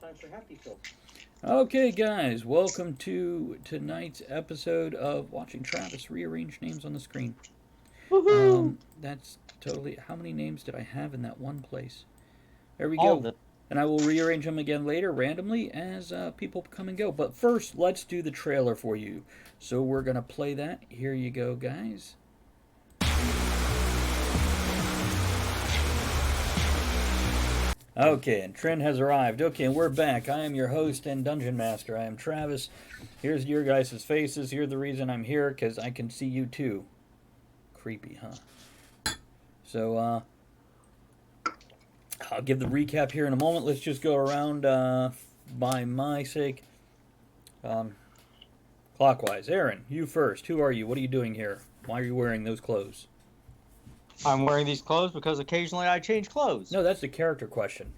Time for Happy Fill. Okay, guys, welcome to tonight's episode of Watching Travis rearrange names on the screen. Woohoo! That's totally. How many names did I have in that one place? There we All of go. them. And I will rearrange them again later randomly as people come and go. But first, let's do the trailer for you. So we're going to play that. Here you go, guys. Okay, and Trent has arrived. Okay, and we're back. I am your host and dungeon master. I am Travis. Here's your guys' faces. Here's the reason I'm here, because I can see you too. Creepy, huh? So, I'll give the recap here in a moment. Let's just go around by my sake. Clockwise. Aaron, you first. Who are you? What are you doing here? Why are you wearing those clothes? I'm wearing these clothes because occasionally I change clothes. No, that's the character question.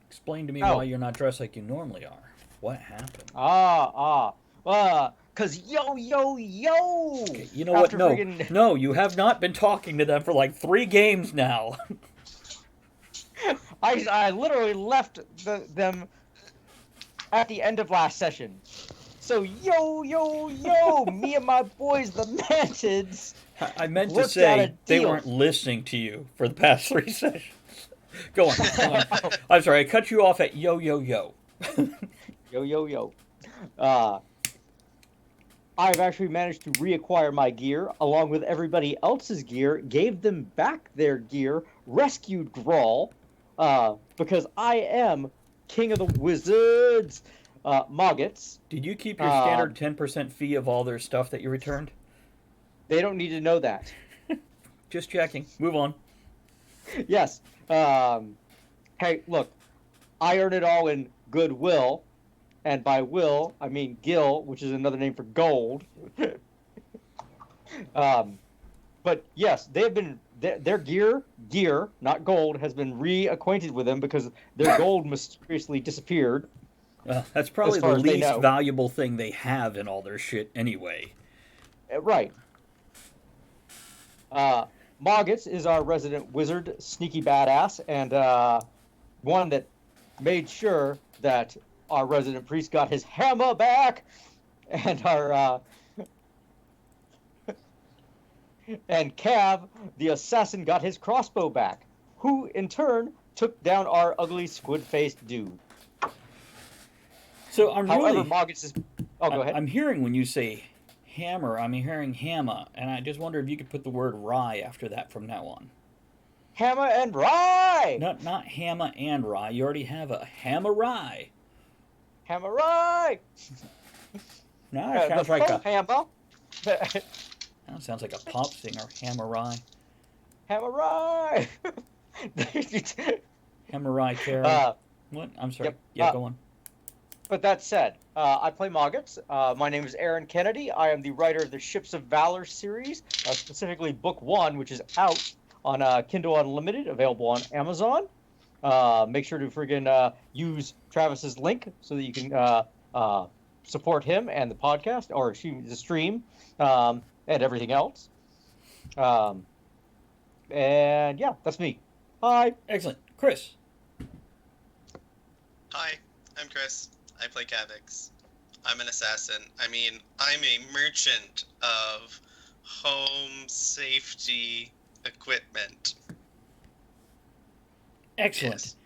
Explain to me why you're not dressed like you normally are. What happened? Cause yo. Okay, you know what? No, you have not been talking to them for like 3 games now. I literally left them at the end of last session. So yo, me and my boys, the Mantids. I meant to say they weren't listening to you for the past 3 sessions. Go on. I'm sorry, I cut you off at yo. Yo. I've actually managed to reacquire my gear, along with everybody else's gear, gave them back their gear, rescued Grawl, because I am King of the Wizards, Moggets. Did you keep your standard 10% fee of all their stuff that you returned? They don't need to know that. Just checking. Move on. Yes. Hey, look, I earned it all in goodwill, and by will, I mean gil, which is another name for gold. But yes, they've been their gear, not gold, has been reacquainted with them because their gold mysteriously disappeared. That's probably the least valuable thing they have in all their shit anyway. Right. Moggets is our resident wizard, sneaky badass, and one that made sure that our resident priest got his hammer back, and our and Cav, the assassin, got his crossbow back, who in turn took down our ugly squid-faced dude. So However, Moggets is. Oh, go ahead. I'm hearing when you say hammer, I'm hearing hammer, and I just wonder if you could put the word rye after that from now on. Hammer and rye. Not hammer and rye. You already have a hammer rye. Hammer rye. Now that sounds like a hammer. That sounds like a pop singer. Hammer rye. Hammer rye. Hammer rye carry. What? I'm sorry. Yep. Yeah, go on. But that said, I play Moggets. My name is Aaron Kennedy. I am the writer of the Ships of Valor series, specifically Book 1, which is out on Kindle Unlimited, available on Amazon. Make sure to friggin' use Travis's link so that you can support him and the podcast, or the stream, and everything else. And yeah, that's me. Hi. Excellent. Chris. Hi, I'm Chris. I play Cavix. I'm an assassin. I'm a merchant of home safety equipment. Excellent. Yes.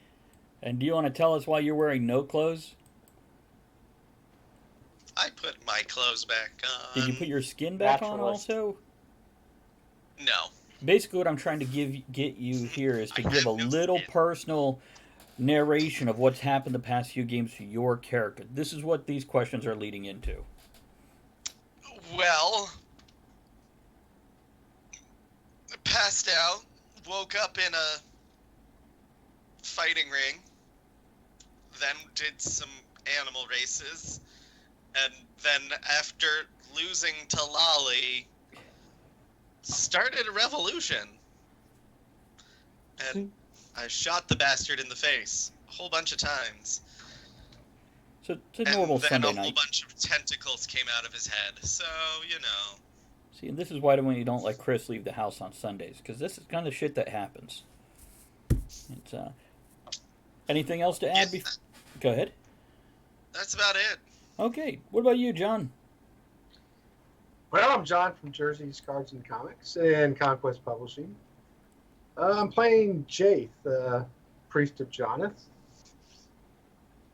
And do you want to tell us why you're wearing no clothes? I put my clothes back on. Did you put your skin back on also? No. Basically what I'm trying to get you here is to give a little personal narration of what's happened the past few games to your character. This is what these questions are leading into. Well, passed out, woke up in a fighting ring, then did some animal races, and then after losing to Lolly, started a revolution. And I shot the bastard in the face a whole bunch of times. So it's a normal Sunday night. And then a whole bunch of tentacles came out of his head. So, you know. See, and this is why you don't let Chris leave the house on Sundays, because this is kind of shit that happens. It's anything else to add? Go ahead. That's about it. Okay, what about you, John? Well, I'm John from Jersey's Cards and Comics and Conquest Publishing. I'm playing Jaith, the Priest of Jonath.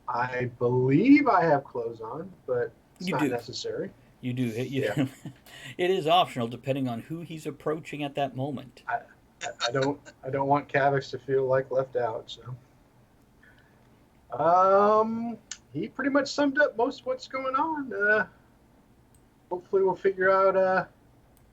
I believe I have clothes on, but it's You not do. necessary. You do. Yeah. It is optional depending on who he's approaching at that moment. I don't want Kavix to feel like left out. So, he pretty much summed up most of what's going on. Hopefully, we'll figure out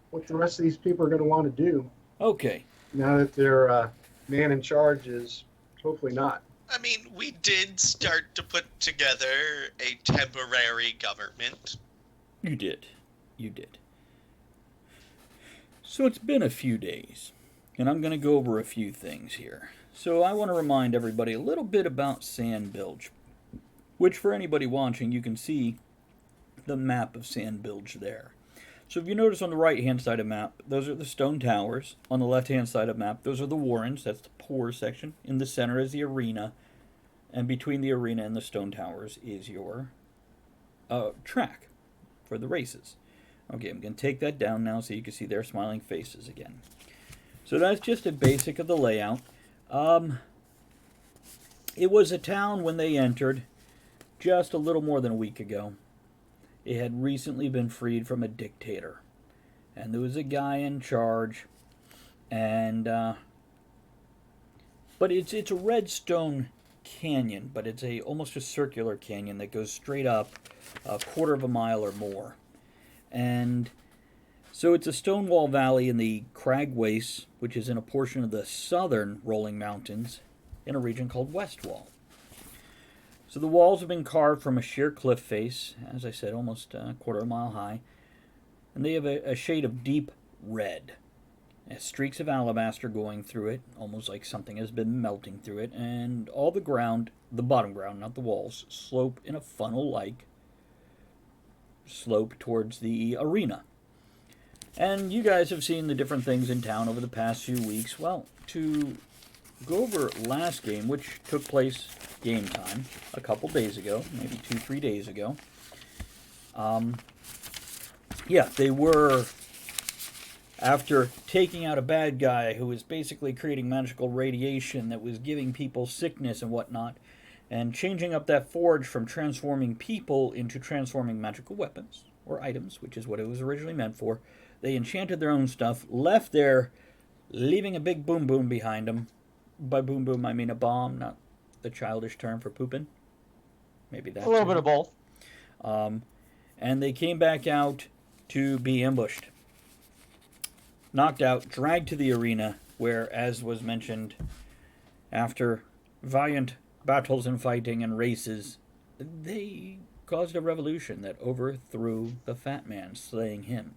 what the rest of these people are going to want to do Okay. now that their man in charge is hopefully not. I mean, we did start to put together a temporary government. You did. You did. So it's been a few days, and I'm going to go over a few things here. So I want to remind everybody a little bit about Sandbilge, which for anybody watching, you can see the map of Sandbilge there. So if you notice on the right-hand side of the map, those are the stone towers. On the left-hand side of the map, those are the warrens. That's the poor section. In the center is the arena. And between the arena and the stone towers is your track for the races. Okay, I'm going to take that down now so you can see their smiling faces again. So that's just a basic of the layout. It was a town when they entered just a little more than a week ago. It had recently been freed from a dictator. And there was a guy in charge. And, but it's a red stone canyon, but it's almost a circular canyon that goes straight up a quarter of a mile or more. And so it's a stone wall valley in the crag wastes, which is in a portion of the southern rolling mountains in a region called Westwall. So the walls have been carved from a sheer cliff face, as I said, almost a quarter of a mile high, and they have a shade of deep red. It has streaks of alabaster going through it, almost like something has been melting through it, and all the ground, the bottom ground, not the walls, slope in a funnel-like slope towards the arena. And you guys have seen the different things in town over the past few weeks. Well, to go over last game, which took place game time a couple days ago, maybe 2-3 days ago. Yeah, they were, after taking out a bad guy who was basically creating magical radiation that was giving people sickness and whatnot, and changing up that forge from transforming people into transforming magical weapons or items, which is what it was originally meant for. They enchanted their own stuff, left there, leaving a big boom boom behind them. By boom boom, I mean a bomb, not the childish term for pooping. Maybe that's A little bit of both. And they came back out to be ambushed. Knocked out, dragged to the arena, where, as was mentioned, after valiant battles and fighting and races, they caused a revolution that overthrew the Fat Man, slaying him.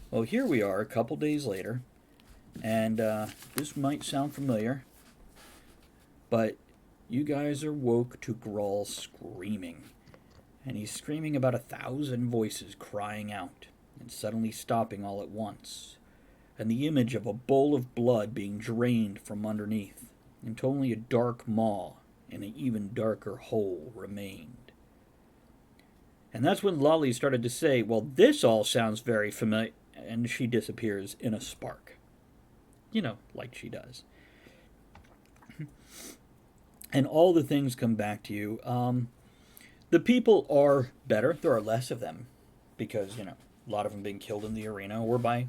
Well, here we are a couple days later, and this might sound familiar, but you guys are woke to Grawl screaming. And he's screaming about 1,000 voices crying out, and suddenly stopping all at once. And the image of a bowl of blood being drained from underneath, until only a dark maw and an even darker hole remained. And that's when Lolly started to say, well, this all sounds very familiar, and she disappears in a spark. You know, like she does. And all the things come back to you. The people are better. There are less of them, because, you know, a lot of them being killed in the arena, or by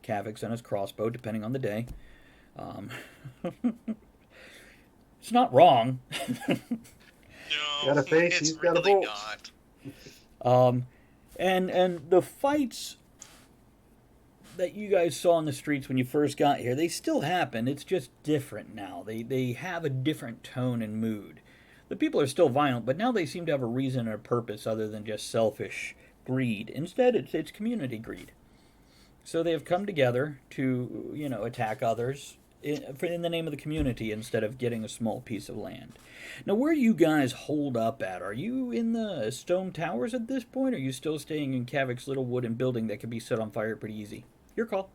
Kavix and his crossbow, depending on the day. It's not wrong. No, Got a face, it's he's got a really bolt. not. And the fights that you guys saw in the streets when you first got here, they still happen. It's just different now. They have a different tone and mood. The people are still violent, but now they seem to have a reason and a purpose other than just selfish greed. Instead, it's community greed. So they have come together to, you know, attack others in the name of the community instead of getting a small piece of land. Now, where you guys hold up at? Are you in the stone towers at this point, or are you still staying in Kavix's little wooden building that can be set on fire pretty easy? Your call.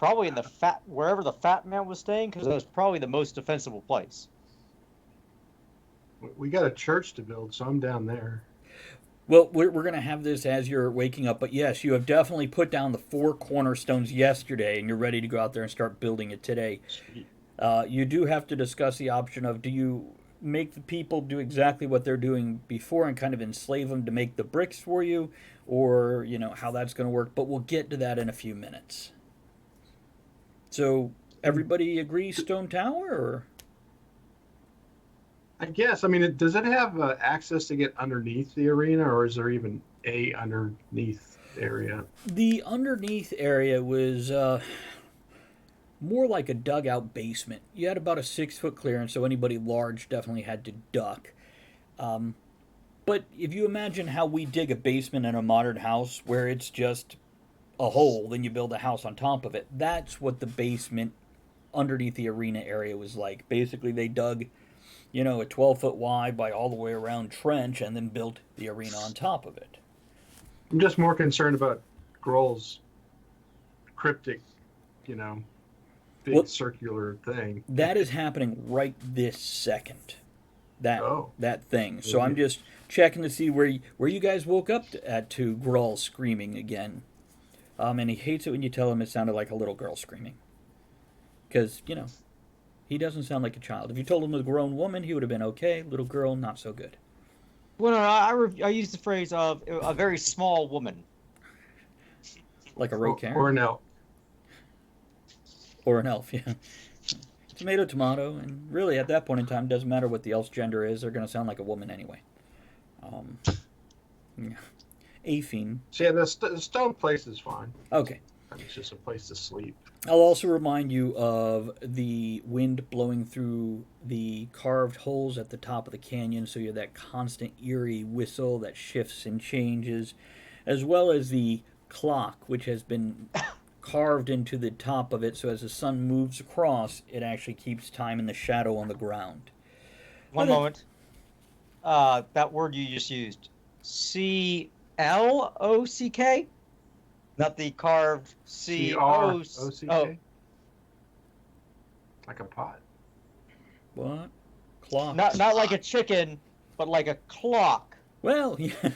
probably in wherever the fat man was staying, because that was probably the most defensible place. We got a church to build, so I'm down there. Well, we're going to have this as you're waking up, but yes, you have definitely put down the 4 cornerstones yesterday, and you're ready to go out there and start building it today. Sweet. You do have to discuss the option of, do you make the people do exactly what they're doing before and kind of enslave them to make the bricks for you, or, how that's going to work, but we'll get to that in a few minutes. So, everybody agree Stone Tower, or? I guess. I mean, does it have access to get underneath the arena, or is there even a underneath area? The underneath area was more like a dugout basement. You had about a 6-foot clearance, so anybody large definitely had to duck. But if you imagine how we dig a basement in a modern house, where it's just a hole, then you build a house on top of it. That's what the basement underneath the arena area was like. Basically, they dug, a 12-foot wide by all the way around trench and then built the arena on top of it. I'm just more concerned about Grohl's cryptic, big circular thing. That is happening right this second. That thing. So I'm just checking to see where you guys woke up to Grohl screaming again. And he hates it when you tell him it sounded like a little girl screaming. Because, he doesn't sound like a child. If you told him a grown woman, he would have been okay. Little girl, not so good. Well, no, I used the phrase of a very small woman. Like a road Karen? Or an elf. Or an elf, yeah. Tomato, tomato. And really, at that point in time, it doesn't matter what the elf's gender is. They're going to sound like a woman anyway. Yeah. Aphine. So yeah, the stone place is fine. Okay. It's just a place to sleep. I'll also remind you of the wind blowing through the carved holes at the top of the canyon, so you have that constant eerie whistle that shifts and changes, as well as the clock, which has been carved into the top of it, so as the sun moves across, it actually keeps time in the shadow on the ground. One moment. That word you just used. C-L-O-C-K? Not the carved C-O-C-K? Oh. Like a pot. What? Clock. Not like a chicken, but like a clock. Well, yeah,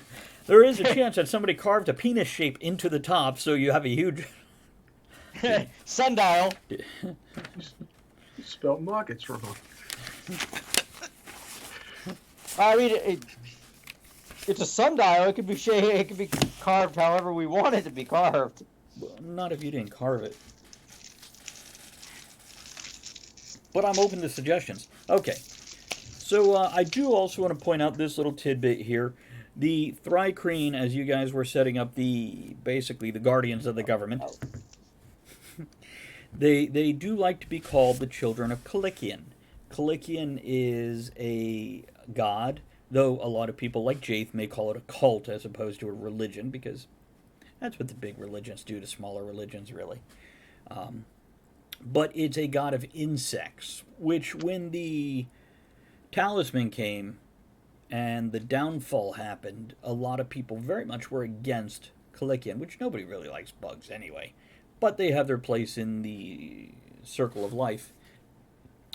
there is a chance that somebody carved a penis shape into the top, so you have a huge... Sundial. You spelled nuggets wrong. I mean, it's a sundial. It could be it could be carved however we want it to be carved. Well, not if you didn't carve it. But I'm open to suggestions. Okay. So I do also want to point out this little tidbit here. The Thrycreen, as you guys were setting up basically the guardians of the government, they do like to be called the children of Kalikian. Kalikian is a god, though a lot of people like Jaith may call it a cult as opposed to a religion, because that's what the big religions do to smaller religions, really. But it's a god of insects, which when the talisman came and the downfall happened, a lot of people very much were against Kalikian, which nobody really likes bugs anyway. But they have their place in the circle of life.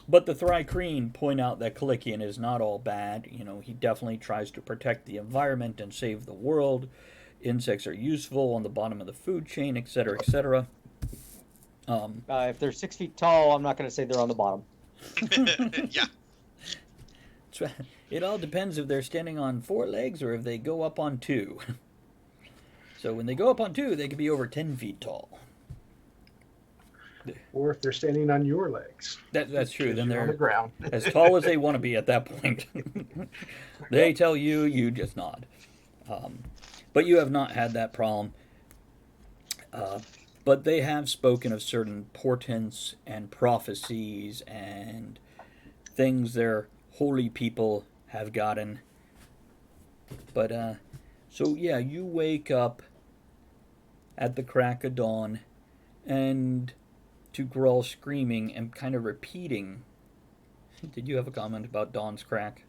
But the Thrycreen point out that Kalikian is not all bad. He definitely tries to protect the environment and save the world. Insects are useful on the bottom of the food chain, etc., etc. If they're 6 feet tall, I'm not going to say they're on the bottom. Yeah. It all depends if they're standing on 4 legs or if they go up on 2. So when they go up on 2, they can be over 10 feet tall. Or if they're standing on your legs. That's true. Then they're on the ground. as tall as they want to be at that point. They tell you, you just nod. But you have not had that problem. But they have spoken of certain portents and prophecies and things their holy people have gotten. But, so yeah, you wake up at the crack of dawn and to Grohl screaming and kind of repeating. Did you have a comment about Dawn's crack?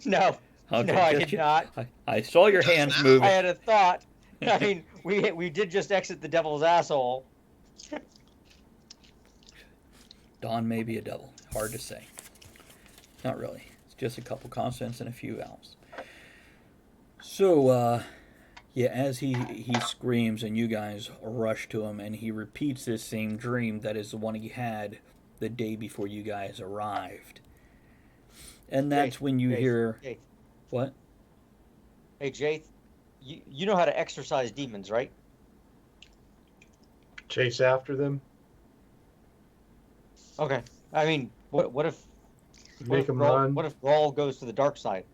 No. Okay, No, I did not. I saw your hands moving. I had a thought. I mean, we did just exit the devil's asshole. Dawn may be a devil. Hard to say. Not really. It's just a couple consonants and a few vowels. So, yeah, as he screams and you guys rush to him, and he repeats this same dream that is the one he had the day before you guys arrived. And that's Jace, when you Jace, hear... Jace. What? Hey, Jace, you know how to exorcise demons, right? Chase after them. Okay. I mean, what if Make them run. What if Rawl goes to the dark side?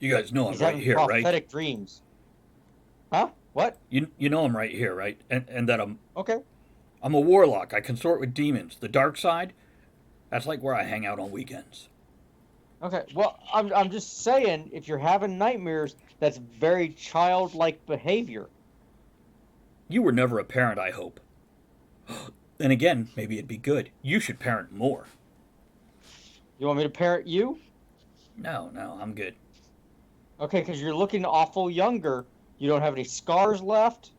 You guys know I'm He's right having here, prophetic right? dreams. Huh? What? You know I'm right here, right? And that I'm Okay. a warlock. I consort with demons. The dark side, that's like where I hang out on weekends. Okay. Well, I'm just saying, if you're having nightmares, that's very childlike behavior. You were never a parent, I hope. And again, maybe it'd be good. You should parent more. You want me to parent you? No, I'm good. Okay, because you're looking awful younger. You don't have any scars left.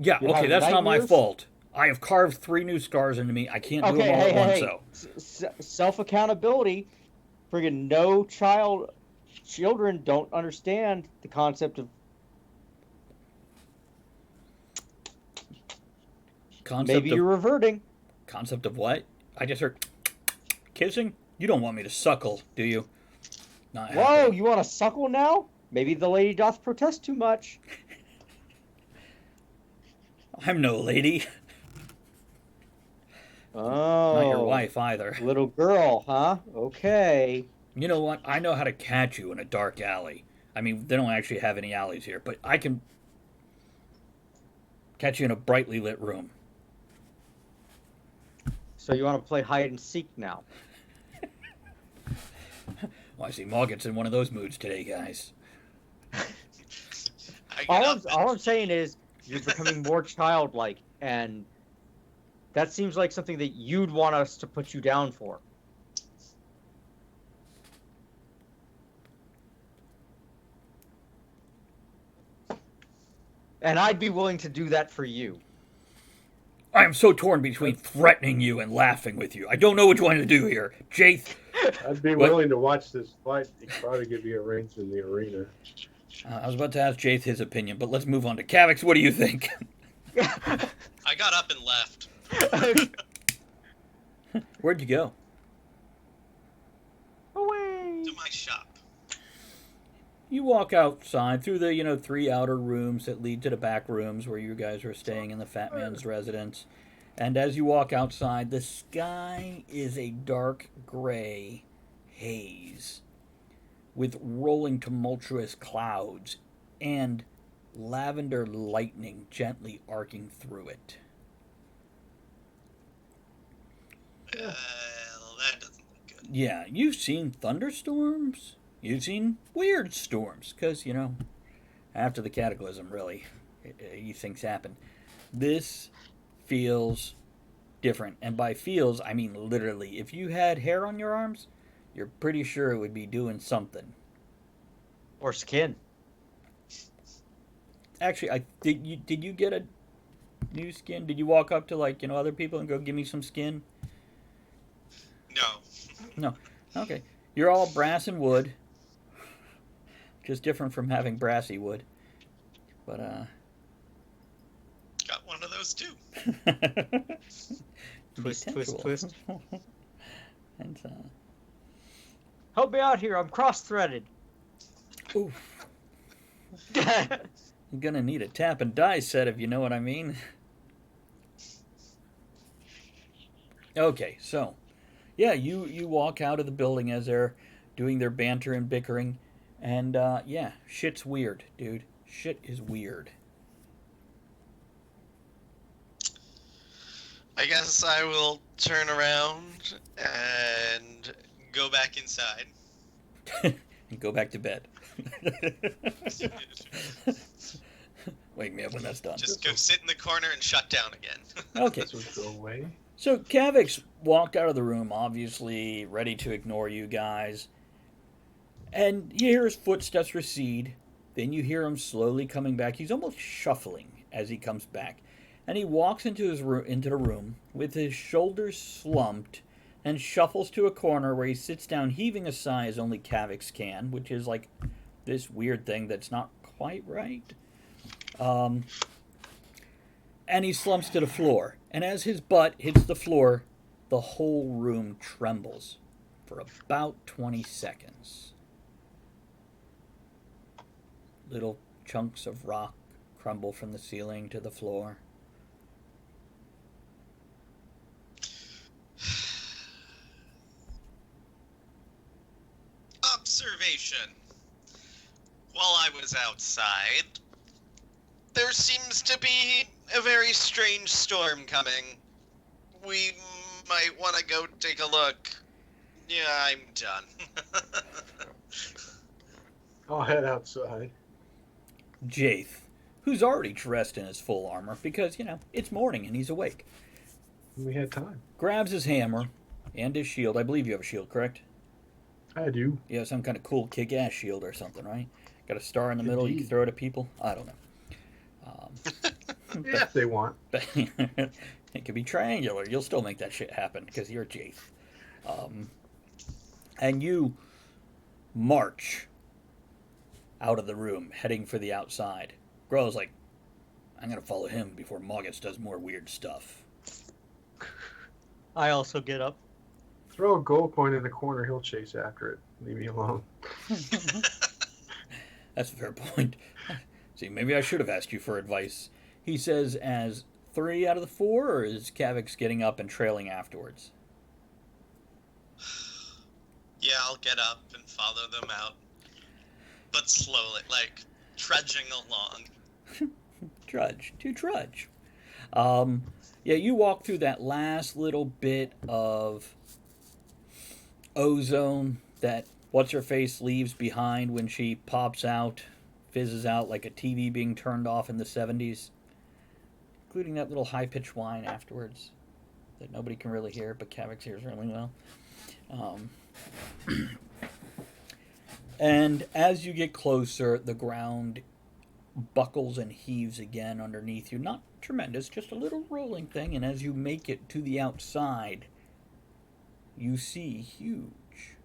Yeah, You're okay, having that's not my nightmares? fault. I have carved 3 new scars into me. I can't do Okay, them all hey, at once, hey, though. self-accountability. Friggin' children don't understand the concept of maybe you're reverting. Concept of what? I just heard kissing? You don't want me to suckle, do you? Not Whoa, happening. you want to suckle now? Maybe the lady doth protest too much. I'm no lady. Oh. Not your wife either. Little girl, huh? Okay. You know what? I know how to catch you in a dark alley. I mean, they don't actually have any alleys here, but I can catch you in a brightly lit room. So you want to play hide and seek now? Well, I see Mogget's in one of those moods today, guys. All I'm saying is you're becoming more childlike, and that seems like something that you'd want us to put you down for. And I'd be willing to do that for you. I am so torn between threatening you and laughing with you. I don't know which one to do here. Jaith. I'd be What? willing to watch this fight. He'd probably give you a range in the arena. I was about to ask Jaith his opinion, but let's move on to Kavix. What do you think? I got up and left. Where'd you go? Away. To my shop. You walk outside through the, 3 outer rooms that lead to the back rooms where you guys are staying in the Fat Man's residence. And as you walk outside, the sky is a dark gray haze with rolling tumultuous clouds and lavender lightning gently arcing through it. Well, that doesn't look good. Yeah, you've seen thunderstorms. You've seen weird storms, because, after the cataclysm, really, these things happen. This feels different. And by feels, I mean literally. If you had hair on your arms, you're pretty sure it would be doing something. Or skin. Actually, did you get a new skin? Did you walk up to, other people and go, give me some skin? No. No. Okay. You're all brass and wood. Just different from having brassy wood. But, Got one of those too. Twist, Sensual. twist, twist. And, Help me out here. I'm cross-threaded. oof. You're gonna need a tap and die set if you know what I mean. Okay, so, yeah, you walk out of the building as they're doing their banter and bickering. And, yeah, shit's weird, dude. Shit is weird. I guess I will turn around and go back inside. And go back to bed. Wake me up when that's done. Just go sit in the corner and shut down again. Okay. This would go away. So Kavix walked out of the room, obviously ready to ignore you guys. And you hear his footsteps recede. Then you hear him slowly coming back. He's almost shuffling as he comes back. And he walks into the room with his shoulders slumped and shuffles to a corner where he sits down, heaving a sigh as only Kavix can, which is like this weird thing that's not quite right. And he slumps to the floor. And as his butt hits the floor, the whole room trembles for about 20 seconds. Little chunks of rock crumble from the ceiling to the floor. Observation. While I was outside, there seems to be a very strange storm coming. We might want to go take a look. Yeah, I'm done. I'll head outside. Jaith, who's already dressed in his full armor because, it's morning and he's awake, We had time. grabs his hammer and his shield. I believe you have a shield, correct? I do. You have some kind of cool kick-ass shield or something, right? Got a star in the middle you can Indeed. throw it at people? I don't know. Yeah, if they want. But it could be triangular. You'll still make that shit happen because you're Jaith. And you march out of the room, heading for the outside. Grow's like, I'm going to follow him before Moggets does more weird stuff. I also get up. Throw a gold coin in the corner, he'll chase after it. Leave me alone. That's a fair point. See, maybe I should have asked you for advice. He says as 3 out of the 4, or is Kavix getting up and trailing afterwards? Yeah, I'll get up and follow them out. But slowly, like, trudging along. Trudge. Yeah, you walk through that last little bit of ozone that What's-Her-Face leaves behind when she pops out, fizzes out like a TV being turned off in the 70s, including that little high-pitched whine afterwards that nobody can really hear, but Kavix hears really well. And as you get closer, the ground buckles and heaves again underneath you. Not tremendous, just a little rolling thing. And as you make it to the outside, you see huge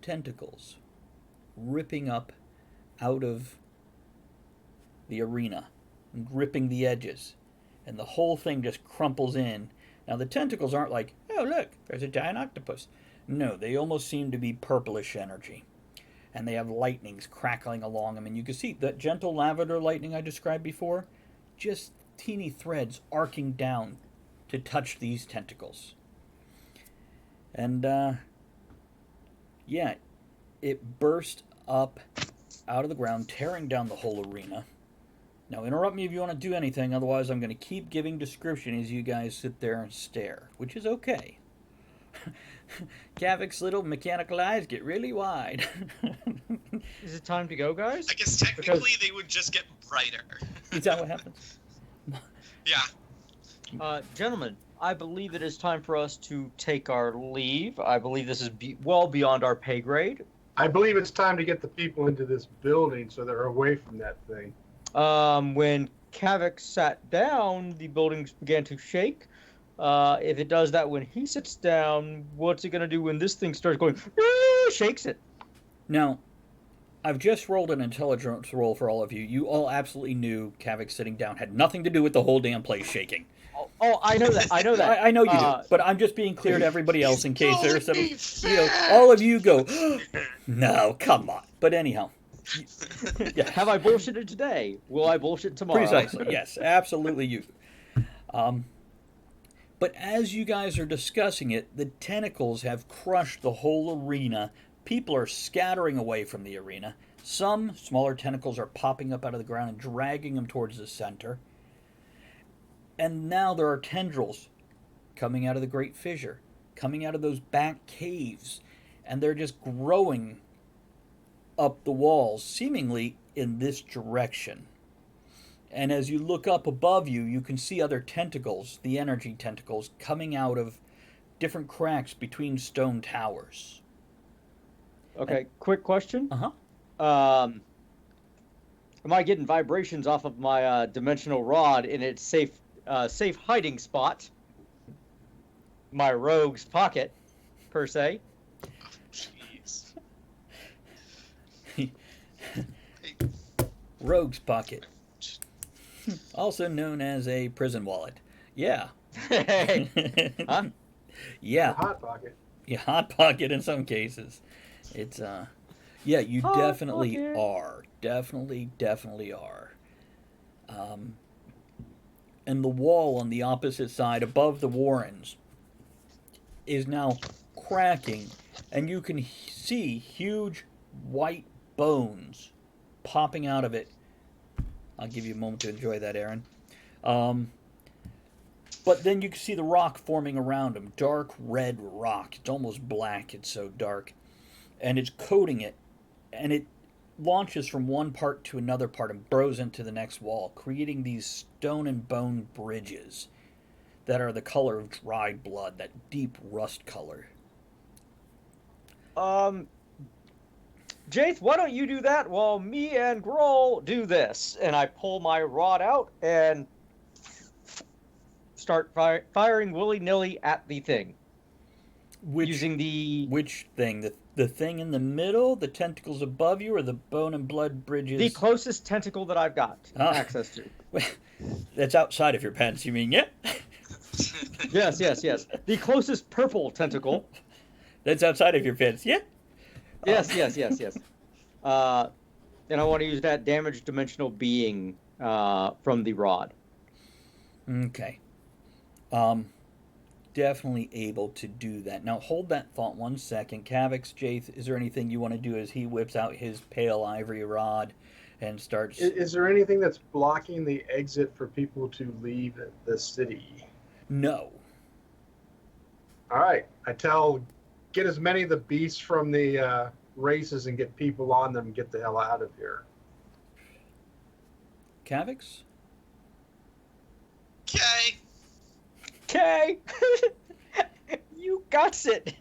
tentacles ripping up out of the arena and gripping the edges. And the whole thing just crumples in. Now, the tentacles aren't like, oh, look, there's a giant octopus. No, they almost seem to be purplish energy. And they have lightnings crackling along them. And you can see that gentle lavender lightning I described before, just teeny threads arcing down to touch these tentacles. And, yeah, it burst up out of the ground, tearing down the whole arena. Now, interrupt me if you want to do anything, otherwise I'm going to keep giving description as you guys sit there and stare, which is okay. Kavix's little mechanical eyes get really wide. Is it time to go, guys? I guess technically they would just get brighter. Is that what happens? Yeah. Gentlemen, I believe it is time for us to take our leave. I believe this is well beyond our pay grade. I believe it's time to get the people into this building so they're away from that thing. When Kavix sat down, the buildings began to shake. If it does that when he sits down, what's it going to do when this thing starts going, shakes it? Now, I've just rolled an intelligence roll for all of you. You all absolutely knew Kavix sitting down had nothing to do with the whole damn place shaking. Oh, I know that. I know that. I know you do, but I'm just being clear to everybody else in case there's some, all of you go, no, come on. But anyhow. Yeah. Have I bullshitted today? Will I bullshit tomorrow? Precisely, yes, absolutely you. But as you guys are discussing it, the tentacles have crushed the whole arena. People are scattering away from the arena. Some smaller tentacles are popping up out of the ground and dragging them towards the center. And now there are tendrils coming out of the Great Fissure, coming out of those back caves, and they're just growing up the walls, seemingly in this direction. And as you look up above you, you can see other tentacles, the energy tentacles, coming out of different cracks between stone towers. Okay, quick question. Uh-huh. am I getting vibrations off of my dimensional rod in its safe hiding spot, my rogue's pocket, per se. Jeez. Rogue's pocket, also known as a prison wallet. Yeah. Hey, huh? A Yeah. hot pocket. Yeah, hot pocket in some cases. It's yeah, you Hot definitely pocket. are. Definitely are. And the wall on the opposite side above the Warrens is now cracking, and you can see huge white bones popping out of it. I'll give you a moment to enjoy that, Aaron. But then you can see the rock forming around him. Dark red rock. It's almost black. It's so dark. And it's coating it. And it launches from one part to another part and burrows into the next wall, creating these stone and bone bridges that are the color of dried blood, that deep rust color. Jaith, why don't you do that while me and Grohl do this? And I pull my rod out and start firing willy-nilly at the thing. Using the thing? The thing in the middle, the tentacles above you, or the bone and blood bridges? the closest tentacle that I've got access to. That's outside of your pants, you mean? Yeah. Yes. The closest purple tentacle. That's outside of your pants. Yeah. Yes. And I want to use that damaged dimensional being from the rod. Okay. Definitely able to do that. Now hold that thought 1 second. Kavix, Jaith, is there anything you want to do as he whips out his pale ivory rod and starts... Is there anything that's blocking the exit for people to leave the city? No. All right. Get as many of the beasts from the races and get people on them and get the hell out of here. Kavix? Okay. Okay. You got it.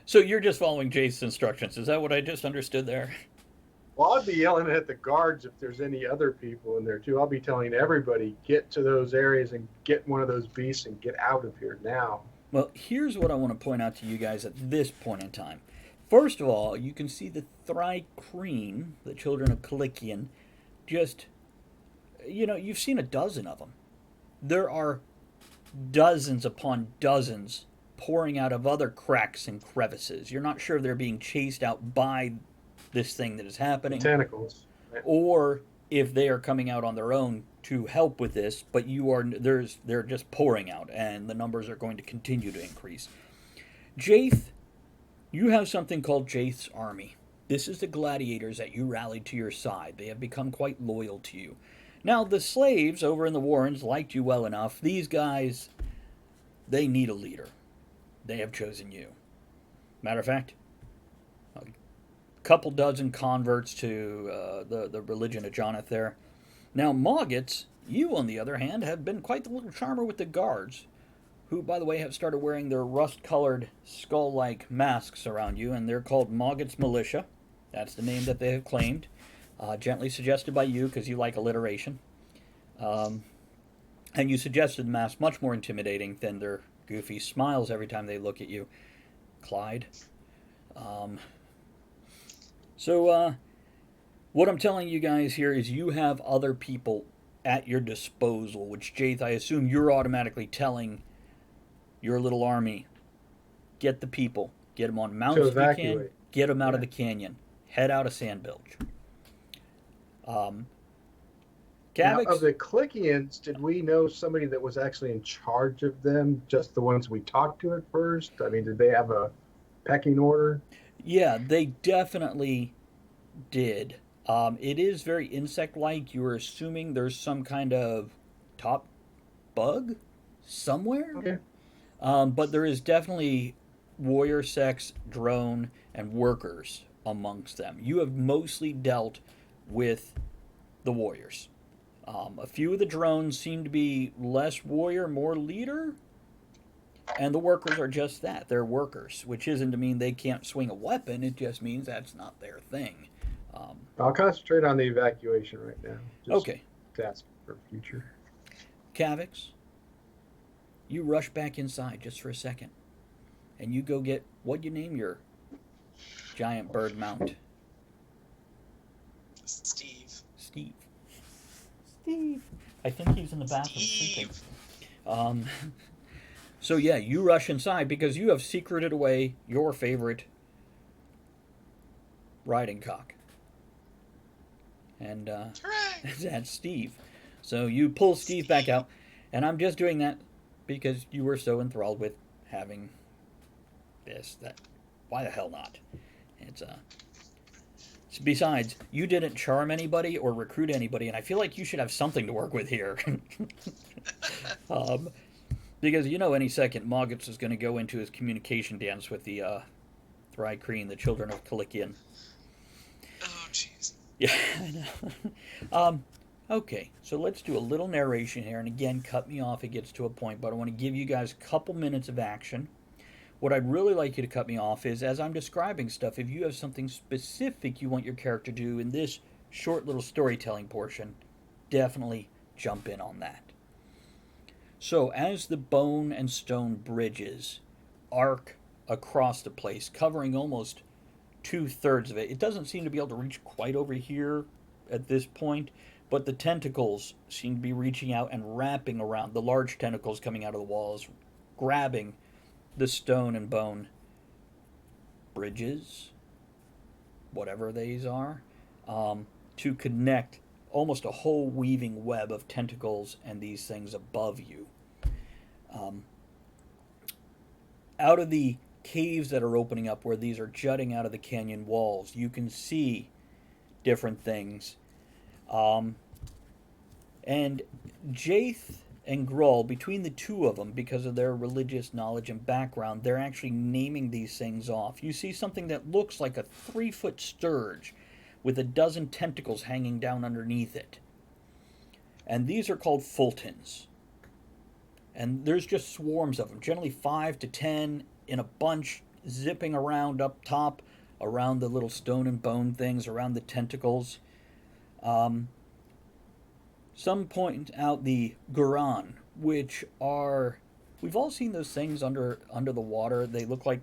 So you're just following Jaith's instructions. Is that what I just understood there? Well, I'd be yelling at the guards if there's any other people in there too. I'll be telling everybody, get to those areas and get one of those beasts and get out of here now. Well, here's what I want to point out to you guys at this point in time. First of all, you can see the Thrycreen, the children of Kalikian, just, you've seen a dozen of them. There are dozens upon dozens pouring out of other cracks and crevices. You're not sure they're being chased out by this thing that is happening, Tentacles. or if they are coming out on their own to help with this, but they're just pouring out, and the numbers are going to continue to increase. Jaith, you have something called Jaith's Army. This is the gladiators that you rallied to your side. They have become quite loyal to you. Now, the slaves over in the Warrens liked you well enough. These guys, they need a leader. They have chosen you. Matter of fact, a couple dozen converts to the religion of Jonath there. Now, Moggetts, you, on the other hand, have been quite the little charmer with the guards, who, by the way, have started wearing their rust-colored, skull-like masks around you, and they're called Moggetts Militia. That's the name that they have claimed. Gently suggested by you, because you like alliteration. And you suggested the mask much more intimidating than their goofy smiles every time they look at you. Clyde. So, what I'm telling you guys here is you have other people at your disposal, which, Jaith, I assume you're automatically telling your little army, get the people, get them on mounts if you can, get them out of the canyon, head out of Sandbilge. Now, of the Kalikians, did we know somebody that was actually in charge of them? Just the ones we talked to at first? I mean, did they have a pecking order? Yeah, they definitely did. It is very insect-like. You're assuming there's some kind of top bug somewhere. Okay. But there is definitely warrior sex, drone, and workers amongst them. You have mostly dealt with the warriors. A few of the drones seem to be less warrior, more leader. And the workers are just that. They're workers, which isn't to mean they can't swing a weapon. It just means that's not their thing. I'll concentrate on the evacuation right now. Just Okay, task for future. Kavix, you rush back inside just for a second, and you go get what you name your giant bird mount. Steve. Steve. Steve. I think he's in the bathroom sleeping. Steve. Um, so yeah, you rush inside because you have secreted away your favorite riding cock. And Hooray! that's Steve. So you pull Steve back out, and I'm just doing that because you were so enthralled with having this that why the hell not? It's besides, you didn't charm anybody or recruit anybody, and I feel like you should have something to work with here. Because you know any second Moggitz is going to go into his communication dance with the Thrycreen, the children of Kalikian. Oh, jeez. Yeah, I know. Okay, so let's do a little narration here, and again, cut me off if it gets to a point, but I want to give you guys a couple minutes of action. What I'd really like you to cut me off is, as I'm describing stuff, if you have something specific you want your character to do in this short little storytelling portion, definitely jump in on that. So, as the bone and stone bridges arc across the place, covering almost 2/3 of it, it doesn't seem to be able to reach quite over here at this point, but the tentacles seem to be reaching out and wrapping around, the large tentacles coming out of the walls, grabbing the stone and bone bridges, whatever these are, to connect almost a whole weaving web of tentacles and these things above you. Out of the caves that are opening up where these are jutting out of the canyon walls, you can see different things. And Jaith and Grull, between the two of them, because of their religious knowledge and background, they're actually naming these things off. You see something that looks like a 3-foot sturge with a dozen tentacles hanging down underneath it. And these are called Fultons. And there's just swarms of them, generally 5 to 10 in a bunch, zipping around up top, around the little stone and bone things, around the tentacles. Some point out the Guran, which are, we've all seen those things under the water. They look like,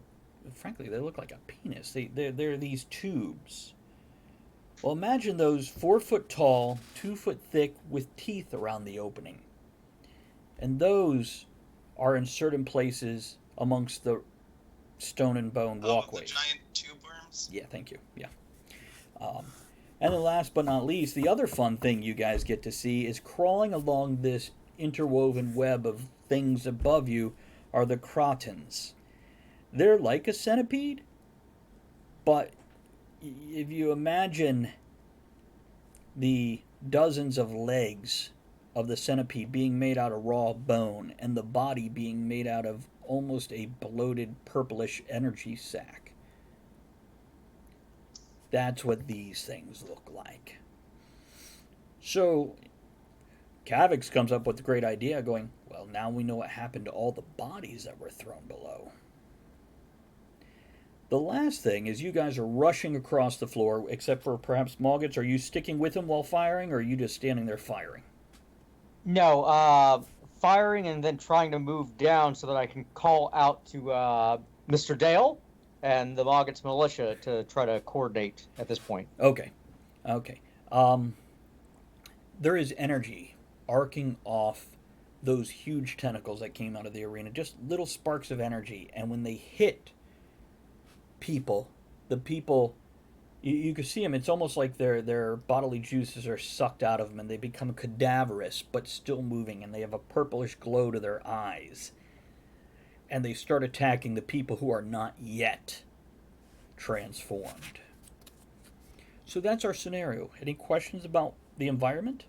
frankly, they look like a penis. They're these tubes. Well, imagine those 4-foot tall, 2-foot thick, with teeth around the opening. And those are in certain places amongst the stone and bone walkways. The giant tube worms? Yeah, thank you. Yeah. And then last but not least, the other fun thing you guys get to see is crawling along this interwoven web of things above you are the Crotons. They're like a centipede, but if you imagine the dozens of legs of the centipede being made out of raw bone and the body being made out of almost a bloated purplish energy sac, that's what these things look like. So Kavix comes up with the great idea going, well, now we know what happened to all the bodies that were thrown below. The last thing is you guys are rushing across the floor, except for perhaps Moggitz. Are you sticking with him while firing, or are you just standing there firing? No, firing and then trying to move down so that I can call out to Mr. Dale and the Moggitz militia to try to coordinate at this point. Okay. There is energy arcing off those huge tentacles that came out of the arena, just little sparks of energy, and when they hit people, the people, you can see them, it's almost like their bodily juices are sucked out of them and they become cadaverous but still moving, and they have a purplish glow to their eyes, and they start attacking the people who are not yet transformed. So that's our scenario. Any questions about the environment?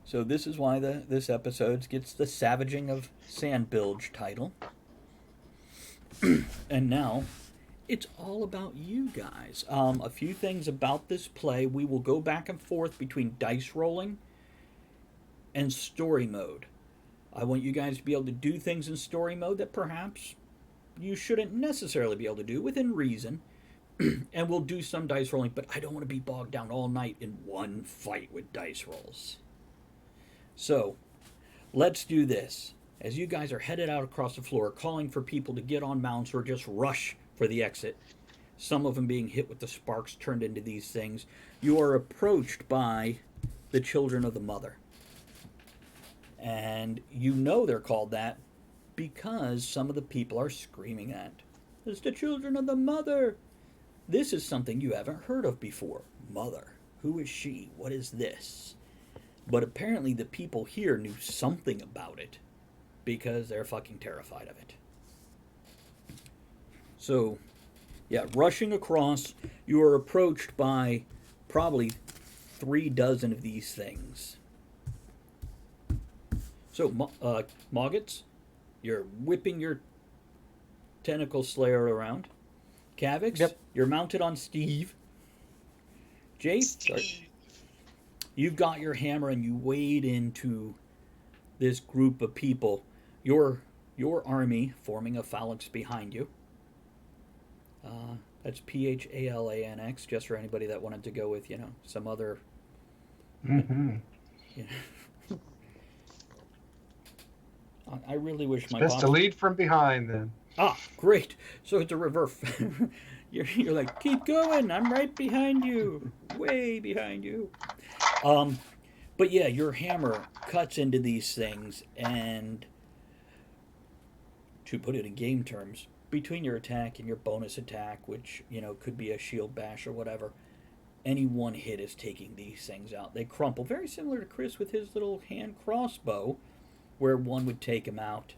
So this is why this episode gets the Savaging of Sandbilge title. And now, it's all about you guys. A few things about this play. We will go back and forth between dice rolling and story mode. I want you guys to be able to do things in story mode that perhaps you shouldn't necessarily be able to do within reason. and we'll do some dice rolling, but I don't want to be bogged down all night in one fight with dice rolls. So, let's do this. As you guys are headed out across the floor, calling for people to get on mounts or just rush for the exit, some of them being hit with the sparks turned into these things, you are approached by the children of the mother. And you know they're called that because some of the people are screaming that. It's the children of the mother. This is something you haven't heard of before. Mother. Who is she? What is this? But apparently the people here knew something about it because they're fucking terrified of it. So, yeah, rushing across, you are approached by probably 36 of these things. So, Moggets, you're whipping your tentacle slayer around. Kavix, Yep. you're mounted on Steve. Jace, you've got your hammer and you wade into this group of people. Your army forming a phalanx behind you. That's PHALANX, just for anybody that wanted to go with, some other. Mm-hmm. You know. I really wish my Best to lead from behind, then. Ah, great. So it's a reverse. you're like, keep going. I'm right behind you. Way behind you. But yeah, your hammer cuts into these things, and to put it in game terms, between your attack and your bonus attack, which, could be a shield bash or whatever, any one hit is taking these things out. They crumple. Very similar to Chris with his little hand crossbow, where one would take him out.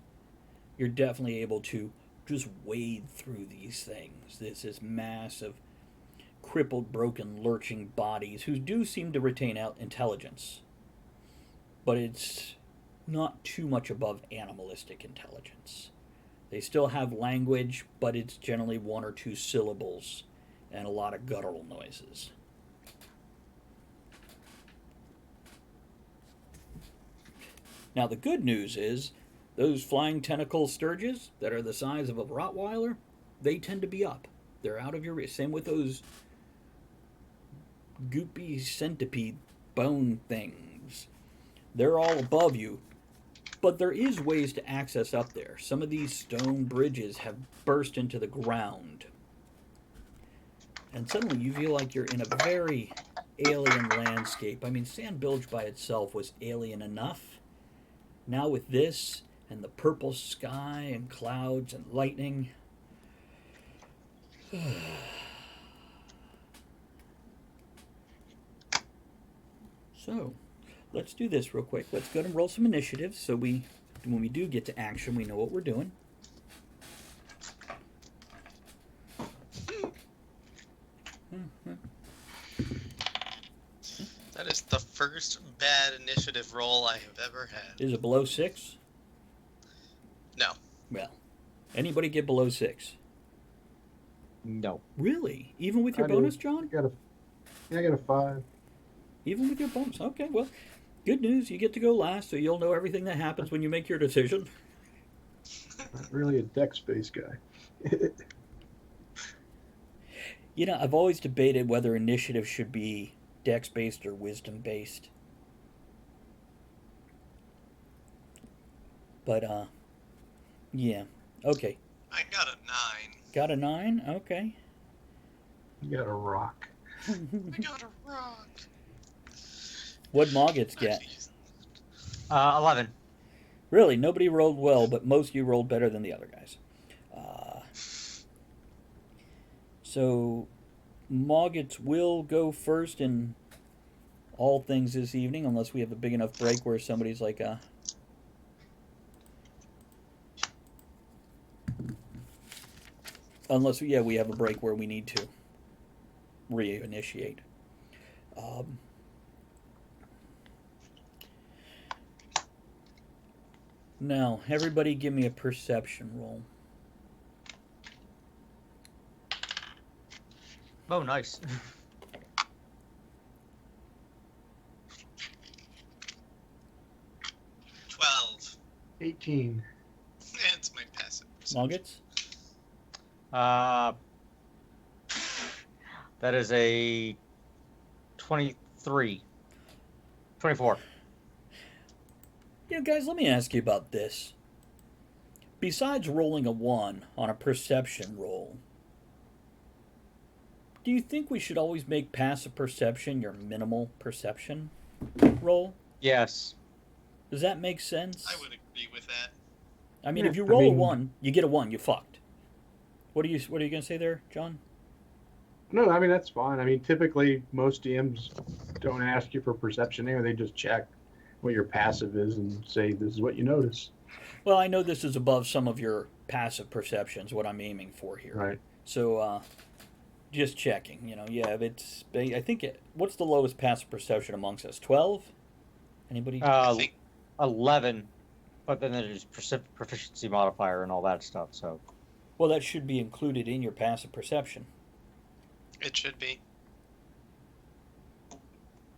You're definitely able to just wade through these things. This is massive, crippled, broken, lurching bodies who do seem to retain intelligence. But it's not too much above animalistic intelligence. They still have language, but it's generally 1 or 2 syllables and a lot of guttural noises. Now, the good news is those flying tentacle sturges that are the size of a Rottweiler, they tend to be up. They're out of your reach. Same with those goopy centipede bone things. They're all above you. But there is ways to access up there. Some of these stone bridges have burst into the ground. And suddenly you feel like you're in a very alien landscape. I mean, Sandbilge by itself was alien enough. Now with this, and the purple sky, and clouds, and lightning. So, let's do this real quick. Let's go ahead and roll some initiatives so when we do get to action, we know what we're doing. That is the first bad initiative roll I have ever had. Is it below 6? No. Well, anybody get below 6? No. Really? Even with your I do. bonus, John? I got a 5. Even with your bonus? Okay, well, good news. You get to go last, so you'll know everything that happens when you make your decision. Not really a dex-based guy. I've always debated whether initiative should be dex-based or wisdom-based. But, yeah. Okay. I got a 9. Got a 9? Okay. You got a rock. I got a rock. What'd Moggets get? 11. Really, nobody rolled well, but most of you rolled better than the other guys. So, Moggets will go first in all things this evening, unless we have a big enough break where somebody's like, unless, we have a break where we need to reinitiate. Now, everybody give me a perception roll. Oh, nice. 12. 18. It's my passive. Nuggets? That is a 23. 24. You know, guys, let me ask you about this. Besides rolling a 1 on a perception roll, do you think we should always make passive perception your minimal perception roll? Yes. Does that make sense? I would agree with that. I mean, Yeah, if you I roll a mean- 1, you get a 1, you fucked. What are you going to say there, John? No, I mean that's fine. I mean, typically most DMs don't ask you for perception anyway. They just check what your passive is and say this is what you notice. Well, I know this is above some of your passive perceptions, what I'm aiming for here. Right. So, just checking. You know, yeah, it's. I think what's the lowest passive perception amongst us? 12. Anybody? I think 11. But then there's proficiency modifier and all that stuff. So Well, that should be included in your passive perception. it should be.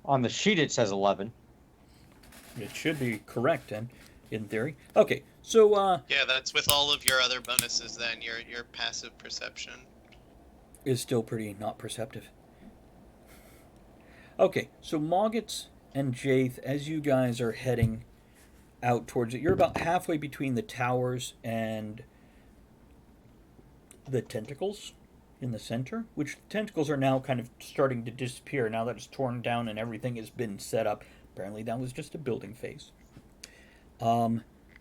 on the sheet it says 11. It should be correct, then, in theory. Okay, so Yeah, that's with all of your other bonuses. Then your passive perception. is still pretty not perceptive. Okay, so Moggets and Jaith, as you guys are heading out towards it, you're about halfway between the towers and the tentacles in the center, which tentacles are now kind of starting to disappear now that it's torn down and everything has been set up. Apparently that was just a building phase.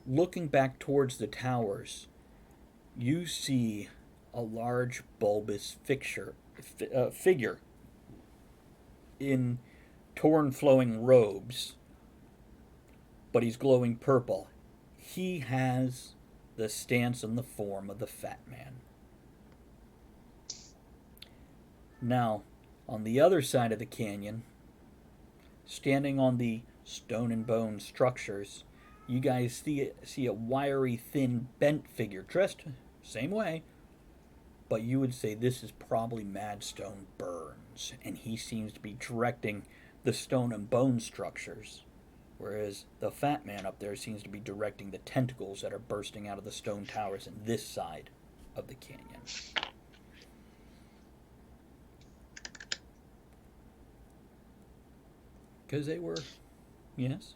Looking back towards the towers, you see a large bulbous figure in torn flowing robes, but he's glowing purple. He has the stance and the form of the fat man. Now, on the other side of the canyon, standing on the stone and bone structures, you guys see a wiry, thin, bent figure, dressed same way, but you would say this is probably Madstone Burns, and he seems to be directing the stone and bone structures, whereas the fat man up there seems to be directing the tentacles that are bursting out of the stone towers in this side of the canyon. Because they were, yes?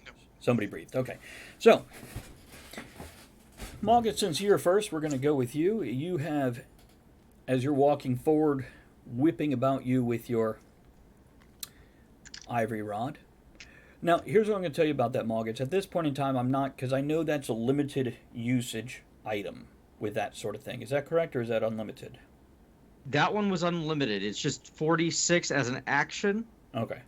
No. Somebody breathed. Okay. So, Mogget, since you're first, we're going to go with you. You have, as you're walking forward, whipping about you with your ivory rod. Now, here's what I'm going to tell you about that, Mogget. At this point in time, I'm not, because I know that's a limited usage item with that sort of thing. Is that correct, or is that unlimited? That one was unlimited. It's just 46 as an action. Okay.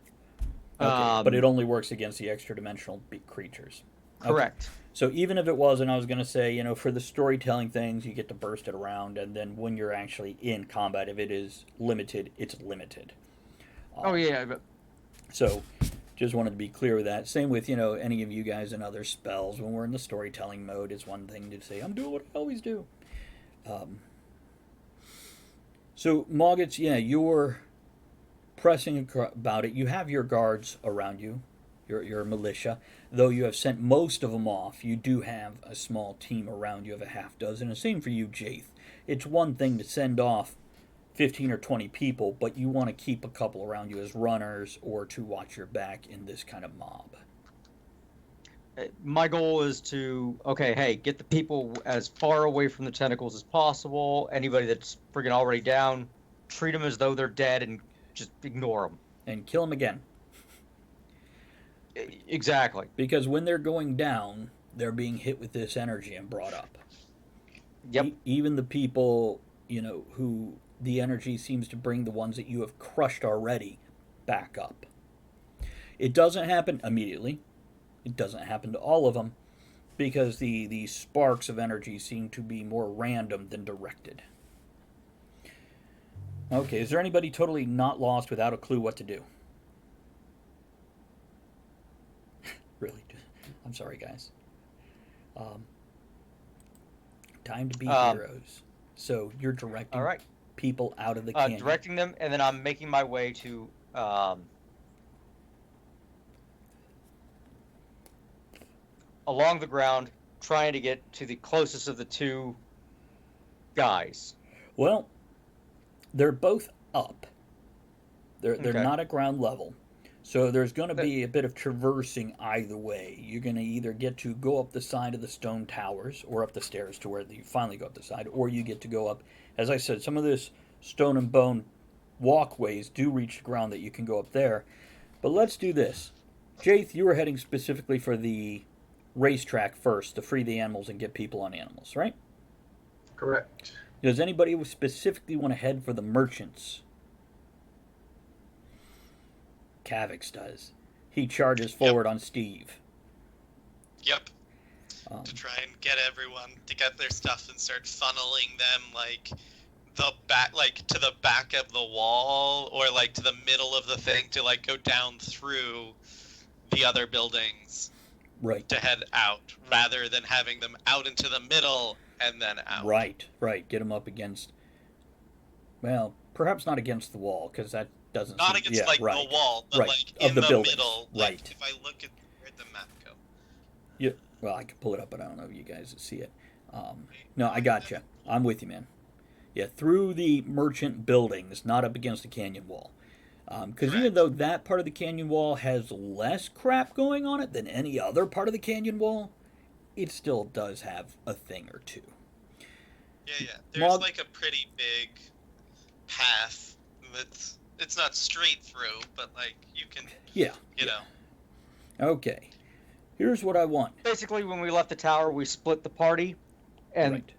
But it only works against the extra dimensional creatures. Correct. Okay. So even if it wasn't, I was going to say, for the storytelling things, you get to burst it around, and then when you're actually in combat, if it is limited, it's limited. Oh yeah. But... So just wanted to be clear with that. Same with, any of you guys and other spells. When we're in the storytelling mode, it's one thing to say, I'm doing what I always do. So, Moggets, yeah, you're pressing about it. You have your guards around you, your militia. Though you have sent most of them off, you do have a small team around you of a half dozen. And same for you, Jaith. It's one thing to send off 15 or 20 people, but you want to keep a couple around you as runners or to watch your back in this kind of mob. My goal is to, get the people as far away from the tentacles as possible. Anybody that's friggin' already down, treat them as though they're dead and just ignore them. And kill them again. Exactly. Because when they're going down, they're being hit with this energy and brought up. Yep. Even the people, who the energy seems to bring, the ones that you have crushed already, back up. It doesn't happen immediately. It doesn't happen to all of them, because the sparks of energy seem to be more random than directed. Okay, is there anybody totally not lost without a clue what to do? Really? I'm sorry, guys. Time to be heroes. So you're directing All right. people out of the canyon. Directing them, and then I'm making my way to along the ground, trying to get to the closest of the two guys. Well, They're both up. They're Okay. not at ground level. So there's going to be a bit of traversing either way. You're going to either get to go up the side of the stone towers or up the stairs to where you finally go up the side, or you get to go up. As I said, some of this stone and bone walkways do reach the ground that you can go up there. But let's do this. Jaith, you were heading specifically for the racetrack first to free the animals and get people on animals, right? Correct. Does anybody specifically want to head for the merchants? Kavix does. He charges forward on Steve. Yep. To try and get everyone to get their stuff and start funneling them like the back, like to the back of the wall, or like to the middle of the thing to like go down through the other buildings Right. to head out, rather than having them out into the middle and then out. Right. Get them up against. Well, perhaps not against the wall, because that doesn't. Not seem, against yeah, like right. the wall, but Right. like Of in the the buildings. middle. Right. Like, if I look at where'd the map go? Yeah. Well, I can pull it up, but I don't know if you guys see it. No, I gotcha. I'm with you, man. Yeah, through the merchant buildings, not up against the canyon wall. Because even though that part of the canyon wall has less crap going on it than any other part of the canyon wall, it still does have a thing or two. Yeah. There's like a pretty big path that's, it's not straight through, but like you can, you know. Okay. Here's what I want. Basically, when we left the tower, we split the party, and Right.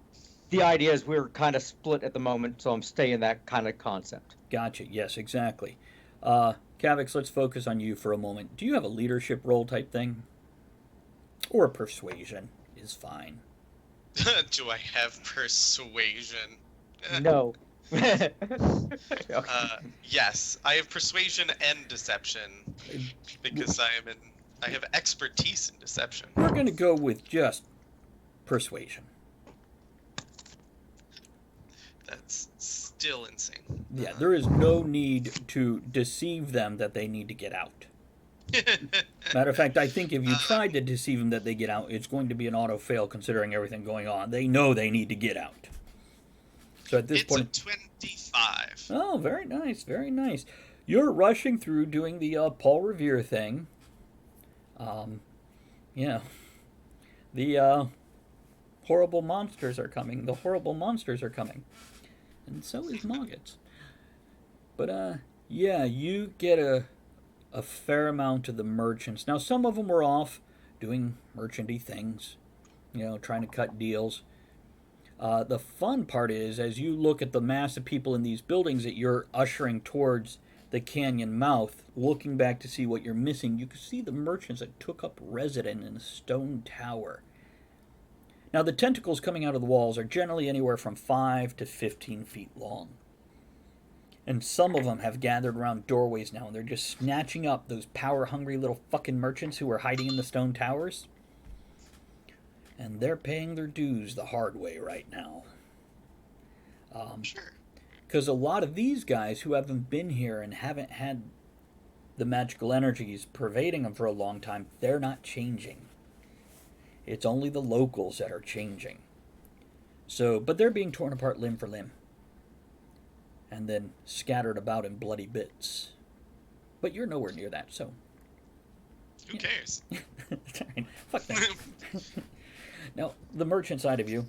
the idea is we're kind of split at the moment, so I'm staying that kind of concept. Gotcha. Yes, exactly. Kavix, let's focus on you for a moment. Do you have a leadership role type thing? Or a persuasion is fine. Do I have persuasion? No. Yes, I have persuasion and deception because I have expertise in deception. We're going to go with just persuasion. That's still insane. Yeah, there is no need to deceive them that they need to get out. Matter of fact, I think if you tried to deceive them that they get out, it's going to be an auto fail considering everything going on. They know they need to get out. So at this it's point, a 25. oh, very nice, very nice. You're rushing through doing the Paul Revere thing. Yeah, the horrible monsters are coming. The horrible monsters are coming, and so is Moggets. But yeah, you get a fair amount of the merchants. Now, some of them were off doing merchanty things, trying to cut deals. The fun part is, as you look at the mass of people in these buildings that you're ushering towards the canyon mouth, looking back to see what you're missing, you can see the merchants that took up residence in a stone tower. Now, the tentacles coming out of the walls are generally anywhere from 5 to 15 feet long. And some of them have gathered around doorways now, and they're just snatching up those power-hungry little fucking merchants who are hiding in the stone towers. And they're paying their dues the hard way right now. Sure. Because a lot of these guys who haven't been here and haven't had the magical energies pervading them for a long time, they're not changing. It's only the locals that are changing. So, but they're being torn apart limb for limb. And then scattered about in bloody bits. But you're nowhere near that, so... Who cares? Fuck that. Now, the merchant side of you,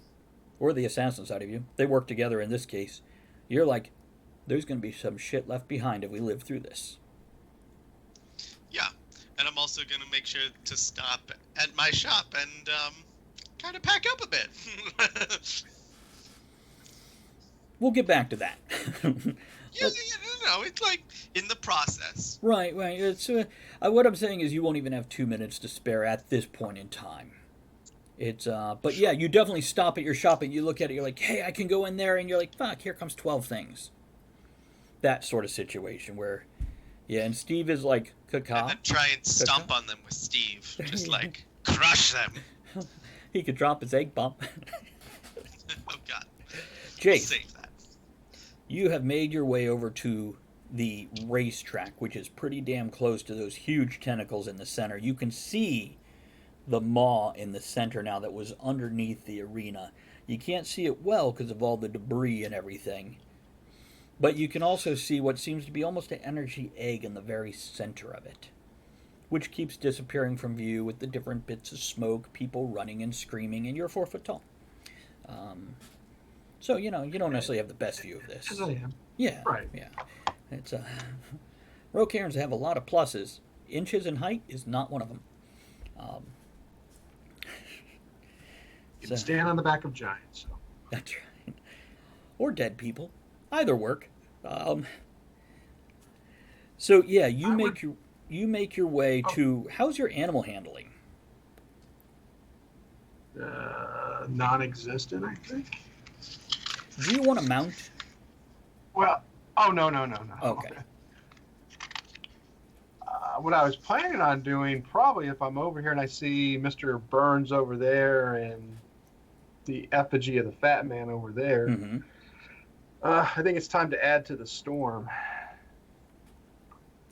or the assassin side of you, they work together in this case. You're like, there's going to be some shit left behind if we live through this. Yeah, and I'm also going to make sure to stop at my shop and kind of pack up a bit. We'll get back to that. Yeah, no, it's like in the process. Right. It's what I'm saying is you won't even have 2 minutes to spare at this point in time. It's but yeah, you definitely stop at your shop and you look at it. You're like, hey, I can go in there, and you're like, fuck, here comes 12 things. That sort of situation where, yeah, and Steve is like, caca. And then try and stomp on them with Steve, just like crush them. He could drop his egg bomb. Oh God. Jake, Save that. you have made your way over to the racetrack, which is pretty damn close to those huge tentacles in the center. You can see the maw in the center now that was underneath the arena. You can't see it well because of all the debris and everything. But you can also see what seems to be almost an energy egg in the very center of it, which keeps disappearing from view with the different bits of smoke, people running and screaming, and you're 4 foot tall. So, you don't necessarily have the best view of this. As I am. Yeah. Right. Yeah. It's Roe cairns have a lot of pluses. Inches in height is not one of them. You can stand on the back of giants. So. That's right. Or dead people. Either work. So yeah, you make your way to. How's your animal handling? Non-existent, I think. Do you want to mount? Well, no. Okay. What I was planning on doing, probably if I'm over here and I see Mr. Burns over there and the effigy of the fat man over there, Mm-hmm. I think it's time to add to the storm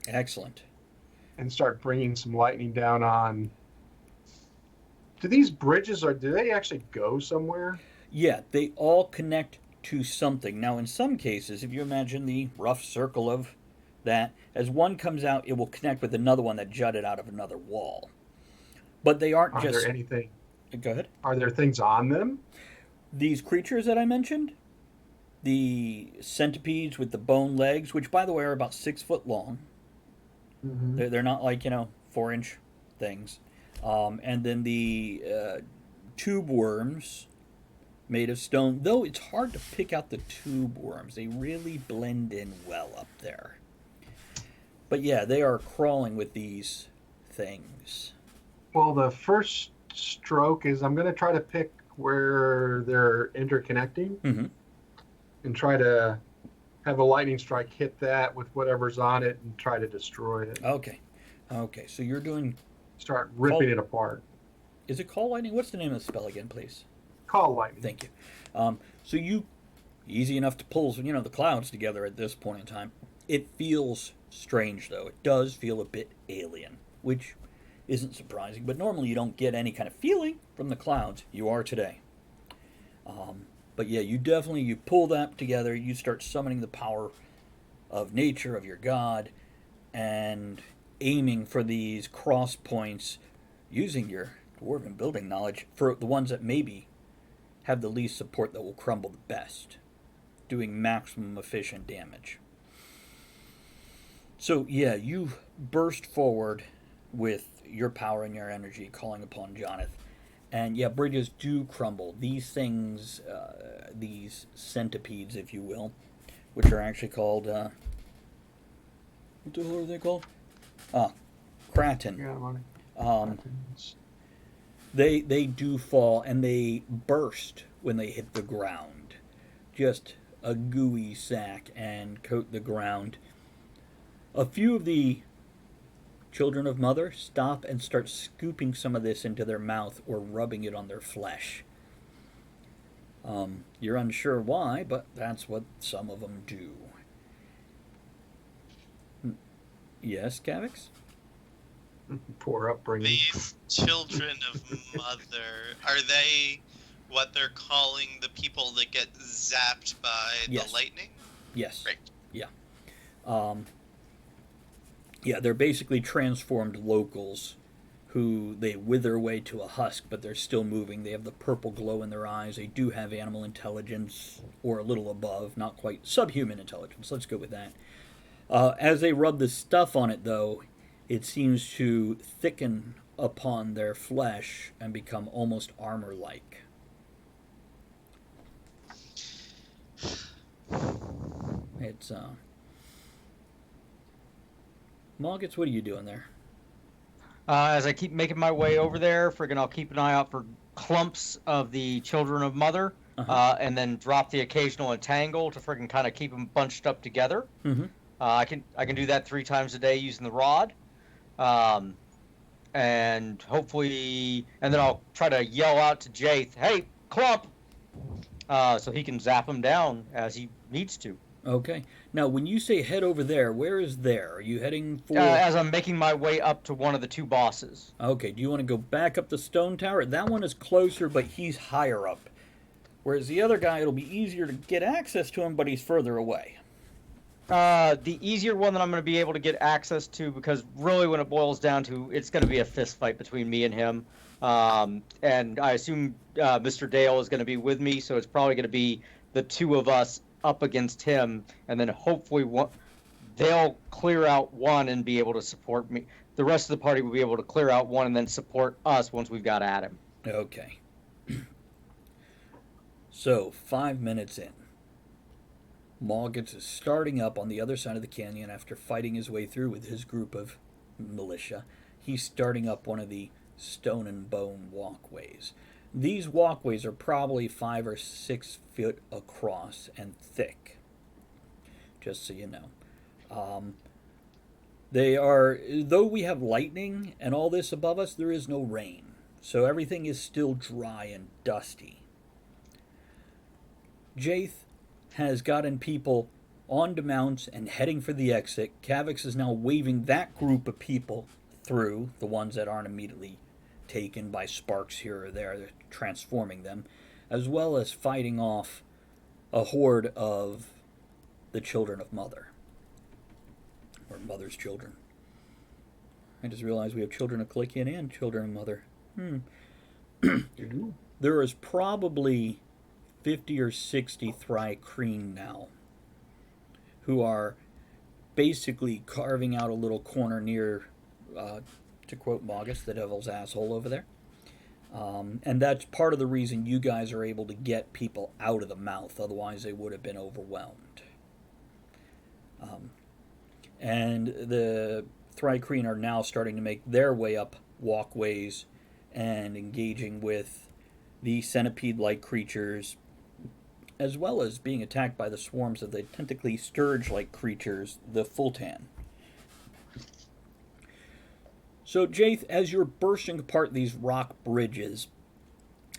Excellent. and start bringing some lightning down on. Do these bridges, do they actually go somewhere? Yeah, they all connect to something. Now, in some cases, if you imagine the rough circle of that, as one comes out, it will connect with another one that jutted out of another wall. But they aren't Are just. there anything? Go ahead. Are there things on them? These creatures that I mentioned, the centipedes with the bone legs, which by the way are about 6 foot long. Mm-hmm. They're not like 4-inch things. And then the tube worms made of stone. Though it's hard to pick out the tube worms, they really blend in well up there. But yeah, they are crawling with these things. Well, the first stroke is I'm going to try to pick where they're interconnecting Mm-hmm. and try to have a lightning strike hit that with whatever's on it and try to destroy it. Okay. So you're doing. Start ripping it apart. Is it call lightning? What's the name of the spell again, please? Call lightning. Thank you. So you, easy enough to pull, the clouds together at this point in time. It feels strange, though. It does feel a bit alien, which isn't surprising. But normally you don't get any kind of feeling from the clouds. You are today. But yeah, you pull that together. You start summoning the power of nature, of your god, and aiming for these cross points using your dwarven building knowledge for the ones that maybe have the least support that will crumble the best, doing maximum efficient damage. So yeah, you burst forward with your power and your energy, calling upon Jonathan. And yeah, bridges do crumble. These things, these centipedes, if you will, which are actually called, what the hell are they called? Kraten. Yeah, money. They do fall and they burst when they hit the ground. Just a gooey sack and coat the ground. A few of the children of Mother stop and start scooping some of this into their mouth or rubbing it on their flesh. You're unsure why, but that's what some of them do. Yes, Kavix? Poor upbringing. These children of Mother, are they what they're calling the people that get zapped by Yes. the lightning? Yes. Right. Yeah. Yeah, they're basically transformed locals who they wither away to a husk, but they're still moving. They have the purple glow in their eyes. They do have animal intelligence, or a little above, not quite subhuman intelligence. Let's go with that. As they rub the stuff on it, though, it seems to thicken upon their flesh and become almost armor-like. It's, Moggets, what are you doing there? As I keep making my way over there, I'll keep an eye out for clumps of the children of Mother, and then drop the occasional entangle to kind of keep them bunched up together. Mm-hmm. I can do that 3 times a day using the rod, and hopefully, and then I'll try to yell out to Jaith, "Hey, clump!" So he can zap them down as he needs to. Okay. Now, when you say head over there, where is there? Are you heading for... As I'm making my way up to one of the 2 bosses. Okay, do you want to go back up the stone tower? That one is closer, but he's higher up. Whereas the other guy, it'll be easier to get access to him, but he's further away. The easier one that I'm going to be able to get access to, because really when it boils down to, it's going to be a fist fight between me and him. And I assume Mr. Dale is going to be with me, so it's probably going to be the two of us up against him, and then hopefully they'll clear out one and be able to support me. The rest of the party will be able to clear out one and then support us once we've got at him. Okay. So, 5 minutes in. Moggets is starting up on the other side of the canyon after fighting his way through with his group of militia. He's starting up one of the stone and bone walkways. These walkways are probably 5 or 6 feet across and thick, just so you know. They are, though we have lightning and all this above us, there is no rain. So everything is still dry and dusty. Jaith has gotten people onto mounts and heading for the exit. Kavix is now waving that group of people through, the ones that aren't immediately taken by sparks here or there, they're transforming them, as well as fighting off a horde of the children of Mother. Or Mother's children. I just realized we have children of Kalikian and children of Mother. There is probably 50 or 60 Thri-Kreen now, who are basically carving out a little corner near, to quote Moggus, the devil's asshole over there. And that's part of the reason you guys are able to get people out of the mouth, otherwise they would have been overwhelmed. And the Thri-Kreen are now starting to make their way up walkways and engaging with the centipede-like creatures, as well as being attacked by the swarms of the tentacly scourge-like creatures, the Fultan. So, Jaith, as you're bursting apart these rock bridges,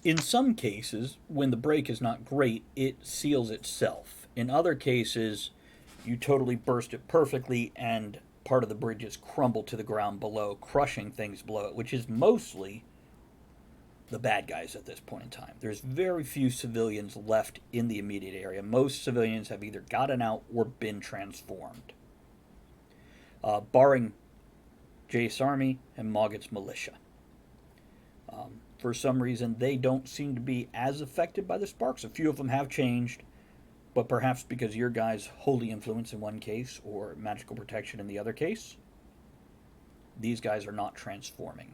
in some cases, when the break is not great, it seals itself. In other cases, you totally burst it perfectly and part of the bridges crumble to the ground below, crushing things below it, which is mostly the bad guys at this point in time. There's very few civilians left in the immediate area. Most civilians have either gotten out or been transformed. Barring Jace's army and Mogget's militia. For some reason, they don't seem to be as affected by the sparks. A few of them have changed, but perhaps because your guys' holy influence in one case or magical protection in the other case, these guys are not transforming.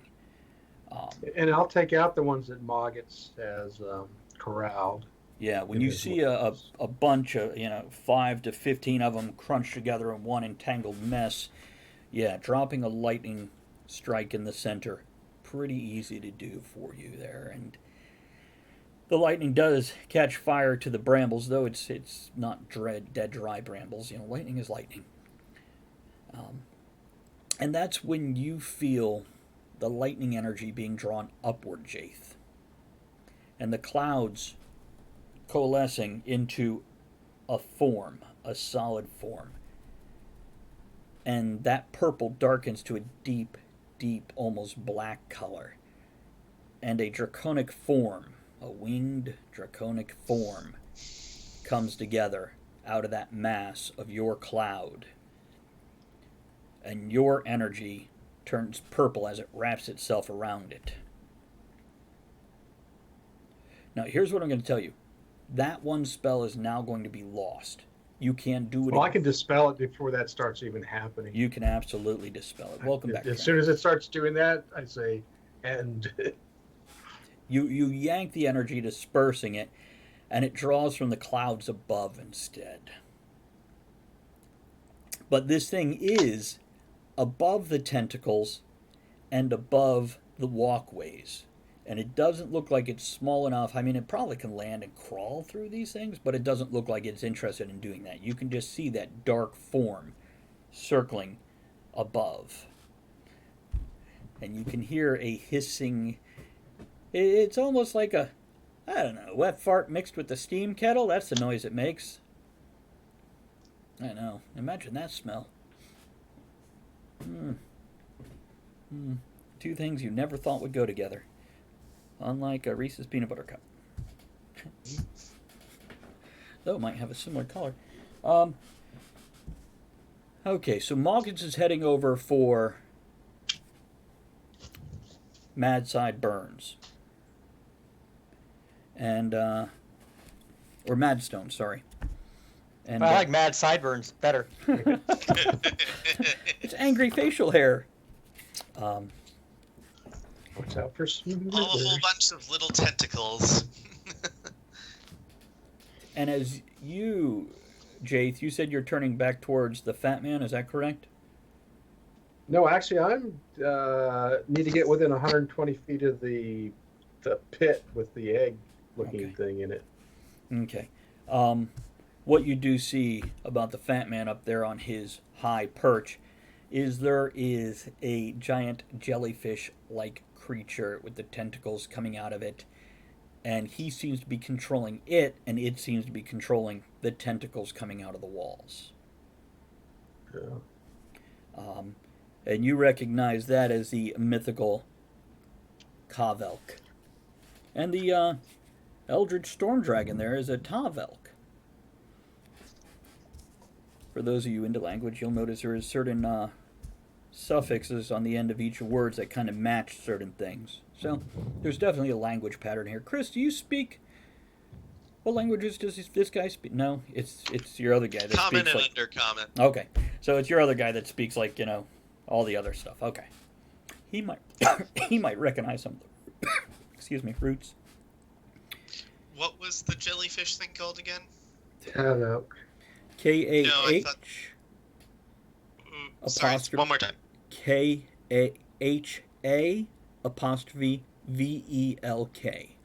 And I'll take out the ones that Moggets has corralled. Yeah, when you see a bunch of, 5 to 15 of them crunched together in one entangled mess, yeah, dropping a lightning strike in the center, pretty easy to do for you there. And the lightning does catch fire to the brambles, though it's not dead dry brambles. Lightning is lightning. And that's when you feel the lightning energy being drawn upward, Jaith. And the clouds coalescing into a form, a solid form. And that purple darkens to a deep, deep, almost black color. And a draconic form, a winged draconic form, comes together out of that mass of your cloud. And your energy turns purple as it wraps itself around it. Now, here's what I'm going to tell you. That one spell is now going to be lost. You can do it. Well, I can dispel it before that starts even happening. You can absolutely dispel it. Welcome back. As soon as it starts doing that, I say, end. You yank the energy, dispersing it, and it draws from the clouds above instead. But this thing is above the tentacles and above the walkways. And it doesn't look like it's small enough. I mean, it probably can land and crawl through these things, but it doesn't look like it's interested in doing that. You can just see that dark form circling above. And you can hear a hissing. It's almost like a, wet fart mixed with the steam kettle. That's the noise it makes. I know. Imagine that smell. Two things you never thought would go together. Unlike a Reese's Peanut Butter Cup. Though it might have a similar color. Okay, so Malkins is heading over for Madside Burns. And, or Madstone, sorry. And I like Mad Sideburns better. it's angry facial hair. Watch out for some All a whole murders. bunch of little tentacles. And as you, Jaith, you said you're turning back towards the fat man, is that correct? No, actually, I'm need to get within 120 feet of the pit with the egg-looking Okay. thing in it. Okay. What you do see about the fat man up there on his high perch is there is a giant jellyfish-like creature with the tentacles coming out of it, and he seems to be controlling it, and it seems to be controlling the tentacles coming out of the walls. Yeah. And you recognize that as the mythical Kavelk. And the Eldritch Storm Dragon there is a Tavelk. For those of you into language, you'll notice there is certain suffixes on the end of each words that kind of match certain things. So there's definitely a language pattern here. Chris, do you speak? What languages does this guy speak? No, it's your other guy that Common speaks and like. undercommon. Okay, so it's your other guy that speaks like all the other stuff. Okay, he might he might recognize some of the excuse me roots. What was the jellyfish thing called again? Hello. K A No, I H thought- Sorry, apostrophe one more time. K A H A apostrophe V E L K.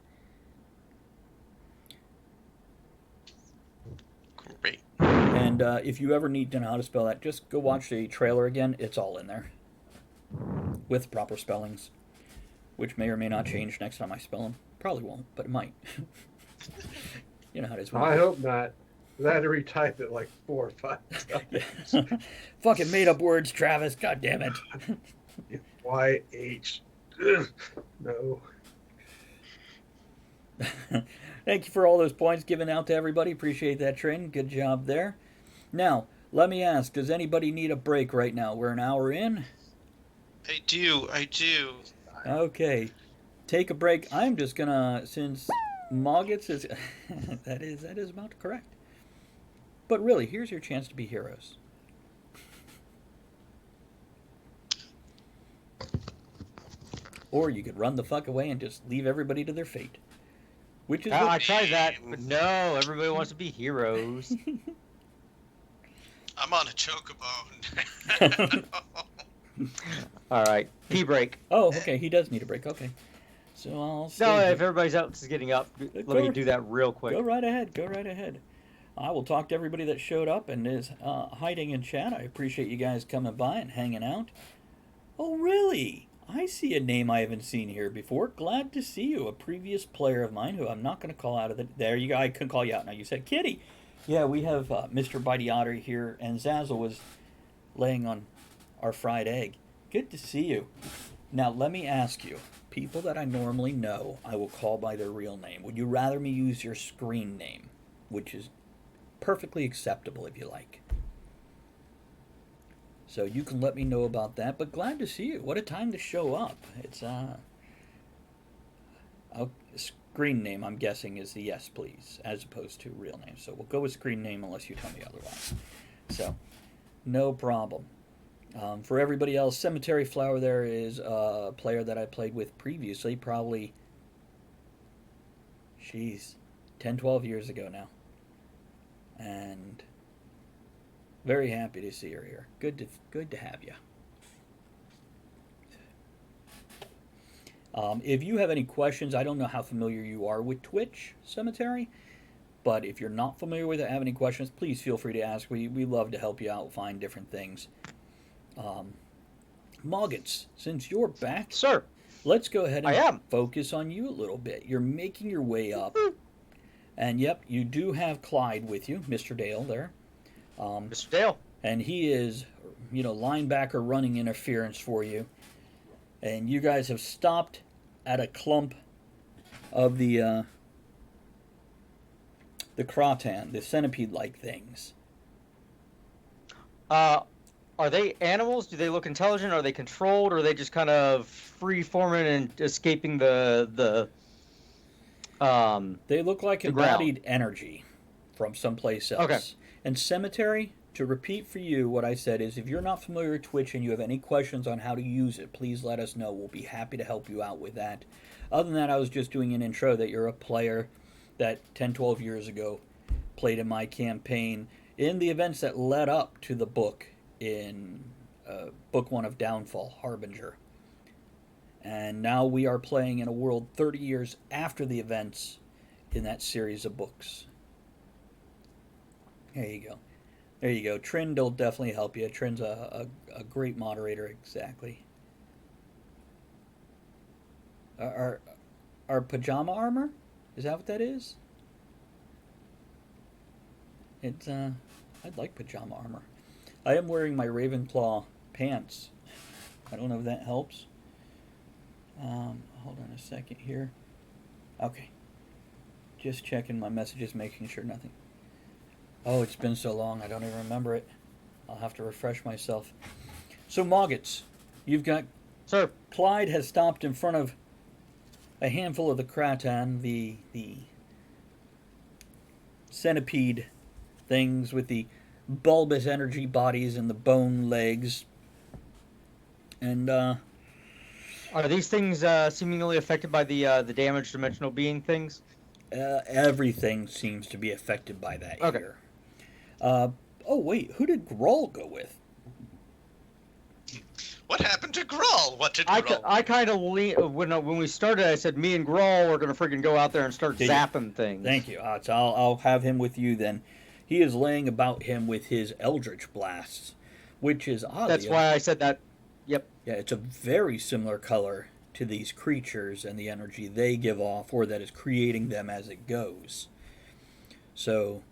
Great. And if you ever need to know how to spell that, just go watch the trailer again. It's all in there with proper spellings, which may or may not change next time I spell them. Probably won't, but it might. You know how it is. I hope not. I had to retype it like 4 or 5 times. Yeah. Fucking made up words, Travis. God damn it. YH. No. Thank you for all those points given out to everybody. Appreciate that, Trin. Good job there. Now, let me ask, does anybody need a break right now? We're an hour in. I do. Okay. Take a break. I'm just gonna, since Moggets is that is about correct. But really, here's your chance to be heroes. Or you could run the fuck away and just leave everybody to their fate. Which is what I tried that, but no, everybody wants to be heroes. I'm on a chocobone. All right, pee break. Oh, okay, he does need a break. Okay. So I'll stay No, here. if everybody else is getting up, let me do that real quick. Go right ahead. Go right ahead. I will talk to everybody that showed up and is hiding in chat. I appreciate you guys coming by and hanging out. Oh, really? I see a name I haven't seen here before. Glad to see you. A previous player of mine who I'm not going to call out of the... There you go. I couldn't call you out now. You said Kitty. Yeah, we have Mr. Bitey Otter here, and Zazzle was laying on our fried egg. Good to see you. Now, let me ask you. People that I normally know, I will call by their real name. Would you rather me use your screen name, which is perfectly acceptable if you like? So you can let me know about that. But glad to see you. What a time to show up. It's screen name, I'm guessing, is the yes please, as opposed to real name. So we'll go with screen name unless you tell me otherwise. So no problem. For everybody else, Cemetery Flower there is a player that I played with previously, probably, 10, 12 years ago now. And very happy to see her here. Good to have you. If you have any questions, I don't know how familiar you are with Twitch, Cemetery, but if you're not familiar with it, have any questions, please feel free to ask. We love to help you out, find different things. Moggets, since you're back, Sir, let's go ahead and I am. focus on you a little bit. You're making your way up. And yep, you do have Clyde with you, Mr. Dale there. Mr. Dale. And he is, linebacker running interference for you. And you guys have stopped at a clump of the Crotan, the centipede-like things. Are they animals? Do they look intelligent? Are they controlled? Or are they just kind of free forming and escaping They look like the ground? embodied energy from someplace Okay. else. And cemetery, to repeat for you what I said is if you're not familiar with Twitch and you have any questions on how to use it, please let us know. We'll be happy to help you out with that. Other than that, I was just doing an intro that you're a player that 10, 12 years ago played in my campaign in the events that led up to the book in Book 1 of Downfall, Harbinger. And now we are playing in a world 30 years after the events in that series of books. There you go. There you go. Trin will definitely help you. Trin's a great moderator, exactly. Our pajama armor? Is that what that is? It's, I'd like pajama armor. I am wearing my Ravenclaw pants. I don't know if that helps. Hold on a second here. Okay. Just checking my messages, making sure nothing. Oh, it's been so long, I don't even remember it. I'll have to refresh myself. So, Moggets, you've got... Sir. Clyde has stopped in front of a handful of the Kratan, the centipede things with the bulbous energy bodies and the bone legs. And, Are these things seemingly affected by the damaged dimensional being things? everything seems to be affected by that Okay. here. Oh, wait, who did Grawl go with? What happened to Grawl? What did Grawl? I kind of when we started, I said me and Grawl are gonna freaking go out there and start Did you? zapping things. Thank you. So I'll have him with you then. He is laying about him with his Eldritch Blasts, which is odd. That's why I said that. Yep. Yeah, it's a very similar color to these creatures and the energy they give off, or that is creating them as it goes. So,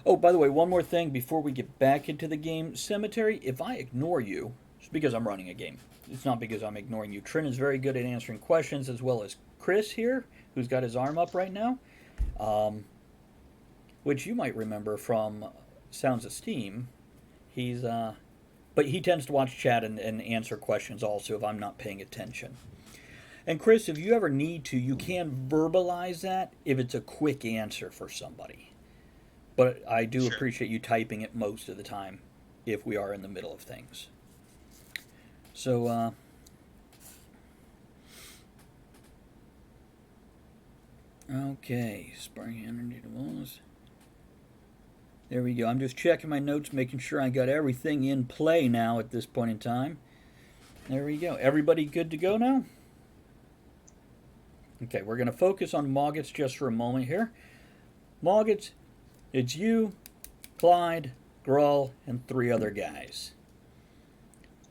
oh, by the way, one more thing before we get back into the game. Cemetery, if I ignore you, it's because I'm running a game. It's not because I'm ignoring you. Trin is very good at answering questions, as well as Chris here, who's got his arm up right now, which you might remember from Sounds of Steam. But he tends to watch chat and answer questions also if I'm not paying attention. And Chris, if you ever need to, you can verbalize that if it's a quick answer for somebody. But I do Sure. appreciate you typing it most of the time if we are in the middle of things. So, okay, sparking energy to walls. There we go. I'm just checking my notes, making sure I got everything in play now at this point in time. There we go. Everybody good to go now? Okay, we're going to focus on Moggets just for a moment here. Moggets, it's you, Clyde, Grawl, and 3 other guys.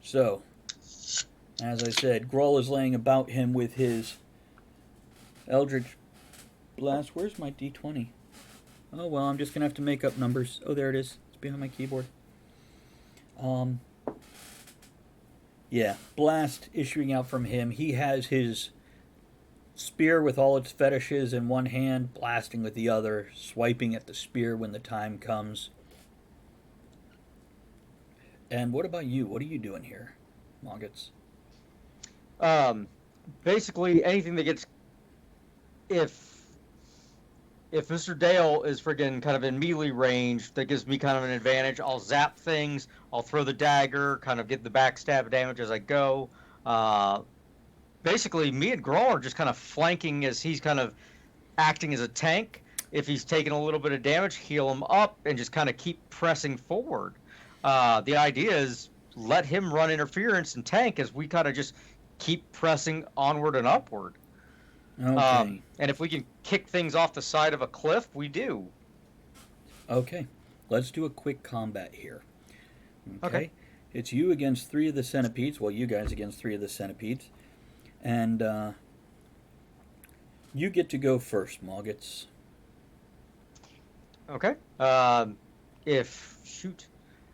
So, as I said, Grawl is laying about him with his Eldritch Blast. Where's my D20? Oh, well, I'm just going to have to make up numbers. Oh, there it is. It's behind my keyboard. Yeah, blast issuing out from him. He has his spear with all its fetishes in one hand, blasting with the other, swiping at the spear when the time comes. And what about you? What are you doing here, Moggets? Basically anything that gets if Mr. Dale is friggin' kind of in melee range, that gives me kind of an advantage. I'll zap things, I'll throw the dagger, kind of get the backstab damage as I go. Basically, me and Grawl are just kind of flanking as he's kind of acting as a tank. If he's taking a little bit of damage, heal him up and just kind of keep pressing forward. The idea is let him run interference and tank as we kind of just keep pressing onward and upward. Okay. And if we can kick things off the side of a cliff, we do. Okay. Let's do a quick combat here. Okay. It's you against 3 of the centipedes. Well, you guys against 3 of the centipedes. And you get to go first, Moggets. Okay. If shoot,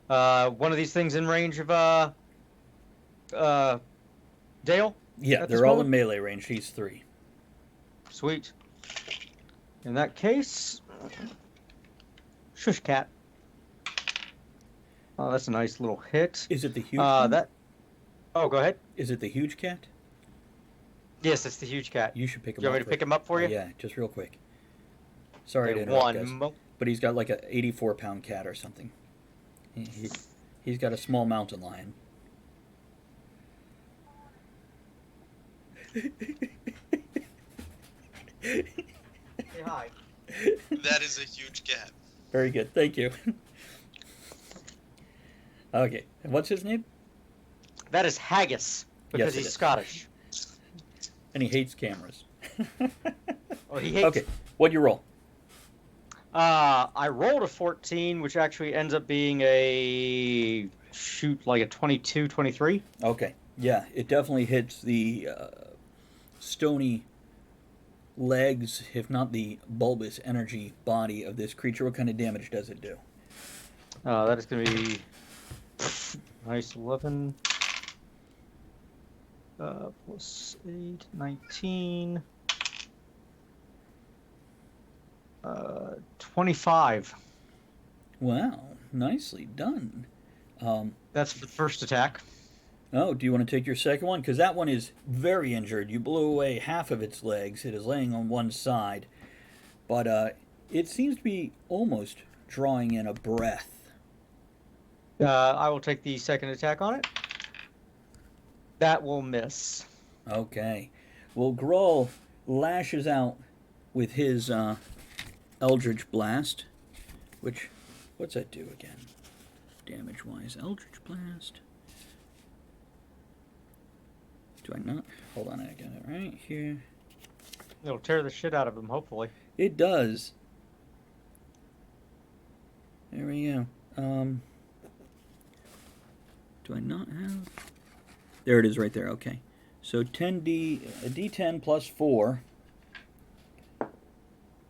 one of these things in range of Dale. Yeah, At they're this all moment? in melee range. He's 3. Sweet. In that case, shush cat. Oh, that's a nice little hit. Is it the huge one? That. Oh, go ahead. Is it the huge cat? Yes, it's the huge cat. You should pick Do him you up. want me to pick him up for you? Yeah, just real quick. Sorry to Okay, interrupt, one. guys. But he's got like a 84-pound cat or something. He's got a small mountain lion. Say hi. That is a huge cat. Very good, thank you. Okay, and what's his name? That is Haggis because Yes, it he's is. Scottish. And he hates cameras. Oh, he hates. Okay, what'd you roll? I rolled a 14, which actually ends up being a like a 22, 23. Okay, yeah, it definitely hits the stony legs, if not the bulbous energy body of this creature. What kind of damage does it do? That is going to be nice 11. Plus 8, 19. 25. Wow, nicely done. That's for the first attack. Oh, do you want to take your second one? Because that one is very injured. You blew away half of its legs. It is laying on one side. But it seems to be almost drawing in a breath. I will take the second attack on it. That will miss. Okay. Well, Groll lashes out with his Eldritch Blast. Which, what's that do again? Damage-wise, Eldritch Blast. Do I not? Hold on, I got it right here. It'll tear the shit out of him, hopefully. It does. There we go. Do I not have? There it is right there, okay. So a D10 plus 4.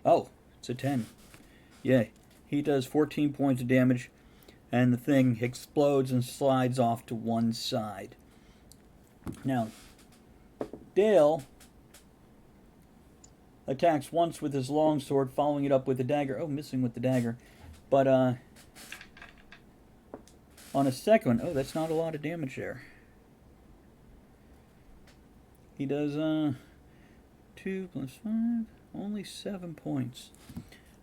Oh, it's a 10. Yeah, he does 14 points of damage, and the thing explodes and slides off to one side. Now, Dale attacks once with his longsword, following it up with a dagger. Oh, missing with the dagger. But on a second one, oh, that's not a lot of damage there. He does 2 plus 5, only 7 points.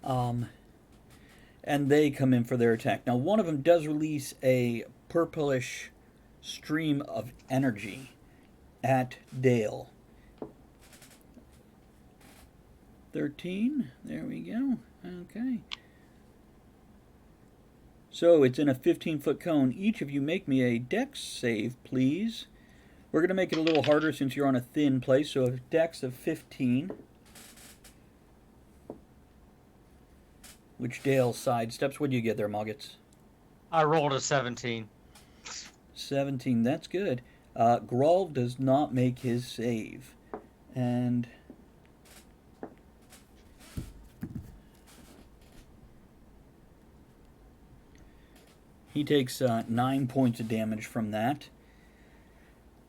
And they come in for their attack. Now, one of them does release a purplish stream of energy at Dale. 13. There we go. Okay. So it's in a 15-foot cone. Each of you make me a dex save, please. We're going to make it a little harder since you're on a thin place. So a dex of 15. Which Dale sidesteps. What do you get there, Muggets? I rolled a 17. 17. That's good. Grawl does not make his save. And he takes 9 points of damage from that.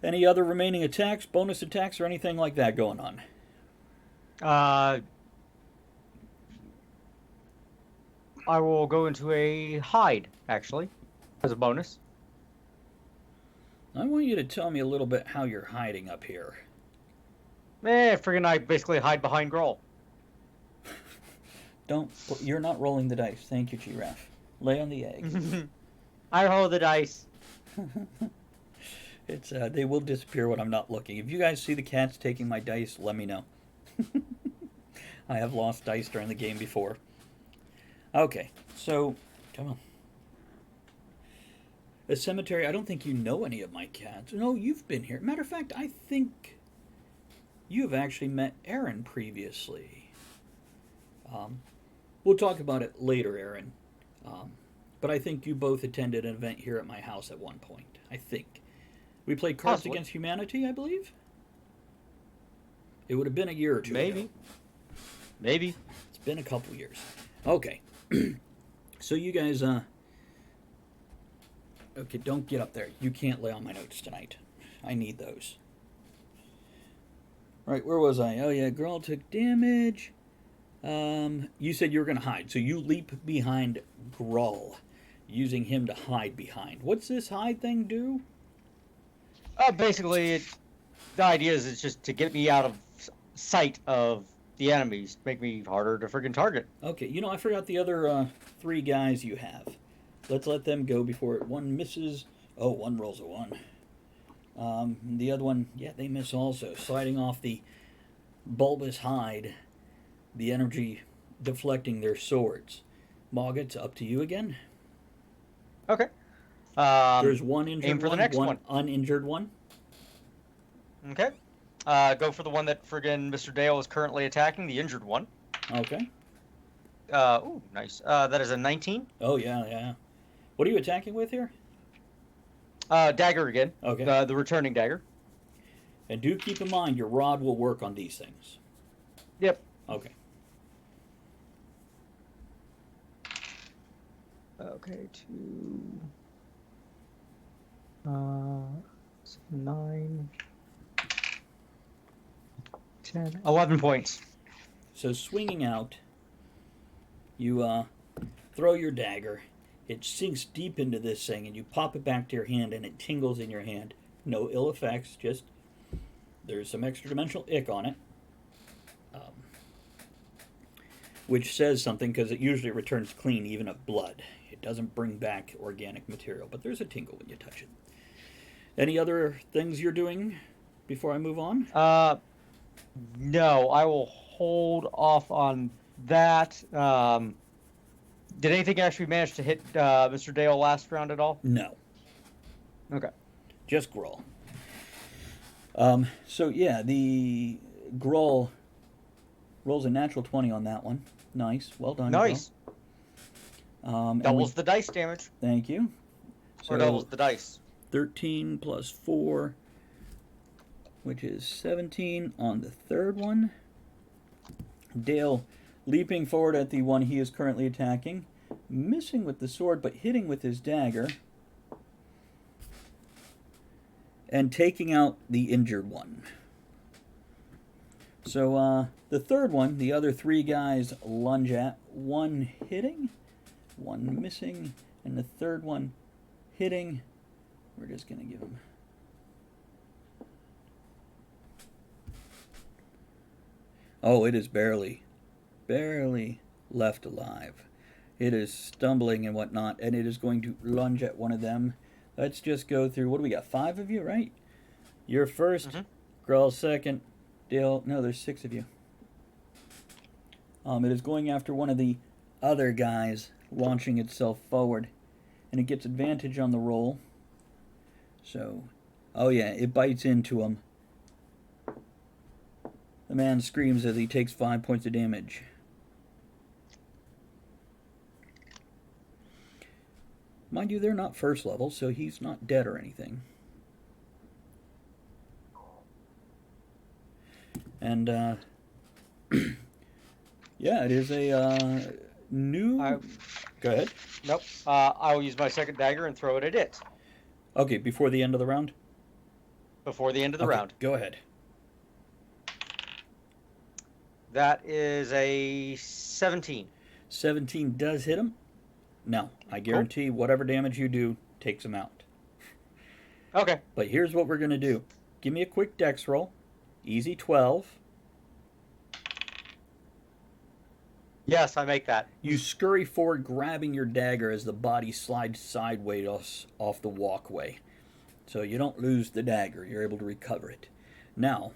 Any other remaining attacks, bonus attacks, or anything like that going on? I will go into a hide, actually, as a bonus. I want you to tell me a little bit how you're hiding up here. Friggin' I basically hide behind Groll. You're not rolling the dice. Thank you, Giraffe. Lay on the egg. I roll the dice. They will disappear when I'm not looking. If you guys see the cats taking my dice, let me know. I have lost dice during the game before. Okay, so, come on. A cemetery, I don't think you know any of my cats. No, you've been here. Matter of fact, I think you've actually met Aaron previously. We'll talk about it later, Aaron. But I think you both attended an event here at my house at one point. I think. We played Cards Possibly. Against Humanity, I believe? It would have been a year or two ago. Maybe. It's been a couple years. Okay. So you guys, okay, don't get up there. You can't lay on my notes tonight. I need those. Right, where was I? Oh, yeah, girl took damage. You said you were going to hide, so you leap behind Grull. using him to hide behind. What's this hide thing do? Basically, the idea is it's just to get me out of sight of the enemies, make me harder to friggin' target. Okay, you know, I forgot the other 3 guys you have. Let's let them go before one misses. Oh, one rolls a 1. The other one, yeah, they miss also. Sliding off the bulbous hide, the energy deflecting their swords. Mog, it's up to you again. Okay. There's one injured aim for the one, next one one. uninjured one. Okay. Go for the one that friggin' Mr. Dale is currently attacking, the injured one. Okay. Ooh, nice. That is a 19. Oh, yeah, yeah. What are you attacking with here? Dagger again. Okay. The returning dagger. And do keep in mind, your rod will work on these things. Yep. Okay. Okay, 9, 10, 11 points. So swinging out, you throw your dagger. It sinks deep into this thing, and you pop it back to your hand, and it tingles in your hand. No ill effects, just there's some extra dimensional ick on it, which says something because it usually returns clean, even of blood. It doesn't bring back organic material, but there's a tingle when you touch it. Any other things you're doing before I move on? No, I will hold off on that. Did anything actually manage to hit Mr. Dale last round at all? No. Okay. Just Grull. So yeah, the Grull rolls a natural 20 on that one. Nice. Well done. Nice. And Doubles the dice damage. Thank you. Or doubles the dice. 13 plus 4, which is 17 on the third one. Dale leaping forward at the one he is currently attacking, missing with the sword but hitting with his dagger, and taking out the injured one. So the third one, the other 3 guys lunge at, one hitting, one missing, and the third one hitting. We're just going to give him... Oh, it is barely left alive. It is stumbling and whatnot, and it is going to lunge at one of them. Let's just go through, what do we got, 5 of you, right? You're first, Grull second, Dale, no, there's 6 of you. It is going after one of the other guys, launching itself forward, and it gets advantage on the roll. So, oh yeah, it bites into him. The man screams as he takes 5 points of damage. Mind you, they're not first level, so he's not dead or anything. And, yeah, it is a new... Go ahead. Nope. I will use my second dagger and throw it at it. Okay, before the end of the round? Before the end of the round. Go ahead. That is a 17. 17 does hit him. No, I guarantee whatever damage you do takes him out. Okay. But here's what we're going to do. Give me a quick dex roll. Easy 12. Yes, I make that. You scurry forward, grabbing your dagger as the body slides sideways off the walkway. So you don't lose the dagger. You're able to recover it. Now,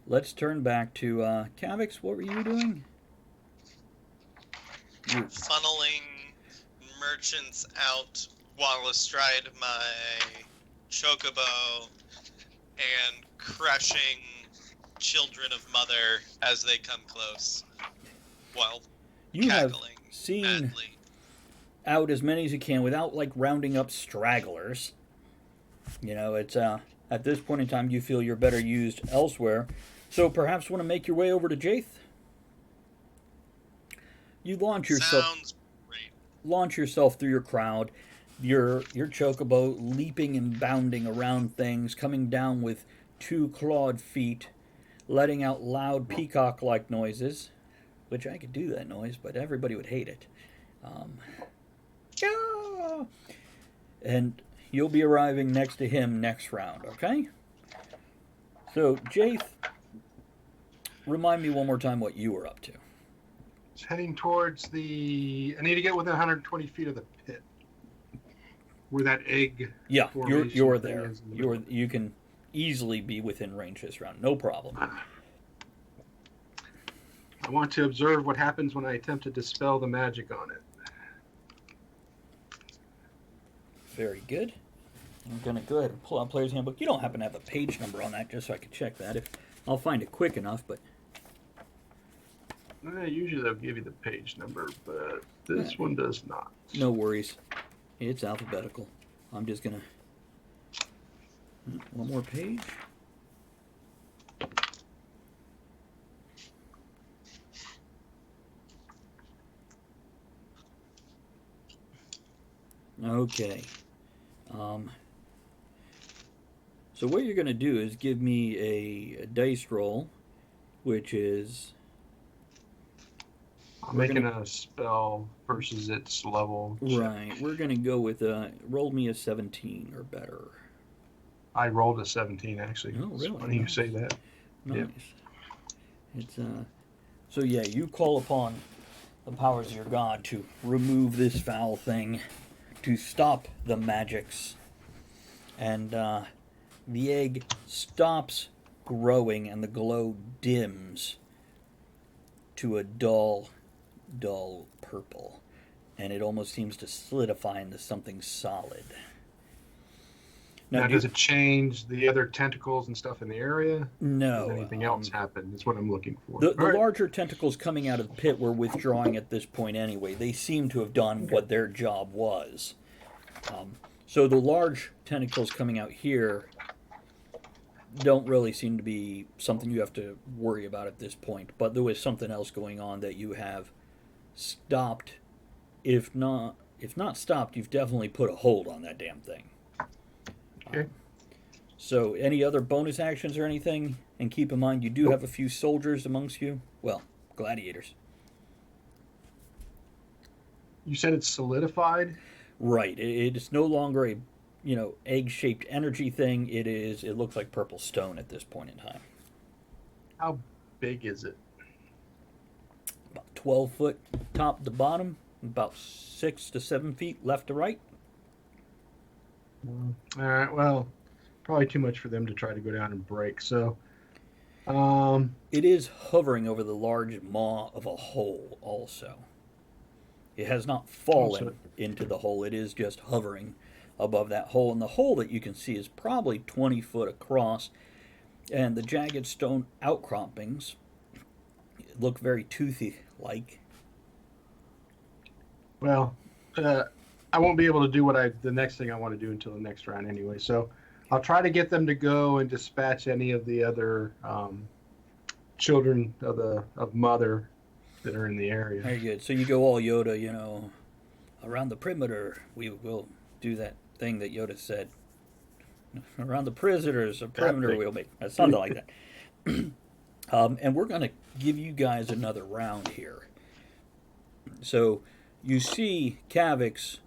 let's turn back to Kavix. What were you doing? Funneling merchants out while astride my chocobo and crushing children of mother as they come close while You have cackling seen madly. out as many as you can without like rounding up stragglers. You know, it's at this point in time you feel you're better used elsewhere. So perhaps want to make your way over to Jaith. You launch yourself through your crowd, your chocobo leaping and bounding around things, coming down with 2 clawed feet, letting out loud peacock-like noises, which I could do that noise, but everybody would hate it. And you'll be arriving next to him next round, okay? So, Jaith, remind me one more time what you were up to. It's heading towards the. I need to get within 120 feet of the pit, where that egg. Yeah, formation you're thing there. is in the middle. You can easily be within range this round, no problem. I want to observe what happens when I attempt to dispel the magic on it. Very good. I'm gonna go ahead and pull out Player's Handbook. You don't happen to have a page number on that, just so I can check that. If I'll find it quick enough, but Usually they'll give you the page number, but this one does not. no worries. It's alphabetical. I'm just gonna one more page. Okay. So what you're going to do is give me a dice roll, which is... I'm making a spell versus its level. Right. We're going to go with... roll me a 17 or better. I rolled a 17, actually. Oh, really? It's funny you say that. Nice. Yep. It's, so yeah, you call upon the powers of your god to remove this foul thing, to stop the magics, and the egg stops growing and the glow dims to a dull purple, and it almost seems to solidify into something solid. Now, does it change the other tentacles and stuff in the area? No. Does anything else happen? That's what I'm looking for. The All right. larger tentacles coming out of the pit were withdrawing at this point anyway. They seem to have done what their job was. So the large tentacles coming out here don't really seem to be something you have to worry about at this point. But there was something else going on that you have stopped. If not stopped, you've definitely put a hold on that damn thing. Okay. So any other bonus actions or anything? And keep in mind, you do have a few soldiers amongst you. Well, gladiators. You said it's solidified? Right. It is no longer a, egg-shaped energy thing. It looks like purple stone at this point in time. How big is it? About 12 foot top to bottom, about 6 to 7 feet left to right. All right, well, probably too much for them to try to go down and break. So, It is hovering over the large maw of a hole also. It has not fallen into the hole. It is just hovering above that hole. And the hole that you can see is probably 20 foot across. And the jagged stone outcroppings look very toothy-like. well, I won't be able to do the next thing I want to do until the next round anyway. So, I'll try to get them to go and dispatch any of the other children of Mother that are in the area. Very good. So you go all Yoda, around the perimeter. We will do that thing that Yoda said. Around the prisoners, a perimeter we'll make. Something like that. And we're going to give you guys another round here. So you see Kavix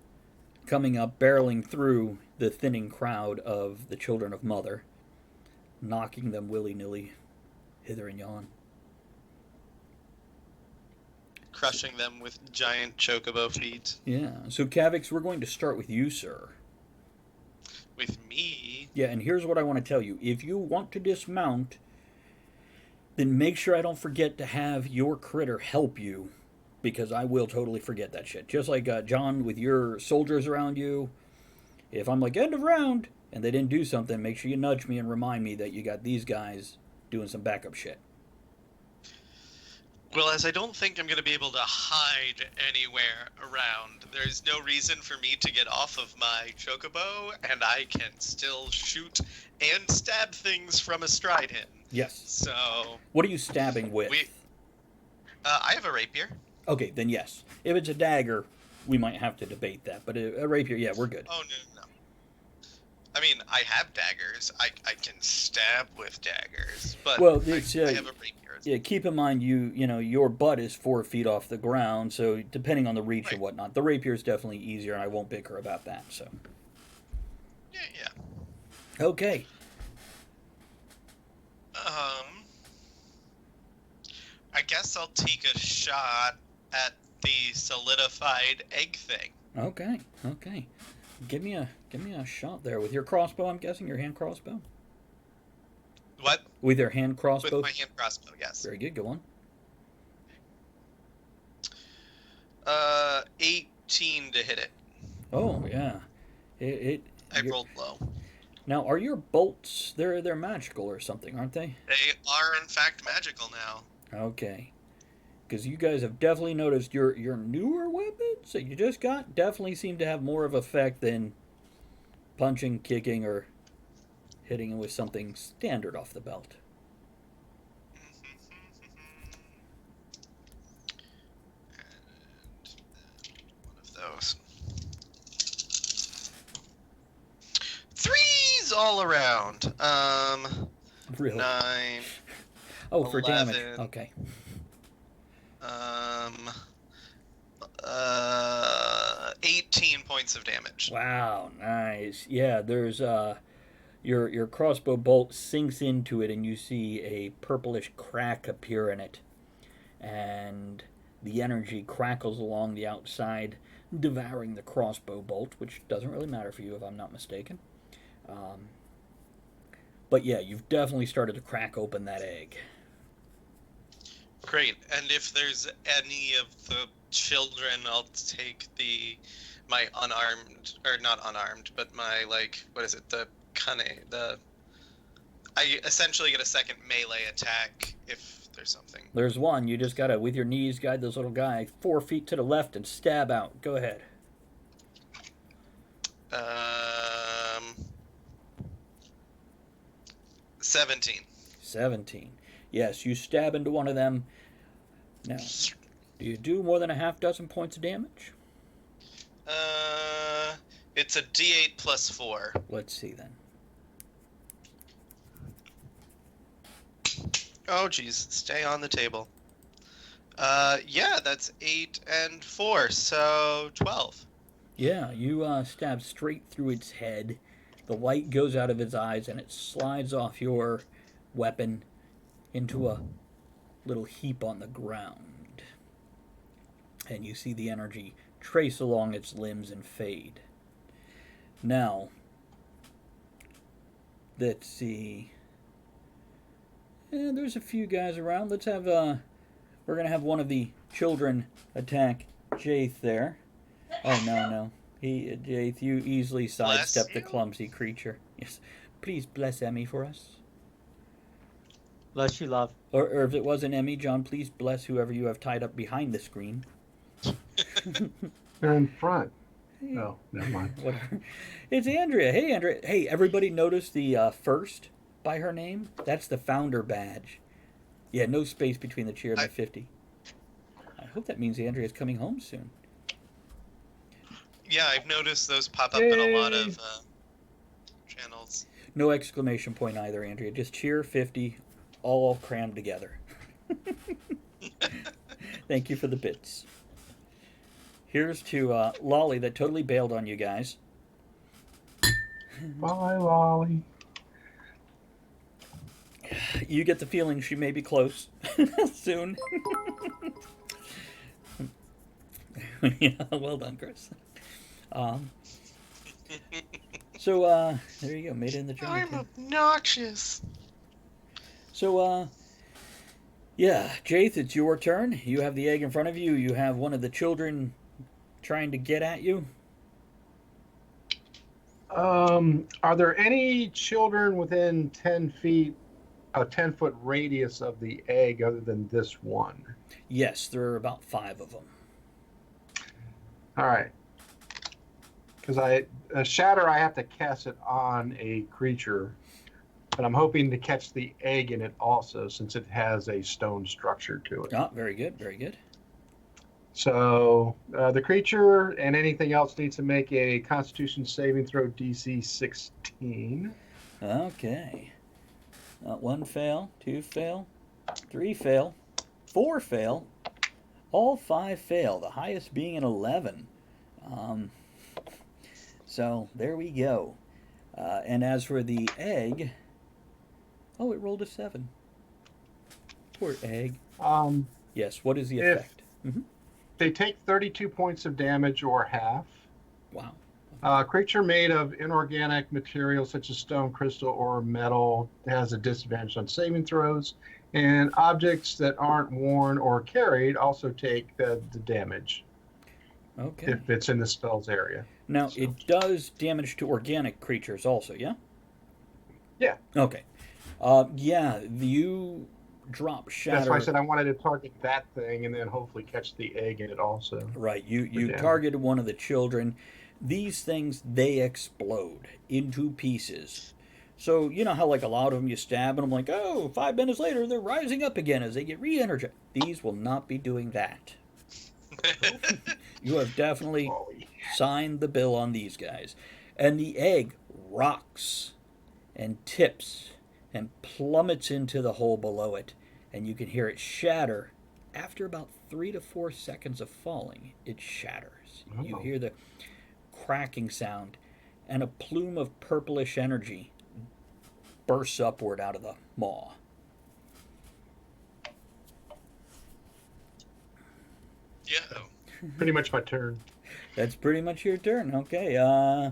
coming up, barreling through the thinning crowd of the children of Mother, knocking them willy-nilly hither and yon. Crushing them with giant chocobo feet. Yeah. So, Kavix, we're going to start with you, sir. With me? Yeah, and here's what I want to tell you. If you want to dismount, then make sure I don't forget to have your critter help you, because I will totally forget that shit. Just like John with your soldiers around you. If I'm like, end of round, and they didn't do something, make sure you nudge me and remind me that you got these guys doing some backup shit. Well, as I don't think I'm going to be able to hide anywhere around, there's no reason for me to get off of my chocobo, and I can still shoot and stab things from astride him. Yes. So... What are you stabbing with? I have a rapier. Okay, then yes. If it's a dagger, we might have to debate that. But a rapier, yeah, we're good. Oh, no. I mean, I have daggers. I can stab with daggers, but Well, it's, I have a rapier. Yeah, keep in mind your butt is 4 feet off the ground, so depending on the reach Right. and whatnot, the rapier is definitely easier, and I won't bicker about that. So Yeah. okay, I guess I'll take a shot at the solidified egg thing. okay. Give me a shot there with your crossbow. I'm guessing your hand crossbow. What? With your hand crossbow. With my hand crossbow, yes. Very good. Go on. 18 to hit it. Oh yeah, I rolled low. Now, are your bolts? They're magical or something, aren't they? They are in fact magical now. Okay. Because you guys have definitely noticed your newer weapons that you just got definitely seem to have more of effect than punching, kicking, or hitting with something standard off the belt. One of those. 3s all around. Really? 9. Oh, for 11. damage. Okay. 18 points of damage. Wow, nice. Yeah, there's your crossbow bolt sinks into it and you see a purplish crack appear in it. And the energy crackles along the outside, devouring the crossbow bolt, which doesn't really matter for you if I'm not mistaken. But yeah, you've definitely started to crack open that egg. Great. And if there's any of the children, I'll take my unarmed, or not unarmed, but my, what is it, the kane, I essentially get a second melee attack if there's something. There's one. You just gotta, with your knees, guide this little guy 4 feet to the left and stab out. Go ahead. 17. 17. Yes, you stab into one of them. Now, do you do more than a half dozen points of damage? It's a D8 plus 4. Let's see then. Oh, geez. Stay on the table. Yeah, that's 8 and 4, so 12. Yeah, you stab straight through its head. The light goes out of its eyes and it slides off your weapon into a little heap on the ground. And you see the energy trace along its limbs and fade. Now, let's see. Yeah, there's a few guys around. Let's have, we're going to have one of the children attack Jaith there. Oh, no. Jaith, you easily sidestepped the clumsy creature. Yes. Please bless Emmy for us. Bless you, love. Or if it wasn't Emmy, John, please bless whoever you have tied up behind the screen. They're in front. No, never mind. Whatever. It's Andrea. Hey, Andrea. Hey, everybody notice the first by her name? That's the founder badge. Yeah, no space between the cheer and the 50. I hope that means Andrea's coming home soon. Yeah, I've noticed those pop up in a lot of channels. No exclamation point either, Andrea. Just cheer 50, all crammed together. Thank you for the bits. Here's to Lolly that totally bailed on you guys. Bye, Lolly. You get the feeling she may be close soon. Yeah, well done, Chris. So, there you go. Made it in the journey. I'm obnoxious. So, yeah, Jaith, it's your turn. You have the egg in front of you. You have one of the children trying to get at you. Are there any children within 10 feet, a 10-foot radius of the egg other than this one? Yes, there are about 5 of them. All right. Because a shatter, I have to cast it on a creature, but I'm hoping to catch the egg in it also, since it has a stone structure to it. Ah, very good, very good. So the creature and anything else needs to make a Constitution saving throw DC 16. Okay. 1 fail, 2 fail, 3 fail, 4 fail, all 5 fail, the highest being an 11. So there we go. And as for the egg, oh, it rolled a 7. Poor egg. Yes, what is the effect? They take 32 points of damage or half. Wow. Creature made of inorganic materials such as stone, crystal, or metal has a disadvantage on saving throws. And objects that aren't worn or carried also take the damage. Okay. If it's in the spell's area. Now, it does damage to organic creatures also, yeah? Yeah. Okay. Yeah, you drop shatter. That's why I said I wanted to target that thing and then hopefully catch the egg in it also. Right, you targeted one of the children. These things, they explode into pieces. So, you know how like a lot of them you stab and I'm like, oh, 5 minutes later they're rising up again as they get re-energized. These will not be doing that. You have definitely signed the bill on these guys. And the egg rocks and tips and plummets into the hole below it. And you can hear it shatter. After about 3 to 4 seconds of falling, it shatters. Oh. You hear the cracking sound, and a plume of purplish energy bursts upward out of the maw. Yeah. Pretty much my turn. That's pretty much your turn. Okay.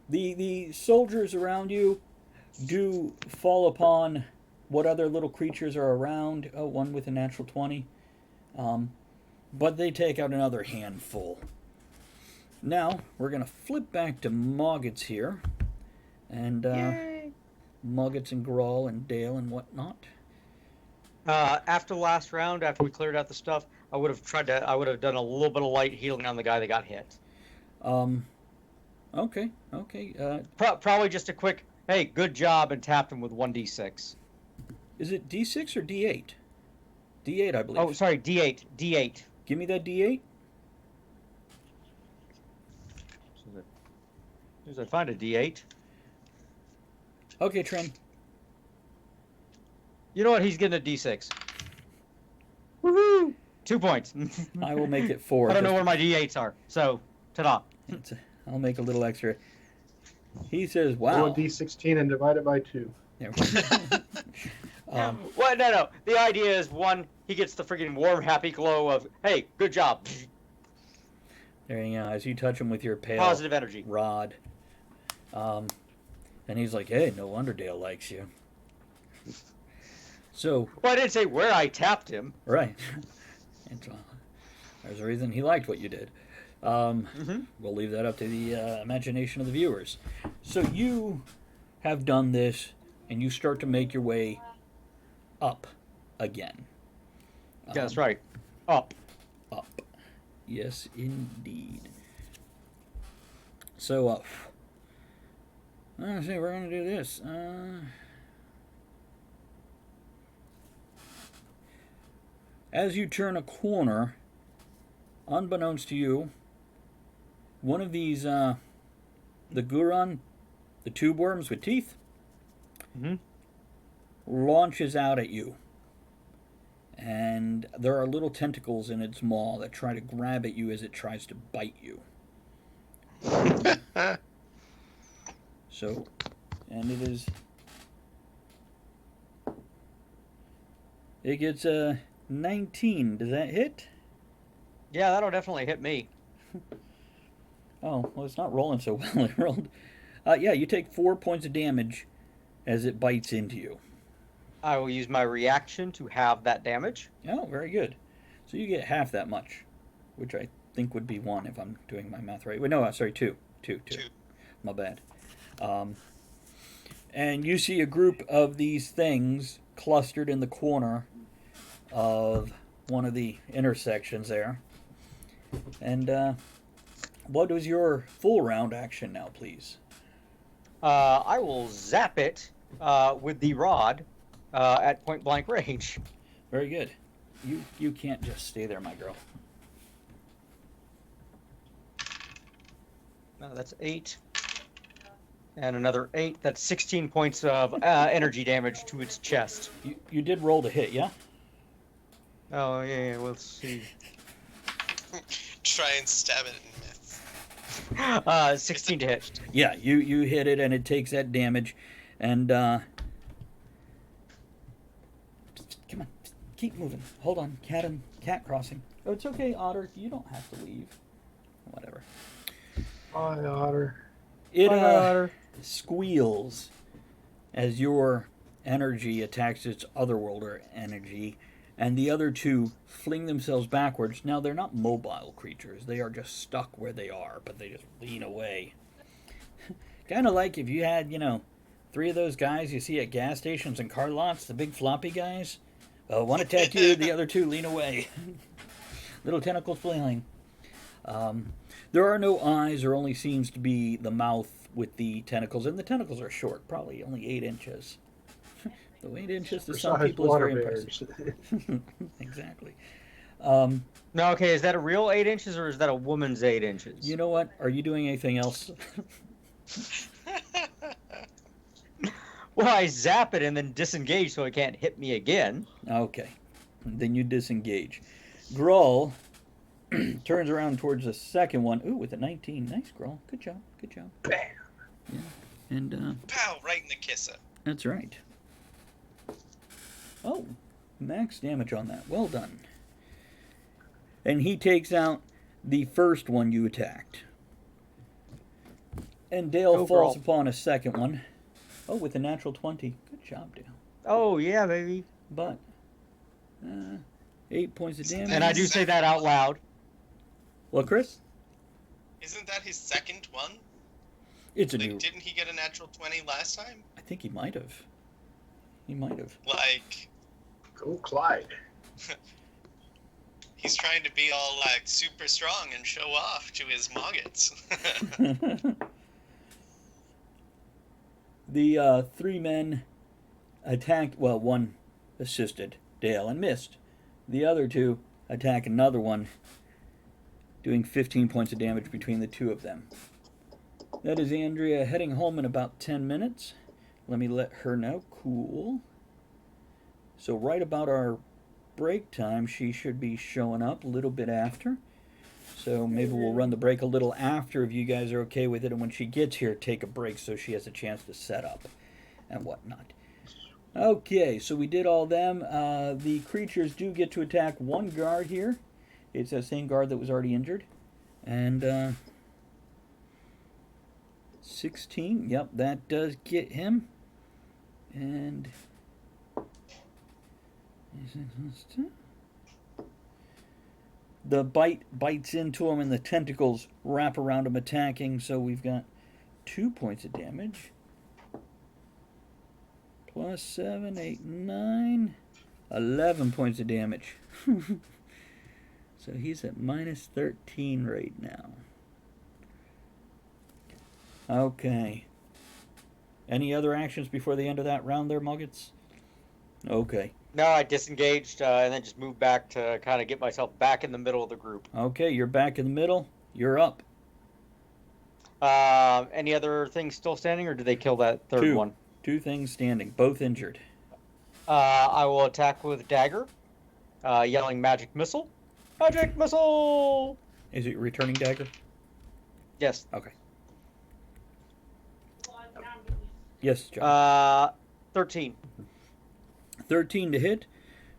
The soldiers around you do fall upon what other little creatures are around. Oh, one with a natural 20. But they take out another handful. Now, we're going to flip back to Moggets here. And Moggets and Grawl and Dale and whatnot. After the last round, after we cleared out the stuff, I would have done a little bit of light healing on the guy that got hit. Okay. Probably just a quick, hey, good job, and tapped him with 1d6. Is it D6 or D8? D8, I believe. Oh, sorry, D8. D8. Give me that D8. As soon as I find a D8. Okay, Tren. You know what? He's getting a D6. Woohoo! 2 points. I will make it 4. I don't know where my D8s are, so ta-da. I'll make a little extra. He says, wow. Roll a D16 and divide it by 2. There we go. Well, no. The idea is, one, he gets the freaking warm, happy glow of, hey, good job. There you go. As you touch him with your pale Positive energy rod. And he's like, hey, no wonder Dale likes you. So. Well, I didn't say where I tapped him. Right. There's a reason he liked what you did. We'll leave that up to the imagination of the viewers. So you have done this, and you start to make your way up again. Yeah, that's right. Up. Yes, indeed. So, let's see, we're going to do this. As you turn a corner, unbeknownst to you, one of these, the Guron, the tube worms with teeth, launches out at you. And there are little tentacles in its maw that try to grab at you as it tries to bite you. So, and it gets a 19. Does that hit? Yeah, that'll definitely hit me. Oh, well, it's not rolling so well. It rolled. Yeah, you take 4 points of damage as it bites into you. I will use my reaction to have that damage. Oh, very good. So you get half that much, which I think would be 1 if I'm doing my math right. Wait, no, sorry, 2. 2. My bad. And you see a group of these things clustered in the corner of one of the intersections there. And what was your full round action now, please? I will zap it with the rod at point blank range. Very good. You can't just stay there, my girl. That's 8. And another 8. That's 16 points of energy damage to its chest. You did roll to hit, yeah? Oh, yeah, let's see. Try and stab it and miss. 16 to hit. Yeah, you hit it and it takes that damage. And, come on, keep moving. Hold on, cat crossing. Oh, it's okay, Otter. You don't have to leave. Whatever. Hi, Otter. It Hi, Otter. squeals as your energy attacks its otherworlder energy, and the other two fling themselves backwards. Now, they're not mobile creatures. They are just stuck where they are, but they just lean away. Kind of like if you had, 3 of those guys you see at gas stations and car lots, the big floppy guys. One attack you, the other 2 lean away. Little tentacles flailing. There are no eyes. There only seems to be the mouth with the tentacles, and the tentacles are short, probably only 8 inches. Though 8 inches to some people is very impressive. Exactly. No, okay, is that a real 8 inches or is that a woman's 8 inches? You know what? Are you doing anything else? Well, I zap it and then disengage so it can't hit me again. Okay. Then you disengage. Grull turns around towards the second one. Ooh, with a 19. Nice, Grull. Good job. Good job. Bam. Yeah. And, Pow! Right in the kisser. that's right. Oh, max damage on that. Well done. And he takes out the first one you attacked. And Dale Go, falls Grull. upon a second one. Oh, with a natural 20. Good job, Dale. Oh, yeah, baby. But 8 points of damage. And I do say that out loud. What, Chris? Isn't that his second one? It's a Like, new. didn't he get a natural 20 last time? I think he might have. He might have. Like, Go, Clyde. he's trying to be all, like, super strong and show off to his Moggets. The 3 men attacked. Well, one assisted Dale and missed. The other 2 attack another one, doing 15 points of damage between the 2 of them. That is Andrea heading home in about 10 minutes. Let me let her know. Cool. So right about our break time, she should be showing up a little bit after. So maybe we'll run the break a little after if you guys are okay with it. And when she gets here, take a break so she has a chance to set up and whatnot. Okay, so we did all them. The creatures do get to attack one guard here. It's that same guard that was already injured. And 16, yep, that does get him. And the bite bites into him and the tentacles wrap around him attacking, so we've got 2 points of damage. Plus 7, 8, 9, 11 points of damage. So he's at minus 13 right now. Okay. Any other actions before the end of that round there, Muggets? Okay. No, I disengaged and then just moved back to kind of get myself back in the middle of the group. Okay, you're back in the middle. You're up. Any other things still standing, or did they kill that third 2. one? 2 things standing, both injured. I will attack with dagger, yelling magic missile. Magic missile! Is it returning dagger? Yes. Okay. Yes, John. 13. 13 to hit?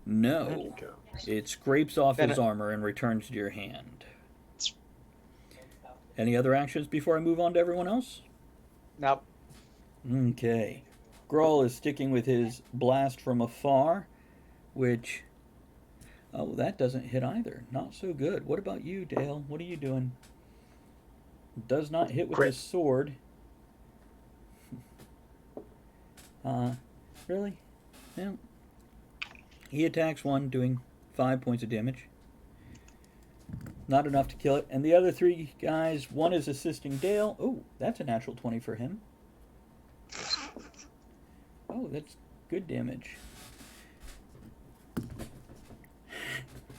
No. It scrapes off Then his armor and returns to your hand. Any other actions before I move on to everyone else? Nope. Okay. Grull is sticking with his blast from afar, which... Oh, that doesn't hit either. Not so good. What about you, Dale? What are you doing? Does not hit with his sword. Really? Yeah. He attacks one, doing 5 points of damage. Not enough to kill it. And the other 3 guys, one is assisting Dale. Oh, that's a natural 20 for him. Oh, that's good damage.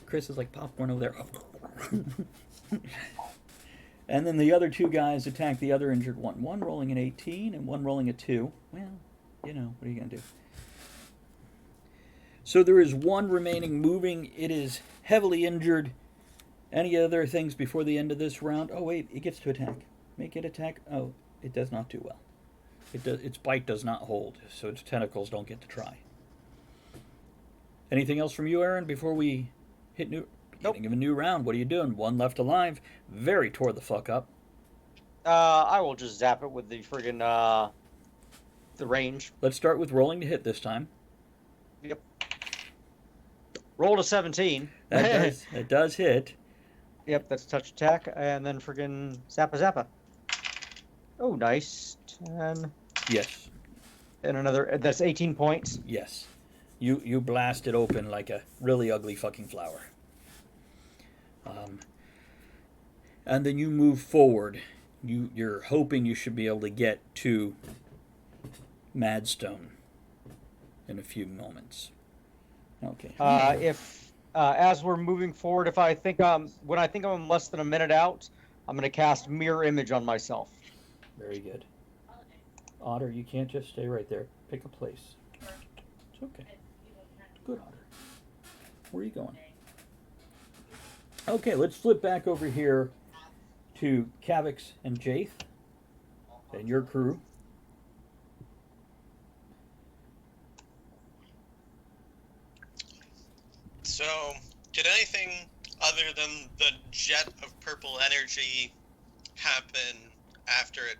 Chris is like popcorn over there. And then the other two guys attack the other injured one. One rolling an 18 and one rolling a 2. Well, you know, what are you going to do? So there is one remaining moving. It is heavily injured. Any other things before the end of this round? Oh, wait, it gets to attack. Make it attack. Oh, it does not do well. Its bite does not hold, so its tentacles don't get to try. Anything else from you, Aaron, before we hit Nope. beginning of a new round? What are you doing? One left alive. Very tore the fuck up. I will just zap it with the friggin' the range. Let's start with rolling to hit this time. Yep. Rolled a 17. That does hit. Yep, that's touch attack, and then friggin' zappa. Oh, nice. 10. Yes. And another, that's 18 points. Yes. You blast it open like a really ugly fucking flower. And then you move forward. You're hoping you should be able to get to Madstone in a few moments. Okay. If as we're moving forward, if I think when I think I'm less than a minute out, I'm gonna cast Mirror Image on myself. Very good. Otter, you can't just stay right there. Pick a place. It's okay. Good, Otter. Where are you going? Okay, let's flip back over here to Kavix and Jaith and your crew. So, did anything other than the jet of purple energy happen after it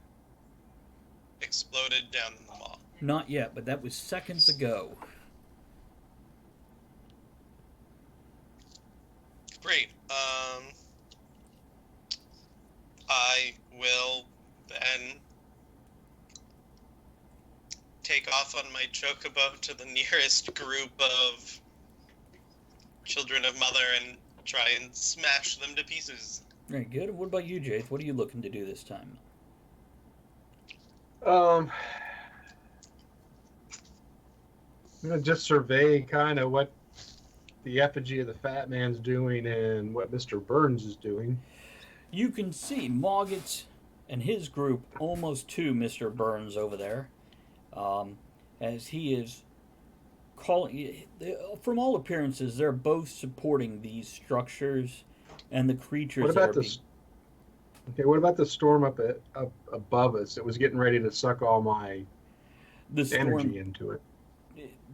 exploded down in the mall? Not yet, but that was seconds ago. Great. I will then take off on my chocobo to the nearest group of children of mother and try and smash them to pieces. Very good. What about you, Jaith? What are you looking to do this time? I'm gonna just survey kind of what the effigy of the fat man's doing and what Mr. Burns is doing. You can see Moggett and his group almost to Mr. Burns over there, as he is calling. From all appearances, they're both supporting these structures and the creatures. What about this? Okay, what about the storm up above us? It was getting ready to suck all my energy into it.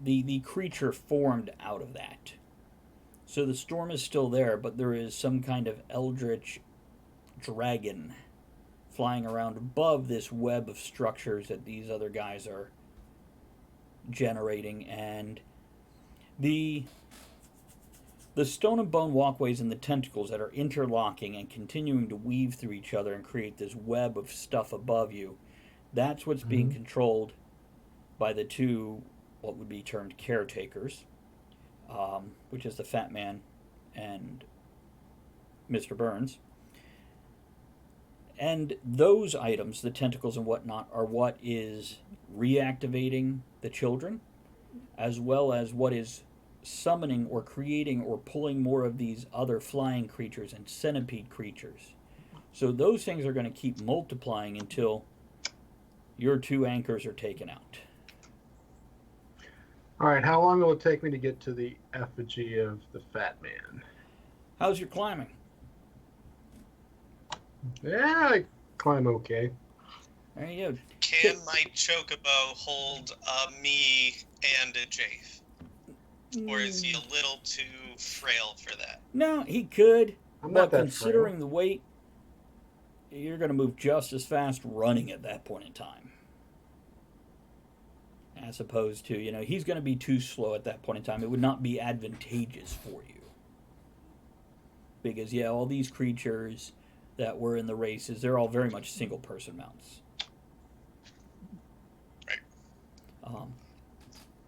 The creature formed out of that. So the storm is still there, but there is some kind of eldritch dragon flying around above this web of structures that these other guys are generating, and the stone and bone walkways and the tentacles that are interlocking and continuing to weave through each other and create this web of stuff above you, that's what's being controlled by the two, what would be termed caretakers, which is the Fat Man and Mr. Burns. And those items, the tentacles and whatnot, are what is reactivating the children, as well as what is summoning or creating or pulling more of these other flying creatures and centipede creatures. So those things are going to keep multiplying until your two anchors are taken out. All right, how long will it take me to get to the effigy of the fat man? How's your climbing? Yeah, I climb okay. There you go. Can my chocobo hold me and a Jaith? Or is he a little too frail for that? No, he could. I'm but not that considering frail. the weight, you're going to move just as fast running at that point in time. As opposed to, he's going to be too slow at that point in time. It would not be advantageous for you. Because, all these creatures that were in the races, they're all very much single-person mounts. Right.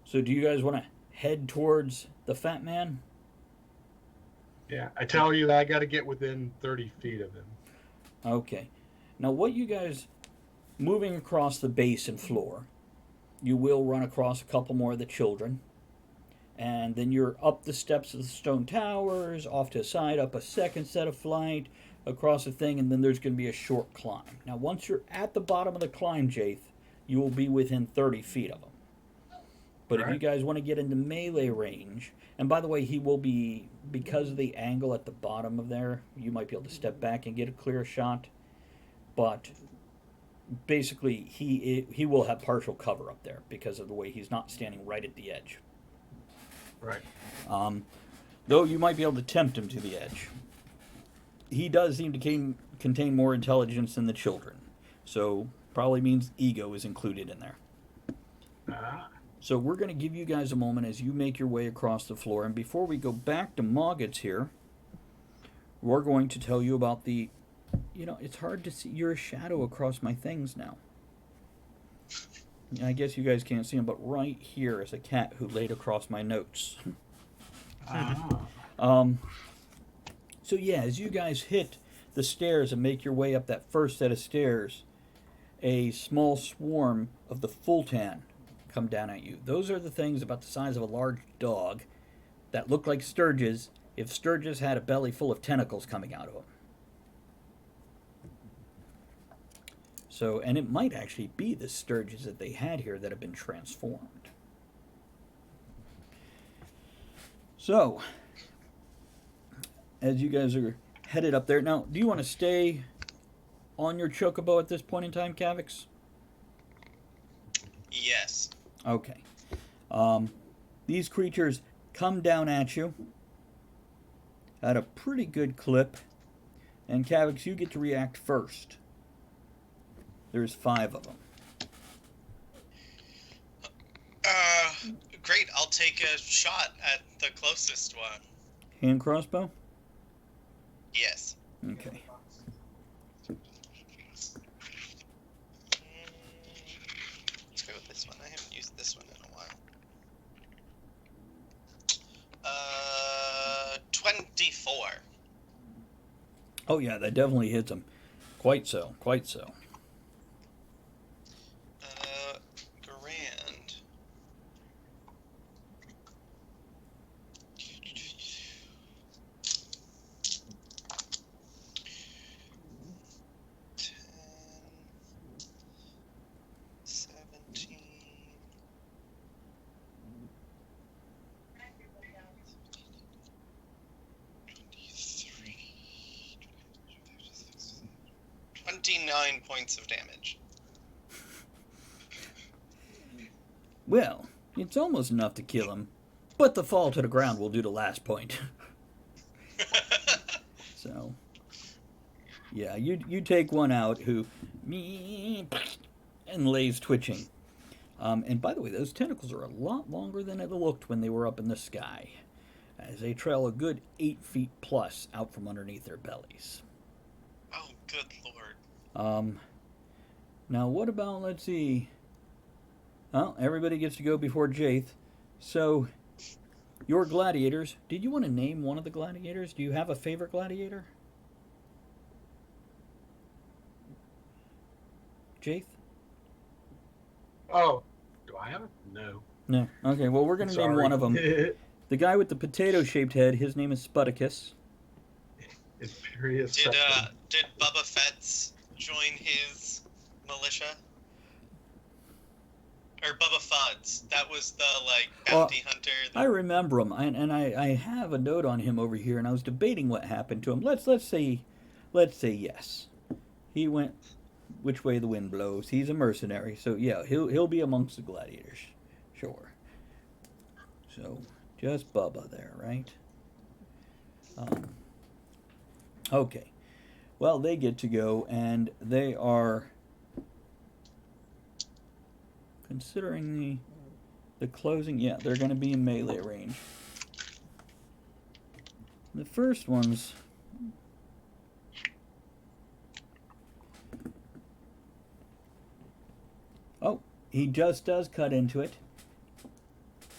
So do you guys want to head towards the Fat Man? Yeah, I tell you, I got to get within 30 feet of him. Okay. Now, what you guys, moving across the base and floor, you will run across a couple more of the children. And then you're up the steps of the stone towers, off to the side, up a second set of flight, across the thing, and then there's going to be a short climb. Now, once you're at the bottom of the climb, Jaith, you will be within 30 feet of him. But if you guys want to get into melee range, and by the way, he will be, because of the angle at the bottom of there, you might be able to step back and get a clear shot. But basically, he will have partial cover up there because of the way he's not standing right at the edge. Right. Though you might be able to tempt him to the edge. He does seem to contain more intelligence than the children. So probably means ego is included in there. So we're going to give you guys a moment as you make your way across the floor. And before we go back to Moggets here, we're going to tell you about the... You know, it's hard to see. You're a shadow across my things now. I guess you guys can't see him, but right here is a cat who laid across my notes. So yeah, as you guys hit the stairs and make your way up that first set of stairs, a small swarm of the Fultan come down at you. Those are the things about the size of a large dog that look like Sturges if Sturges had a belly full of tentacles coming out of him. So, and it might actually be the Sturges that they had here that have been transformed. So, as you guys are headed up there, now, do you want to stay on your chocobo at this point in time, Kavix? Yes. Okay. These creatures come down at you at a pretty good clip, and Kavix, you get to react first. There's 5 of them. Great. I'll take a shot at the closest one. Hand crossbow? Yes. Okay. Let's go with this one. I haven't used this one in a while. 24. Oh yeah, that definitely hits him. Quite so, quite so. Grand. Nine points of damage. Well, it's almost enough to kill him, but the fall to the ground will do the last point. So, yeah, you take one out who and lays twitching. And by the way, those tentacles are a lot longer than it looked when they were up in the sky, as they trail a good 8 feet plus out from underneath their bellies. Oh, good lord. Now what about, let's see, well, everybody gets to go before Jaith. So, your gladiators, did you want to name one of the gladiators? Do you have a favorite gladiator? Jaith? Oh, do I have it? No. No. Okay, well, we're going to name one of them. The guy with the potato-shaped head, his name is Sputicus. Imperious. Did Bubba Fett's join his militia? Or Bubba Fuds. That was the, bounty hunter. I remember him, and I have a note on him over here, and I was debating what happened to him. Let's say yes. He went which way the wind blows. He's a mercenary, so yeah, he'll be amongst the gladiators. Sure. So, just Bubba there, right? Okay. Well, they get to go, and they are, considering the closing, yeah, they're going to be in melee range. The first one's... Oh, he just does cut into it.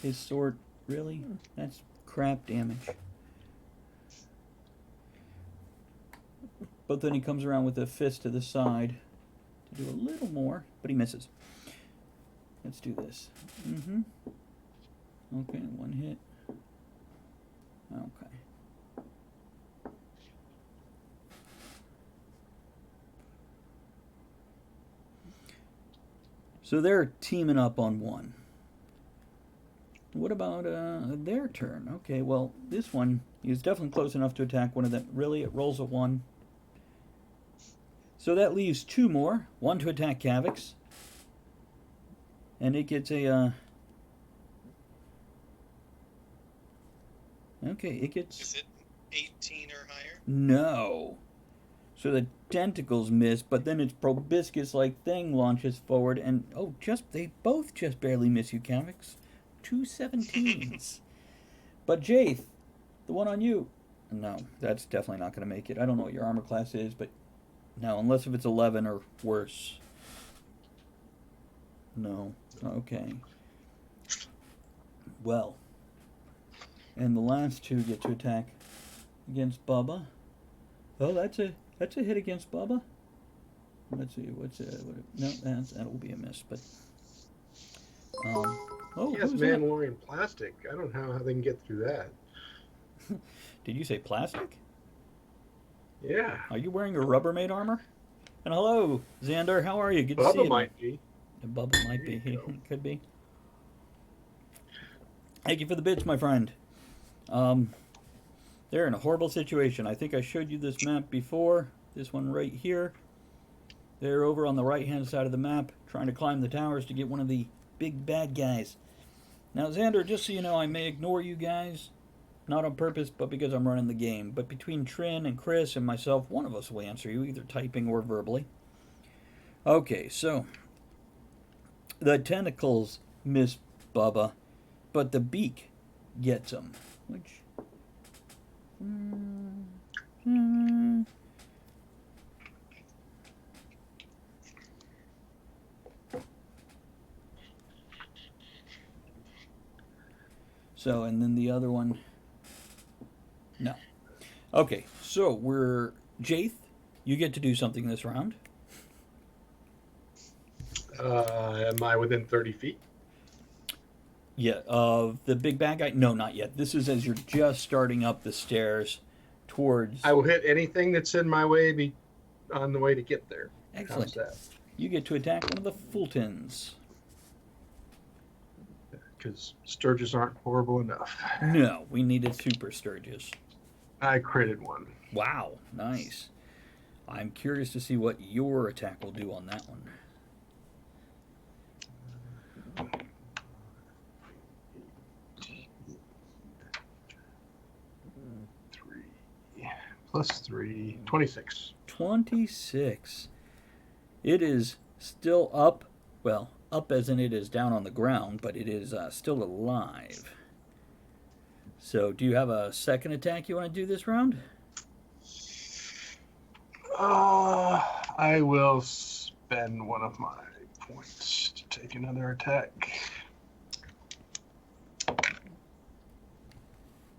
His sword, really? That's crap damage. But then he comes around with a fist to the side to do a little more, but he misses. Let's do this. Okay, one hit. Okay. So they're teaming up on one. What about their turn? Okay, well, this one is definitely close enough to attack one of them. Really, it rolls a 1. So that leaves 2 more. 1 to attack Kavix. And it gets a... Okay, it gets... Is it 18 or higher? No. So the tentacles miss, but then its proboscis-like thing launches forward, and... Oh, they both just barely miss you, Kavix. 2 17s. But Jaith, the one on you... No, that's definitely not going to make it. I don't know what your armor class is, but... No, unless if it's 11 or worse. No. Okay. Well. And the last 2 get to attack against Bubba. Oh, that's a hit against Bubba. Let's see, no, that'll be a miss, but... Oh, Yes, who's Mandalorian plastic. I don't know how they can get through that. that? Did you say plastic? Yeah. Are you wearing your Rubbermaid armor? And hello, Xander, how are you? Good to see you. Bubba might be. Bubba might be. There you He go. could be. Thank you for the bits, my friend. They're in a horrible situation. I think I showed you this map before. This one right here. They're over on the right-hand side of the map, trying to climb the towers to get one of the big bad guys. Now, Xander, just so you know, I may ignore you guys. Not on purpose, but because I'm running the game. But between Trin and Chris and myself, one of us will answer you, either typing or verbally. Okay, so... The tentacles miss Bubba, but the beak gets him. Which... So, and then the other one... No. Okay, so we're... Jaith, you get to do something this round. Am I within 30 feet? Yeah, of the big bad guy? No, not yet. This is as you're just starting up the stairs towards... I will hit anything that's in my way on the way to get there. Excellent. How's that? You get to attack one of the Fultons. Because Sturges aren't horrible enough. No, we needed Super Sturges. I critted one. Wow, nice. I'm curious to see what your attack will do on that one. +3, 26. 26. It is still up. Well, up as in it is down on the ground, but it is still alive. So, do you have a second attack you want to do this round? I will spend one of my points to take another attack.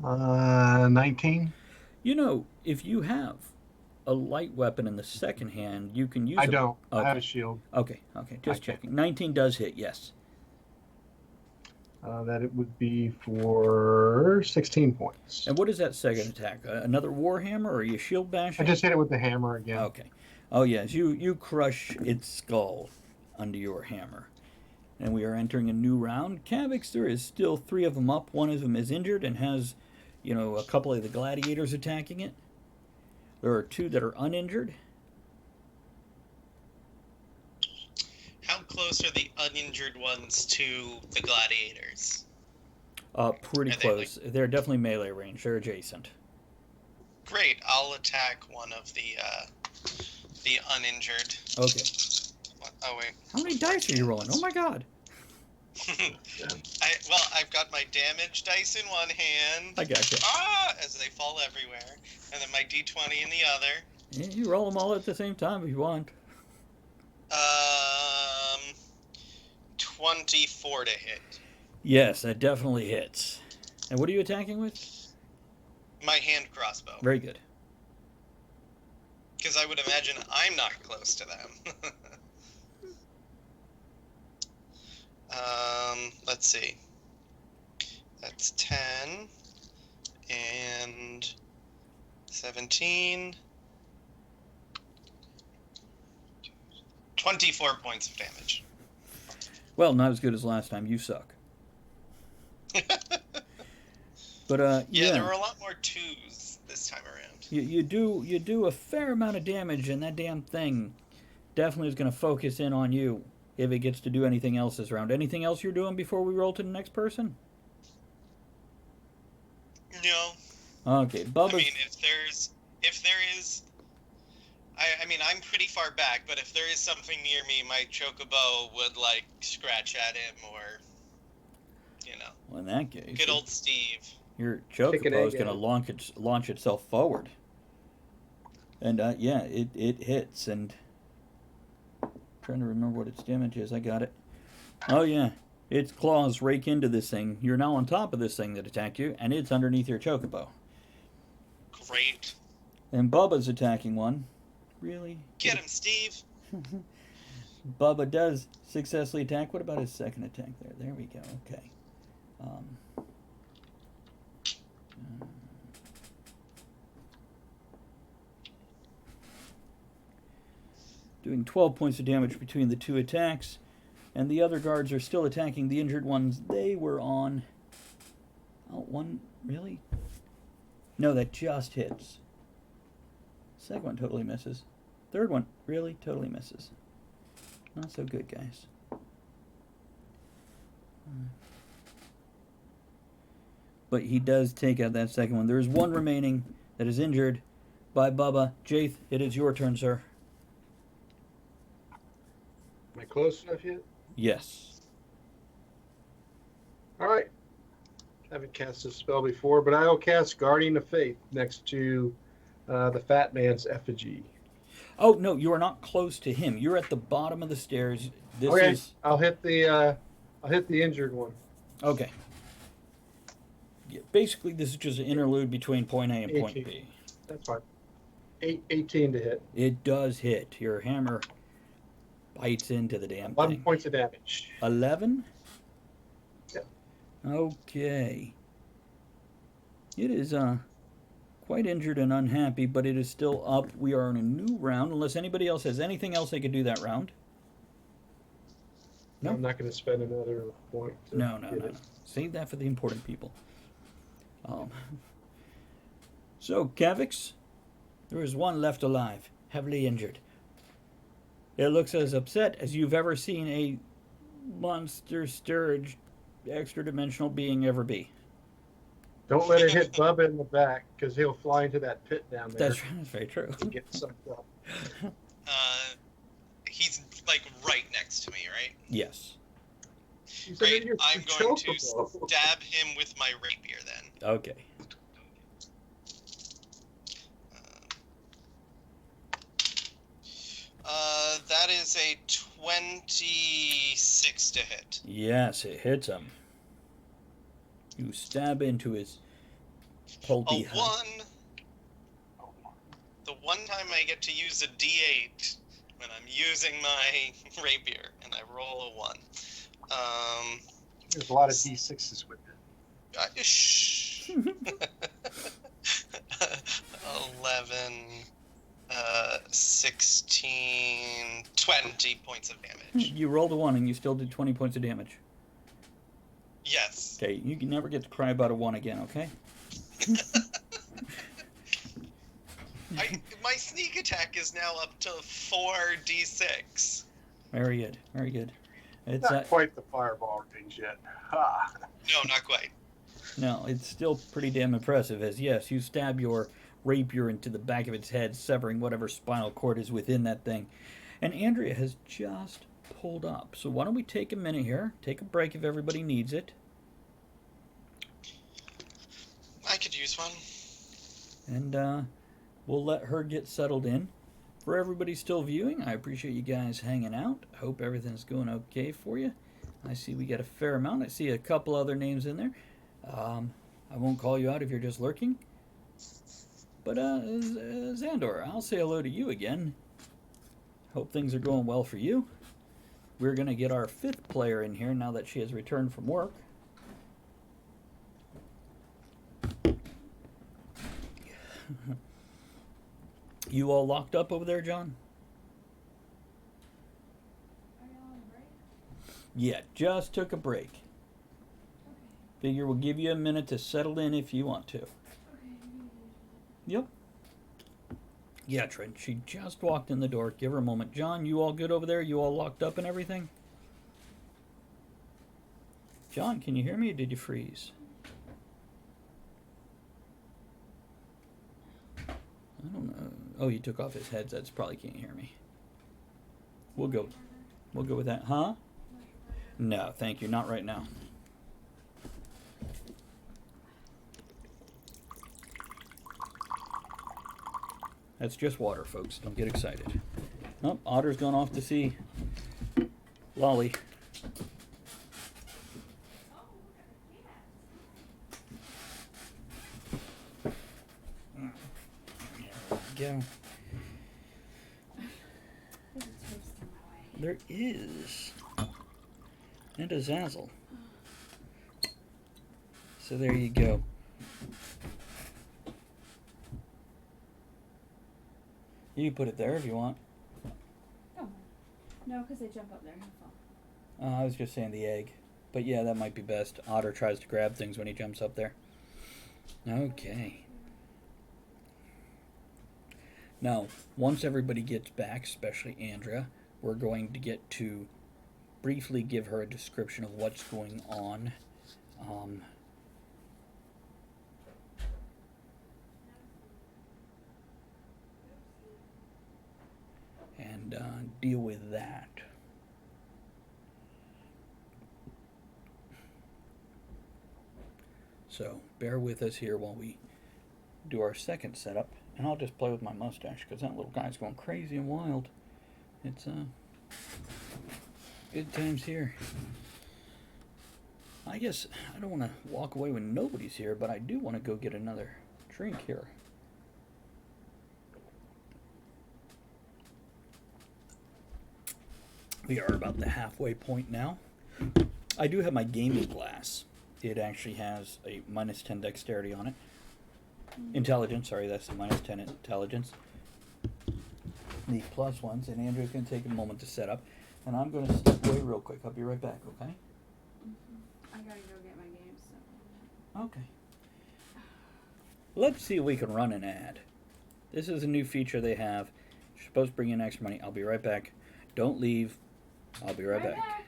19. You know, if you have a light weapon in the second hand, you can use I it. don't. Okay. I have a shield. Okay, just checking. 19 does hit, yes. That it would be for 16 points. And what is that second attack? Another Warhammer, or are you shield bashing? I just hit it with the hammer again. Okay. Oh, yes, you crush its skull under your hammer. And we are entering a new round. Kavix, there is still 3 of them up. One of them is injured and has, a couple of the gladiators attacking it. There are 2 that are uninjured. How close are the uninjured ones to the gladiators? Pretty close. They're definitely melee range. They're adjacent. Great. I'll attack one of the uninjured. Okay. Oh wait. How many dice are you rolling? Oh my god. I've got my damage dice in one hand. I gotcha. As they fall everywhere, and then my d20 in the other. Yeah, you roll them all at the same time if you want. 24 to hit. Yes, that definitely hits. And what are you attacking with? My hand crossbow. Very good. Because I would imagine I'm not close to them. Let's see. That's 10 and 17. 24 points of damage. Well, not as good as last time. You suck. But Yeah, there were a lot more 2s this time around. you do a fair amount of damage, and that damn thing definitely is going to focus in on you if it gets to do anything else this round. Anything else you're doing before we roll to the next person? No. Okay, Bubba's... I mean, if there is, I mean, I'm pretty far back, but if there is something near me, my chocobo would like scratch at him, or, you know. Well, in that case, good old Steve. Your Kick an chocobo is egg going to out. launch itself forward, and yeah, it hits. And trying to remember what its damage is. I got it. Oh yeah, its claws rake into this thing. You're now on top of this thing that attacked you, and it's underneath your chocobo. Great. And Bubba's attacking one. Really? Get him, Steve. Bubba does successfully attack. What about his second attack there? There we go. Okay. Doing 12 points of damage between the two attacks. And the other guards are still attacking the injured ones they were on. Oh, one, really? No, that just hits. Second one totally misses. Third one, really? Totally misses. Not so good, guys. But he does take out that second one. There is one remaining that is injured by Bubba. Jaith, it is your turn, sir. Am I close enough yet? Yes. All right. Haven't cast this spell before, but I will cast Guardian of Faith next to the fat man's effigy. Oh, no, you are not close to him. You're at the bottom of the stairs. This Okay, is... I'll hit the injured one. Okay. Yeah, basically, this is just an interlude between point A and point 18. B. That's fine. 18 to hit. It does hit. Your hammer bites into the damn 11 thing. points of damage. 11? Yep. Okay. It is quite injured and unhappy, but it is still up. We are in a new round, unless anybody else has anything else they could do that round. No. I'm not going to spend another point. No. Save that for the important people. So, Kavix, there is one left alive, heavily injured. It looks as upset as you've ever seen a monster stirge extra-dimensional being ever be. Don't let it hit Bubba in the back, because he'll fly into that pit down there. That's very true. And get sucked up. He's like right next to me, right? Yes. Great. I'm going to stab him with my rapier then. Okay. That is a 26 to hit. Yes, it hits him. You stab into his pulpy A 1. The one time I get to use a D8 when I'm using my rapier, and I roll a 1. There's a lot of D6s with it. Shh. 11, 16, 20 points of damage. You rolled a 1 and you still did 20 points of damage. Yes. Okay, you can never get to cry about a 1 again, okay? My sneak attack is now up to 4d6. Very good, very good. It's Not quite the fireball range yet. Ha. No, not quite. No, it's still pretty damn impressive, as yes, you stab your rapier into the back of its head, severing whatever spinal cord is within that thing. And Andrea has just pulled up. So why don't we take a minute here, take a break if everybody needs it. I could use one. And we'll let her get settled in. For everybody still viewing, I appreciate you guys hanging out. I hope everything's going okay for you. I see we got a fair amount. I see a couple other names in there. I won't call you out if you're just lurking. But Xandor, I'll say hello to you again. Hope things are going well for you. We're going to get our 5th player in here now that she has returned from work. You all locked up over there, John? Are you on break? Yeah, just took a break. Figure we'll give you a minute to settle in if you want to. Yep. Yeah, Trent, she just walked in the door. Give her a moment. John, you all good over there? You all locked up and everything? John, can you hear me or did you freeze? I don't know. Oh, he took off his headsets. Probably can't hear me. We'll go with that. Huh? No, thank you. Not right now. That's just water, folks. Don't get excited. Oh, Otter's gone off to see Lolly. There we go. There is. And a Zazzle. So there you go. You can put it there if you want. Oh. No, because they jump up there and fall. I was just saying the egg. But yeah, that might be best. Otter tries to grab things when he jumps up there. Okay. Now, once everybody gets back, especially Andrea, we're going to get to briefly give her a description of what's going on. And deal with that. So, bear with us here while we do our second setup. And I'll just play with my mustache because that little guy's going crazy and wild. It's good times here. I guess I don't want to walk away when nobody's here, but I do want to go get another drink here. We are about the halfway point now. I do have my gaming glass. It actually has a -10 dexterity on it. Intelligence, sorry, that's the -10 intelligence. The plus ones, and Andrew's going to take a moment to set up. And I'm going to step away real quick. I'll be right back, okay? I gotta go get my games. So. Okay. Let's see if we can run an ad. This is a new feature they have. You're supposed to bring in extra money. I'll be right back. Don't leave. I'll be right back.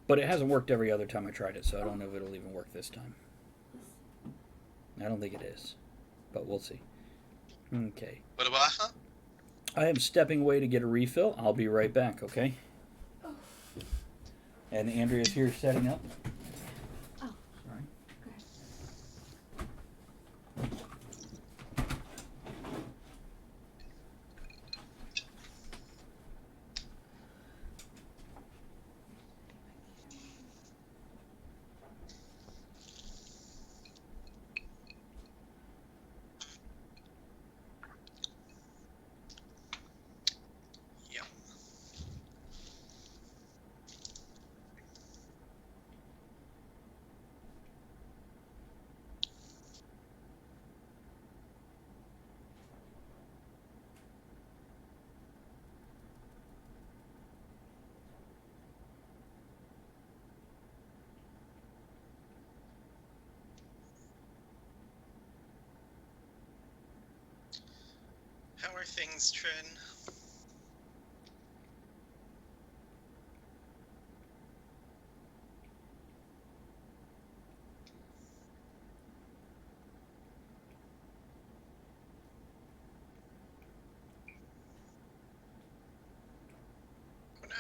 But it hasn't worked every other time I tried it, so I don't know if it'll even work this time. I don't think it is, but we'll see. Okay. What about? I am stepping away to get a refill. I'll be right back, okay? Oh. And Andrea's here setting up. Oh. Sorry. Okay. Yum. How are things, Trin? Oh no!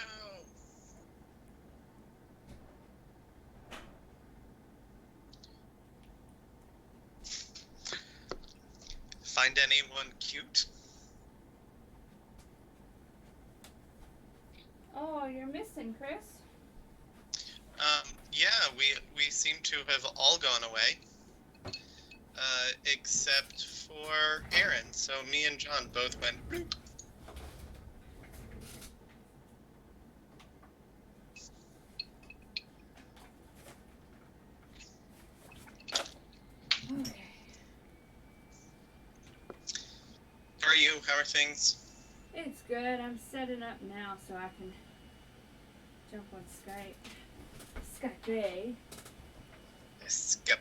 Find anyone cute? Oh, you're missing, Chris. Yeah, we seem to have all gone away. Except for Aaron. So me and John both went bloop. Okay. How are you? How are things? It's good. I'm setting up now so I can jump on Skype. Skype. Escape.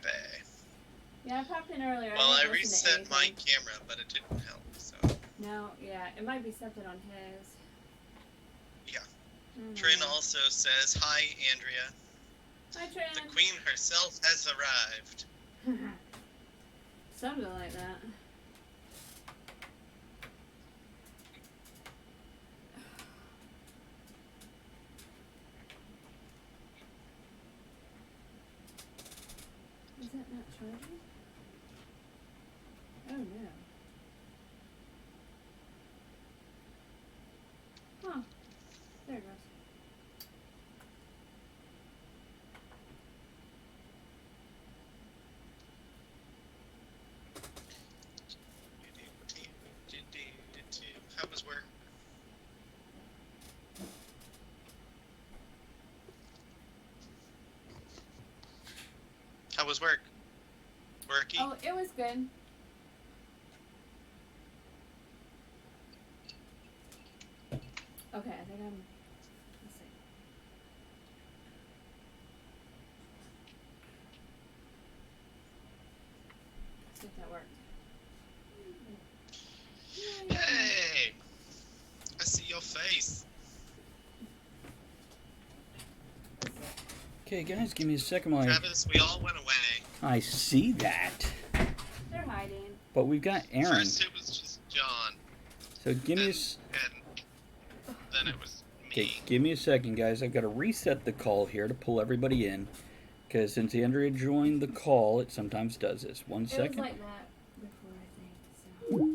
Yeah, I popped in earlier. Well, I didn't listen to reset my anything. camera, but it didn't help, so. No, yeah, it might be something on his. Yeah. I don't Trin know. also says, "Hi, Andrea. Hi, The Trin. queen herself has arrived." Something like that. Is that not charging? Oh no. Huh. There it goes. How was work? How was work? Worky? Oh, it was good. Okay, I think I'm. Let's see. See if that worked. Hey! I see your face. Okay, guys, give me a second while Travis, we all went away. I see that. They're hiding. But we've got Aaron. First it was just John, So give me a... and then it was Okay, me. give me a second, guys. I've got to reset the call here to pull everybody in. Because since Andrea joined the call, it sometimes does this. One It was second. like that before, I think. So.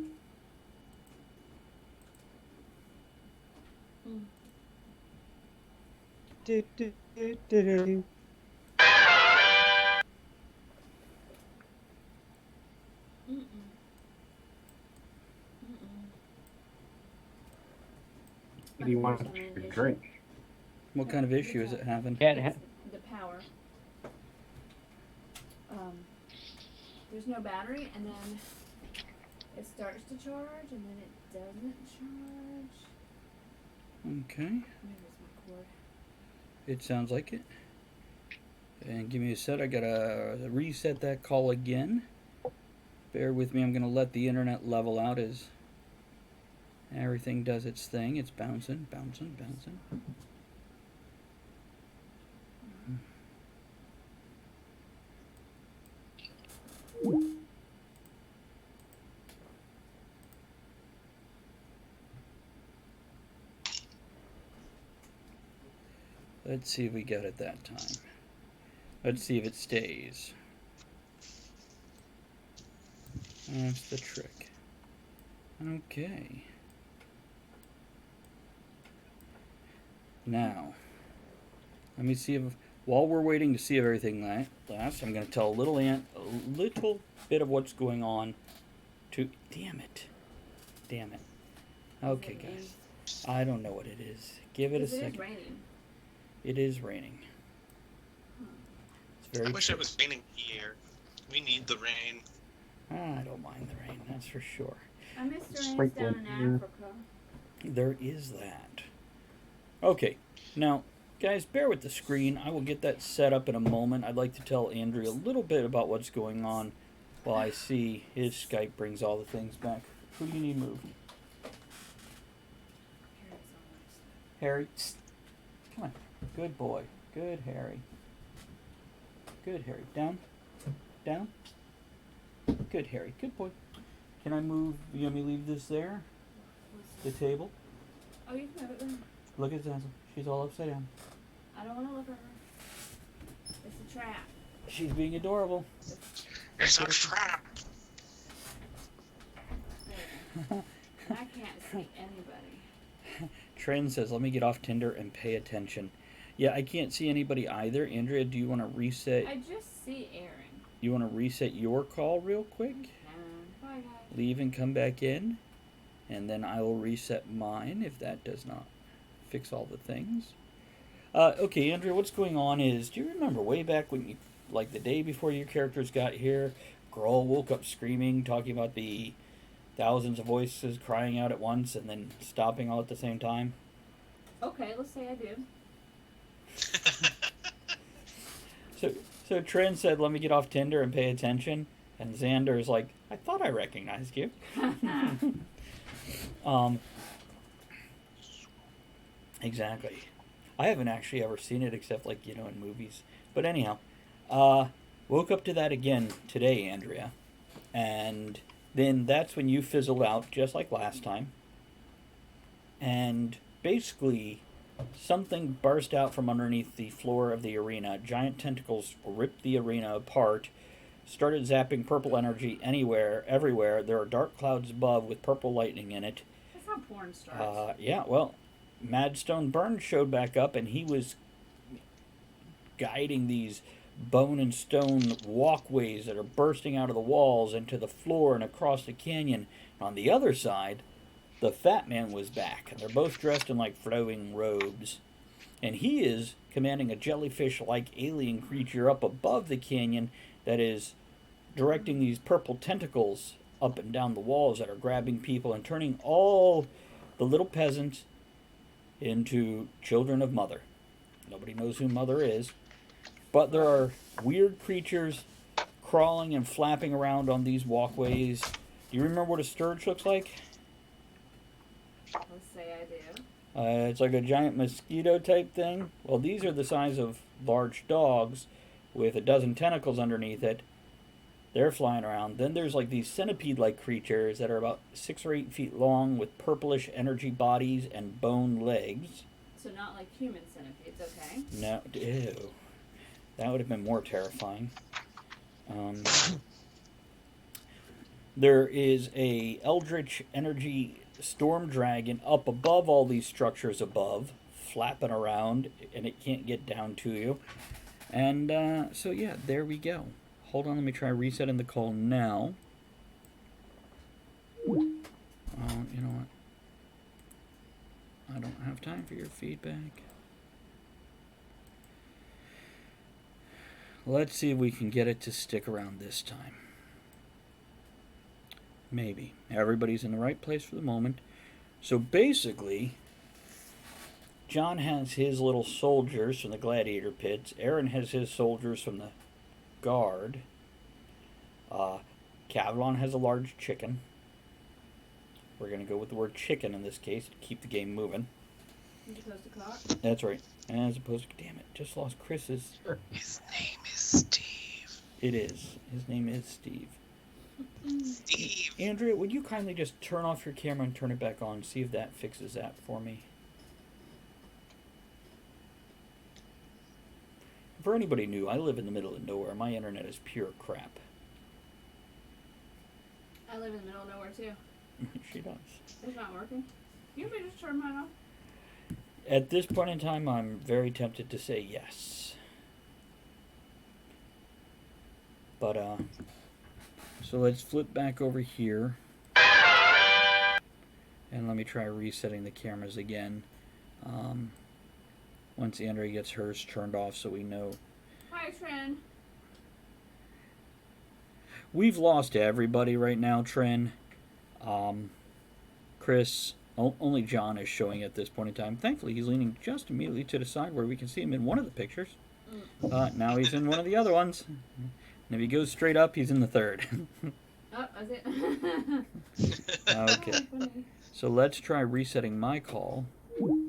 Do, do, do, do, do. Mm-mm. Mm-mm. What do you want to drink? What kind of issue is it having? Can't It's the power. There's no battery, and then it starts to charge, and then it doesn't charge. Okay. Maybe it's my cord. It sounds like it. And give me a sec. I gotta reset that call again. Bear with me. I'm gonna let the internet level out as everything does its thing. It's bouncing, bouncing, bouncing. Let's see if we got it that time. Let's see if it stays. That's the trick. Okay. Now, let me see if, while we're waiting to see if everything lasts, I'm going to tell a little bit of what's going on. Damn it. Okay, Is it guys. I don't know what it is. Give it a Because it is second. raining. It is raining. It's very I wish true. it was raining here. We need the rain. I don't mind the rain, that's for sure. I missed rains Sprinkling down in here. Africa. There is that. Okay, now, guys, bear with the screen. I will get that set up in a moment. I'd like to tell Andrew a little bit about what's going on while I see his Skype brings all the things back. Who do you need moved? Harry? Psst. Come on. Good boy. Good Harry. Good Harry. Down. Down. Good Harry. Good boy. Can I move? You want me to leave this there? The table? Oh, you can have it then. Look at Zazzle. She's all upside down. I don't want to look at her. It's a trap. She's being adorable. It's a trap. There. I can't see anybody. Trin says, let me get off Tinder and pay attention. Yeah, I can't see anybody either. Andrea, do you want to reset? I just see Aaron. You want to reset your call real quick? Bye, guys. Leave and come back in. And then I will reset mine if that does not fix all the things. Okay, Andrea, what's going on is, do you remember way back when you, like the day before your characters got here, Grohl woke up screaming, talking about the thousands of voices crying out at once and then stopping all at the same time? Okay, let's say I do. So Trin said, "Let me get off Tinder and pay attention." And Xander's like, "I thought I recognized you." Exactly. I haven't actually ever seen it except like in movies. But anyhow, woke up to that again today, Andrea, and then that's when you fizzled out just like last time. And basically, something burst out from underneath the floor of the arena. Giant tentacles ripped the arena apart, started zapping purple energy everywhere. There are dark clouds above with purple lightning in it. That's how porn starts. Yeah, well, Madstone Burns showed back up, and he was guiding these bone and stone walkways that are bursting out of the walls into the floor and across the canyon. On the other side, the Fat Man was back, and they're both dressed in like flowing robes. And he is commanding a jellyfish-like alien creature up above the canyon that is directing these purple tentacles up and down the walls that are grabbing people and turning all the little peasants into children of Mother. Nobody knows who Mother is. But there are weird creatures crawling and flapping around on these walkways. Do you remember what a sturge looks like? Let's say I do. It's like a giant mosquito type thing. Well, these are the size of large dogs with a dozen tentacles underneath it. They're flying around. Then there's like these centipede-like creatures that are about 6 or 8 feet long with purplish energy bodies and bone legs. So not like human centipedes, okay? No, ew. That would have been more terrifying. There is a eldritch energy storm dragon up above all these structures above, flapping around, and it can't get down to you. And so yeah, there we go. Hold on, let me try resetting the call now. You know what? I don't have time for your feedback. Let's see if we can get it to stick around this time. Maybe. Everybody's in the right place for the moment. So basically, John has his little soldiers from the gladiator pits. Aaron has his soldiers from the guard. Cavalon has a large chicken. We're going to go with the word chicken in this case to keep the game moving. As opposed to cock? That's right. As opposed to, damn it, just lost Chris's. His name is Steve. It is. His name is Steve. Steve. Andrea, would you kindly just turn off your camera and turn it back on? See if that fixes that for me. For anybody new, I live in the middle of nowhere. My internet is pure crap. I live in the middle of nowhere too. She does. It's not working. You may just turn mine off. At this point in time, I'm very tempted to say yes. But, so let's flip back over here. And let me try resetting the cameras again. Once Andrea gets hers turned off so we know. Hi, Trin. We've lost everybody right now, Trin. Chris, only John is showing at this point in time. Thankfully, he's leaning just immediately to the side where we can see him in one of the pictures. Now he's in one of the other ones. And if he goes straight up, he's in the third. Oh, is it? Okay. Oh, So let's try resetting my call. uh-oh.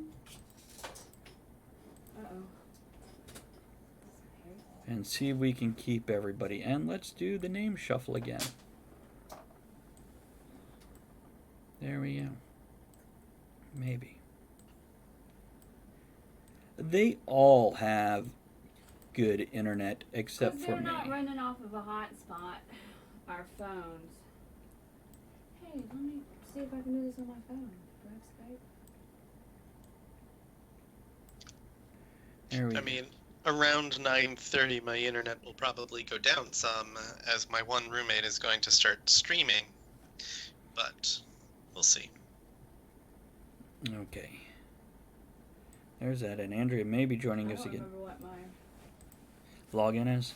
And see if we can keep everybody. And let's do the name shuffle again. There we go. Maybe. They all have good internet except for they're me. not running off of a hotspot. Our phones. Hey, let me see if I can do this on my phone. Do I have Skype? There we I go. mean, around 9:30, my internet will probably go down some, as my one roommate is going to start streaming. But we'll see. Okay. There's that. And Andrea may be joining us I don't again. remember what my... Login is?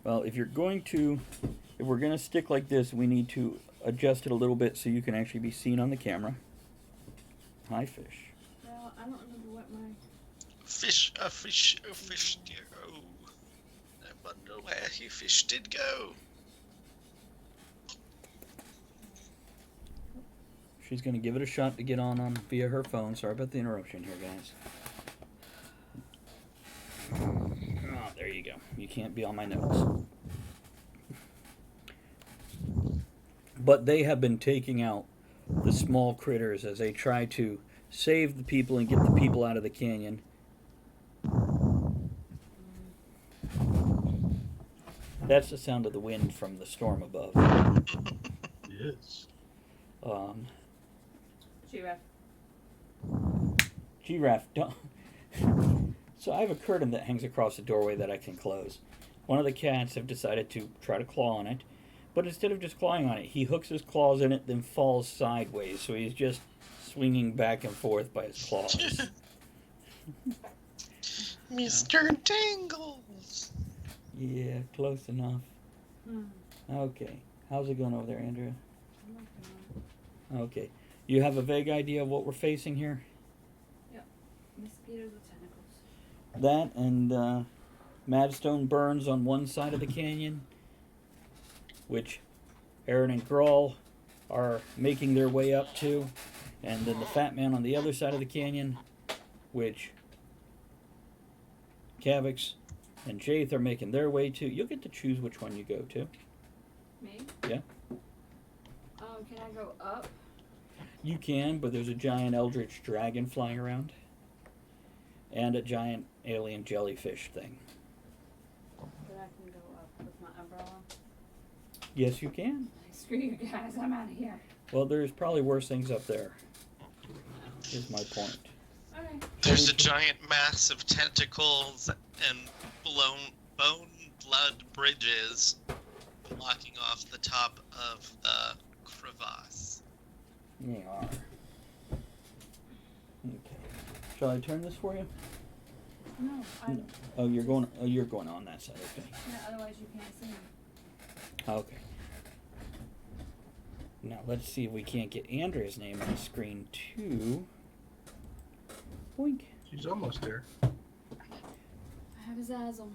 Well, if we're going to stick like this, we need to adjust it a little bit so you can actually be seen on the camera. Hi, fish. Well, I don't remember what my... Fish, a fish, dear. Oh. few fish did go. She's going to give it a shot to get on via her phone. Sorry about the interruption here, guys. Oh, there you go. You can't be on my notes. But they have been taking out the small critters as they try to save the people and get the people out of the canyon. That's the sound of the wind from the storm above. Yes. Giraffe. Don't. So I have a curtain that hangs across the doorway that I can close. One of the cats have decided to try to claw on it, but instead of just clawing on it, he hooks his claws in it, then falls sideways. So he's just swinging back and forth by his claws. Mr. Tangles. Yeah, close enough. Okay. How's it going over there, Andrea? Okay. You have a vague idea of what we're facing here? Mosquitoes with tentacles. That and Madstone burns on one side of the canyon, which Aaron and Grawl are making their way up to, and then the Fat Man on the other side of the canyon, which Kavix and Jaith are making their way to. You'll get to choose which one you go to. Me? Yeah. Can I go up? You can, but there's a giant eldritch dragon flying around. And a giant alien jellyfish thing. But I can go up with my umbrella. Yes, you can. Screw you guys, I'm out of here. Well, there's probably worse things up there, is my point. Okay. There's a giant mass of tentacles and bone blood bridges blocking off the top of the crevasse. They are. Okay. Shall I turn this for you? No, Oh, you're going. Oh, you're going on that side. Okay. yeah, otherwise you can't see me. Okay. Now let's see if we can't get Andrea's name on the screen too. Boink. She's almost there. I have a Zazzle.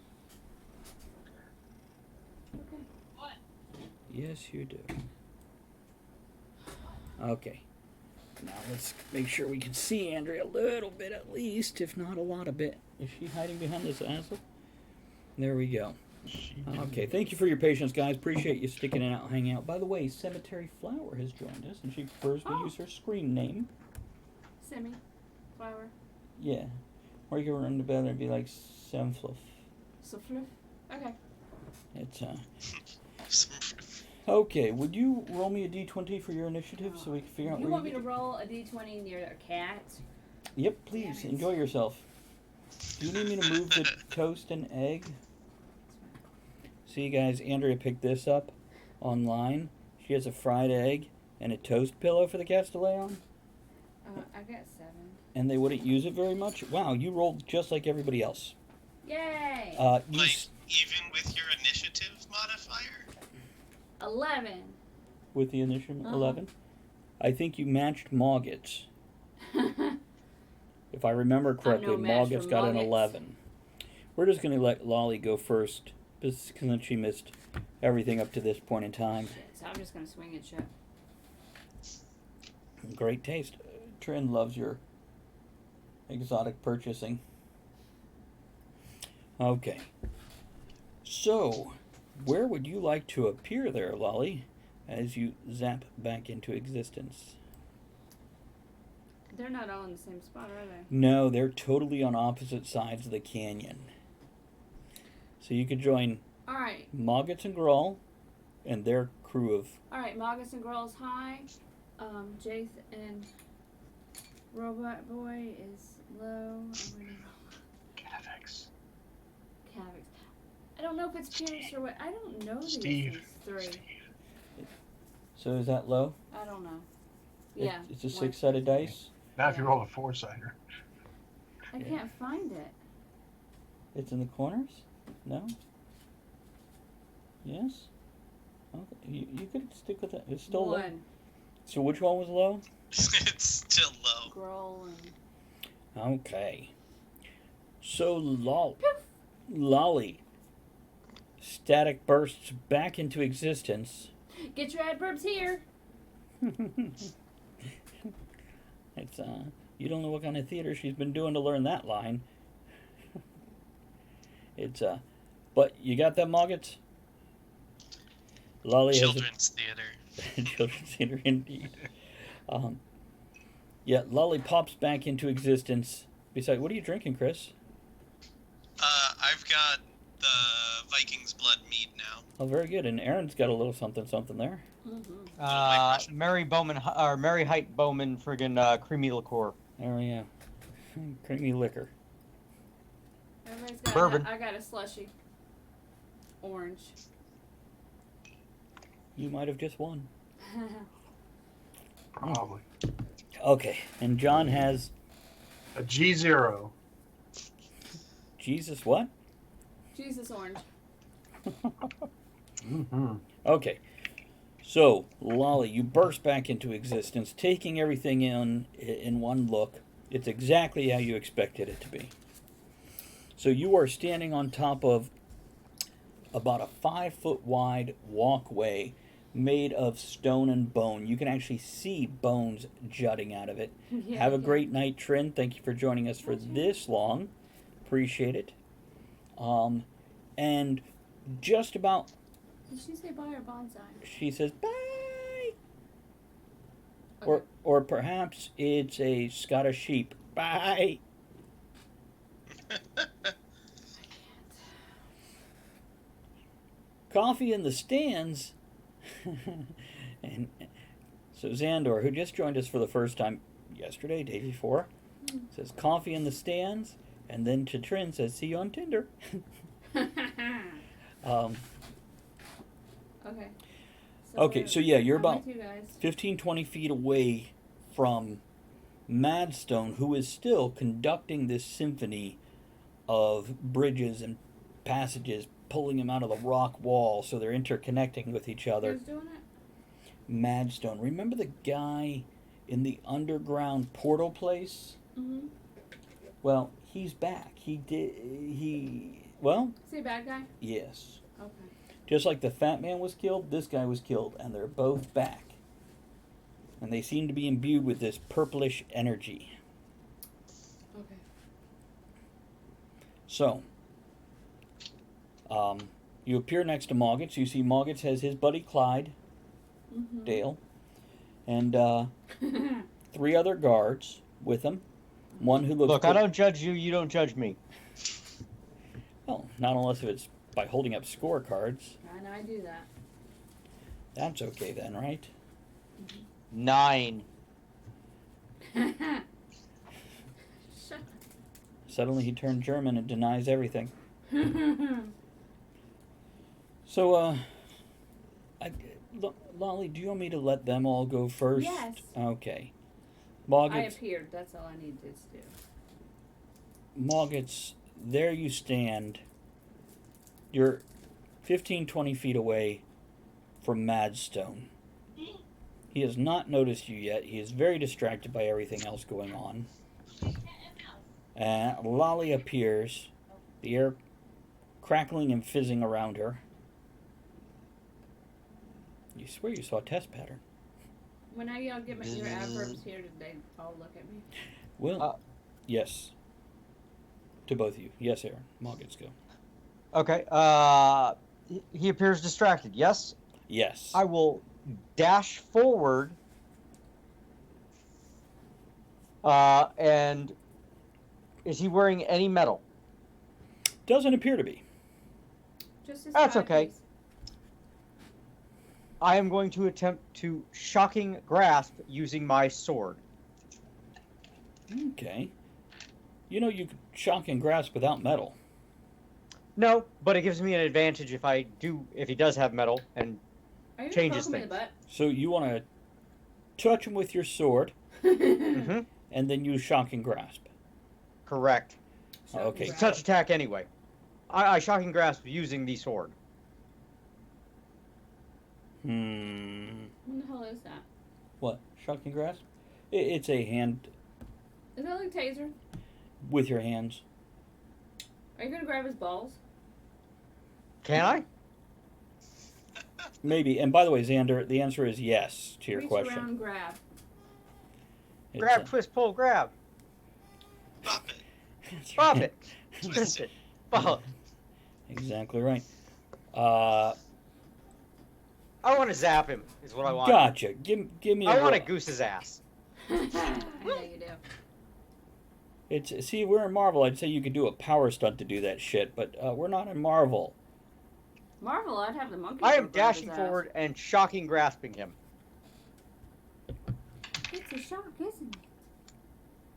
Okay. What? Yes, you do. Okay. Now let's make sure we can see Andrea a little bit at least, if not a lot of bit. Is she hiding behind this asshole? There we go. Okay, thank you for your patience, guys. Appreciate you sticking it out, hanging out. By the way, Cemetery Flower has joined us, and she prefers to use her screen name. Semi. Flower. Yeah. Or you can run to bed and be like Semfluff. Souffle. Okay. It's Okay, would you roll me a d20 for your initiative so we can figure out You where want you me get to roll a d20 near a cat? Yep, please. Damn it. Enjoy yourself. Do you need me to move the toast and egg? See, guys, Andrea picked this up online. She has a fried egg and a toast pillow for the cats to lay on. I got 7. And they wouldn't use it very much. Wow, you rolled just like everybody else. Yay! You Like, even with your initiative modifier? 11. with the initial 11. I think you matched Mogget's. If I remember correctly, no match Mogget's for got an Mogget's. 11. We're just going to let Lolly go first, because she missed everything up to this point in time. So I'm just going to swing it shut. Great taste. Trin loves your exotic purchasing. Okay. So, where would you like to appear there, Lolly, as you zap back into existence? They're not all in the same spot, are they? No, they're totally on opposite sides of the canyon. So you could join Alright. Moggets and Grawl and their crew of... Alright, Magus and Girls high. Jaith and Robot Boy is low. Kavix. Kavix. I don't know if it's Pierce or what. I don't know these Steve. three. So is that low? I don't know. Yeah. It's a one. 6-sided dice. Now if you roll a 4-sider. I can't find it. It's in the corners? No? Yes? Okay. You could stick with it. It's still low. One. So which one was low? It's still low. Growl and... Okay. So Lolly static bursts back into existence. Get your adverbs here. It's you don't know what kind of theater she's been doing to learn that line. It's but you got that, Moggets? Lolly Children's theater. has children's theater indeed. Yeah, Lolly pops back into existence. Besides, what are you drinking, Chris? I've got the Vikings blood mead now. Oh, very good. And Aaron's got a little something there. Mm-hmm. Mary Bowman or Mary Height Bowman, friggin' creamy liqueur. There we go. Creamy liquor. Everybody's got Bourbon. I got a slushy. Orange. You might have just won. Probably. Okay, and John has A G0. Jesus what? Jesus orange. Mm-hmm. Okay, so Lolly, you burst back into existence, taking everything in one look. It's exactly how you expected it to be. So you are standing on top of about a 5-foot wide walkway made of stone and bone. You can actually see bones jutting out of it. Yeah, Have a yeah. great night, Trin. Thank you for joining us for this long. Appreciate it. And just about, Did she say bye or bonsai? she says, bye. Okay. Or perhaps it's a Scottish sheep. Bye. Coffee in the stands. And so Xandor, who just joined us for the first time yesterday, day before, says coffee in the stands, and then to Trin says, see you on Tinder. Okay. Okay, so yeah, you're I'm about with you guys. 15, 20 feet away from Madstone, who is still conducting this symphony of bridges and passages, pulling them out of the rock wall so they're interconnecting with each other. Who's doing it? Madstone. Remember the guy in the underground portal place? Mm-hmm. Well, he's back. Well, Is he a bad guy? yes. Okay. Just like the fat man was killed, this guy was killed, and they're both back. And they seem to be imbued with this purplish energy. Okay. So, you appear next to Moggets. You see Moggets has his buddy Clyde, Mm-hmm. Dale, and 3 other guards with him. One who looks... Look, I don't judge you. You don't judge me. Well, not unless if it's by holding up scorecards. I know I do that. That's okay then, right? 9. Shut Suddenly he turned German and denies everything. up. So, Lolly, do you want me to let them all go first? Yes. Okay. I Moggets, appeared. That's all I need to do. Moggets, there you stand. You're 15, 20 feet away from Madstone. He has not noticed you yet. He is very distracted by everything else going on. Lolly appears, the air crackling and fizzing around her. You swear you saw a test pattern. When I y'all get your adverbs here, did they all look at me? Well, yes. To both of you. Yes, Aaron. Moggets, go. Okay. He appears distracted. Yes. Yes. I will dash forward. And is he wearing any metal? Doesn't appear to be. Just his That's side okay. piece. I am going to attempt to shocking grasp using my sword. Okay. You know you could shock and grasp without metal. No, but it gives me an advantage if he does have metal and Are you gonna changes poke him in things. So you want to touch him with your sword, the butt? hmm and then use shock and grasp. Correct. Okay. It's a touch attack anyway. I shocking grasp using the sword. What the hell is that? What? Shock and grasp? It's a hand Is that like taser? with your hands. Are you gonna grab his balls? Can I? Maybe. And by the way, Xander, the answer is yes to your Reach question. around, grab. It's, Grab, twist, pull, grab. Bop it. that's Bop right. it. Twist it. Bop. Exactly right. I want to zap him, is what I want. Gotcha. Give me a I want to roll. goose his ass. I know you do. See, we're in Marvel. I'd say you could do a power stunt to do that shit, but we're not in Marvel. Marvel, I'd have the monkey. I am go grab dashing his forward and shocking grasping him. ass. It's a shock, isn't it?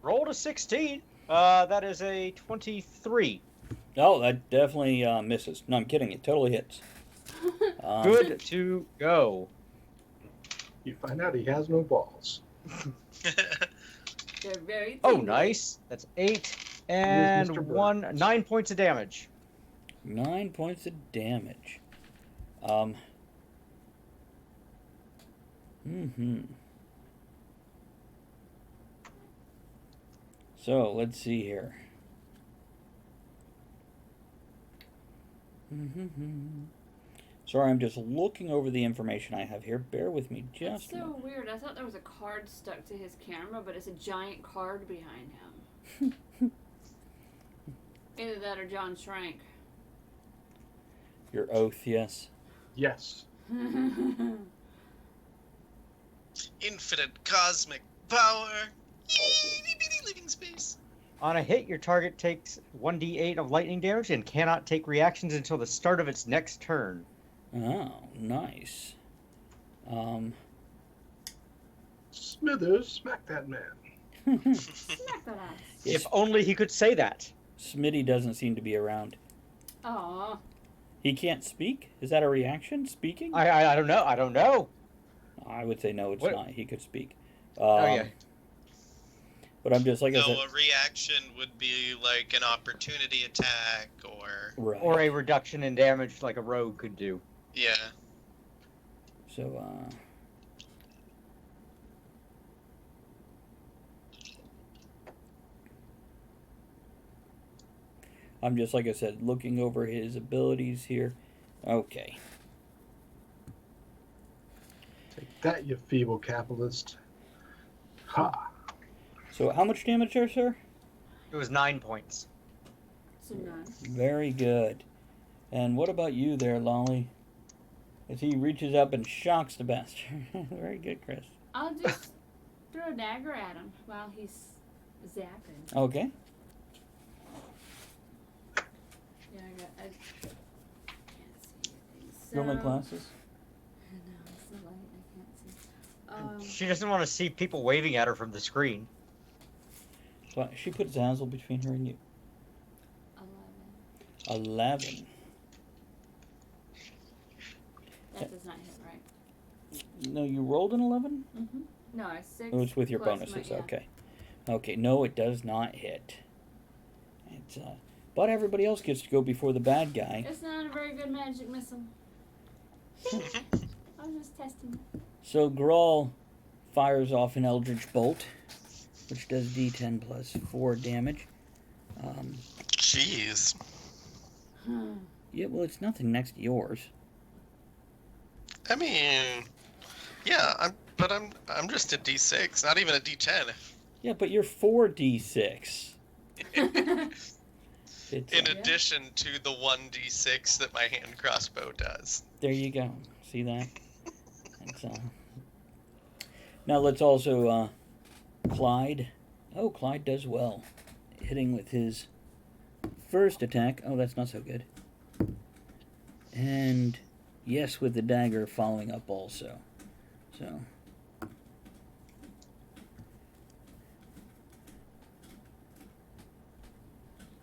Rolled a 16. That is a 23. Oh, that definitely misses. No, I'm kidding. It totally hits. Good to go. You find out he has no balls. They're very. Oh, tingly. nice. That's 8 and Mr. 9 points of damage. 9 points of damage. So, let's see here. Sorry, I'm just looking over the information I have here. Bear with me It's just a so moment. weird. I thought there was a card stuck to his camera, but it's a giant card behind him. Either that or John Shrank. Your oath, yes. Yes. Infinite cosmic power. Itty bitty living space. On a hit, your target takes 1d8 of lightning damage and cannot take reactions until the start of its next turn. Oh, nice. Smithers, smack that man. Smack that ass. Yes. If only he could say that. Smitty doesn't seem to be around. Aw. He can't speak? Is that a reaction? Speaking? I don't know. I don't know. I would say no, it's What? not. He could speak. Oh, yeah. But I'm just like I No, said. a reaction would be like an opportunity attack or Right. Or a reduction in damage like a rogue could do. yeah. So, I'm just like I said, looking over his abilities here. Okay. Take that, you feeble capitalist. Ha! So, how much damage there, sir? It was 9 points. So nice. Very good. And what about you there, Lolly? As he reaches up and shocks the bastard. Very good, Chris. I'll just throw a dagger at him while he's zapping. Okay. Yeah, I can't see anything. So, Fill my glasses. No, it's so light. I can't see. She doesn't want to see people waving at her from the screen. Well, she put Zazzle between her and you. 11. 11. That does not hit, right? No, you rolled an 11? Mm-hmm. No, it's 6. Oh, it's with your plus bonuses. my, yeah. Okay. Okay, no, it does not hit. It's but everybody else gets to go before the bad guy. It's not a very good magic missile. I was just testing it. So Grawl fires off an Eldritch Bolt, which does D10 plus 4 damage. Jeez. Yeah, well, it's nothing next to yours. I mean, yeah, I'm just a D6, not even a D10. Yeah, but you're 4d6. It's, In Yeah. addition to the 1d6 that my hand crossbow does. there you go. See that? It's, now let's also Clyde. Oh, Clyde does well, hitting with his first attack. Oh, that's not so good. And yes, with the dagger following up also. So.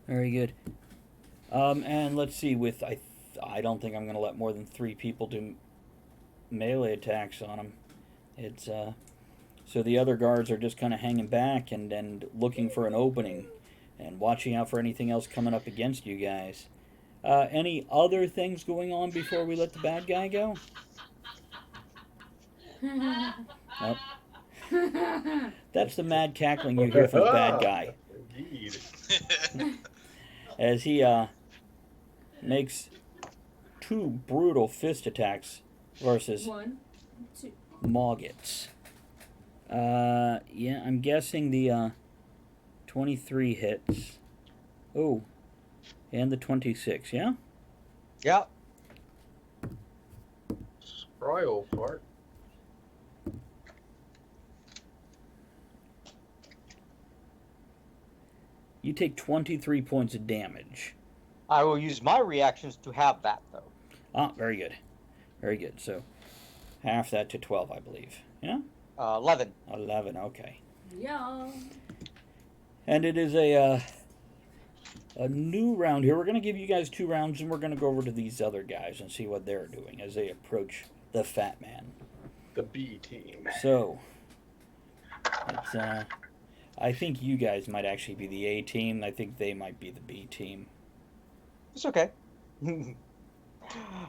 Very good. And let's see. With I don't think I'm going to let more than 3 people do melee attacks on him. It's so the other guards are just kind of hanging back and looking for an opening and watching out for anything else coming up against you guys. Any other things going on before we let the bad guy go? Nope. That's the mad cackling you hear from the bad guy Indeed. as he makes 2 brutal fist attacks versus 1, 2. Moggets. Yeah, I'm guessing the 23 hits. Oh, and the 26, yeah? Yeah. Spry old fart. You take 23 points of damage. I will use my reactions to have that, though. Ah, very good. Very good. So, half that to 12, I believe. Yeah? 11. 11, okay. Yeah. And it is a new round here. We're going to give you guys 2 rounds, and we're going to go over to these other guys and see what they're doing as they approach the fat man. The B team. So, it's, I think you guys might actually be the A team. I think they might be the B team. It's okay. Dun,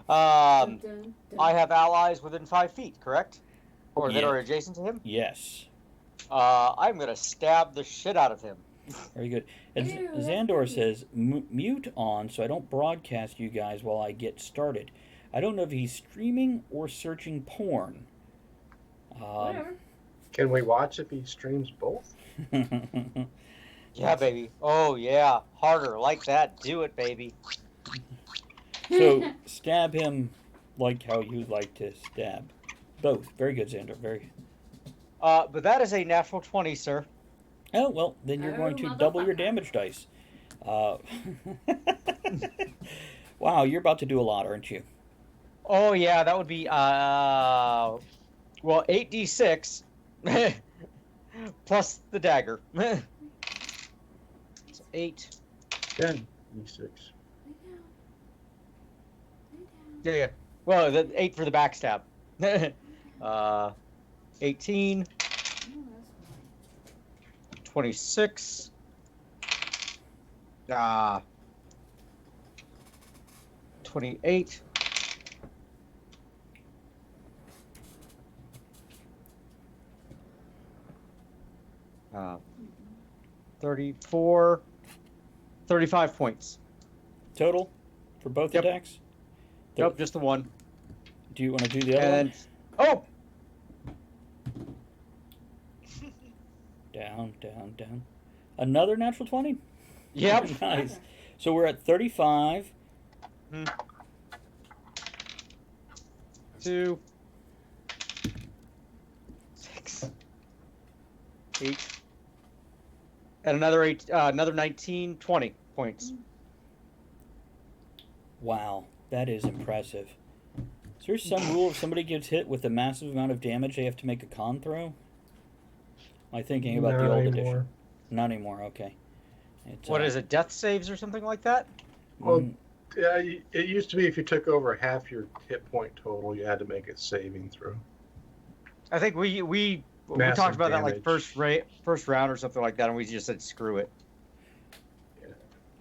I dun, dun. have allies within 5 feet, correct? Or that Yeah. are adjacent to him? Yes. I'm going to stab the shit out of him. Very good. And Ew, that's Xandor creepy. says, mute on so I don't broadcast you guys while I get started. I don't know if he's streaming or searching porn. Whatever. Can we watch if he streams both? Yeah, baby. Oh, yeah. Harder. Like that. Do it, baby. So, stab him like how you'd like to stab. Both. Very good, Xandor. Very. But that is a natural 20, sir. Oh, well, then you're Oh, going to double your motherfucker. damage dice. Wow, you're about to do a lot, aren't you? Oh, yeah. That would be, well, 8d6 plus the dagger. So 8. 10 E6. Lay down. Lay down. Yeah. Well, the 8 for the backstab. 18, Oh, that's fine. 26. 28. 34. 35 points. Total for both Yep. attacks? Nope, just the one. Do you want to do the other And one? oh, Down, down, down. Another natural 20? yep. Nice. So we're at 35. 2, 6, 8, and another 8, another 19, 20 points. Wow, that is impressive. Is there some rule if somebody gets hit with a massive amount of damage, they have to make a con throw? Am I thinking about the Not old anymore. edition? Not anymore, okay. It's, What is it? Death saves or something like that? Well, mm, Yeah, it used to be if you took over half your hit point total, you had to make a saving throw. I think we Massive talked about that like damage. first round or something like that, and we just said screw it.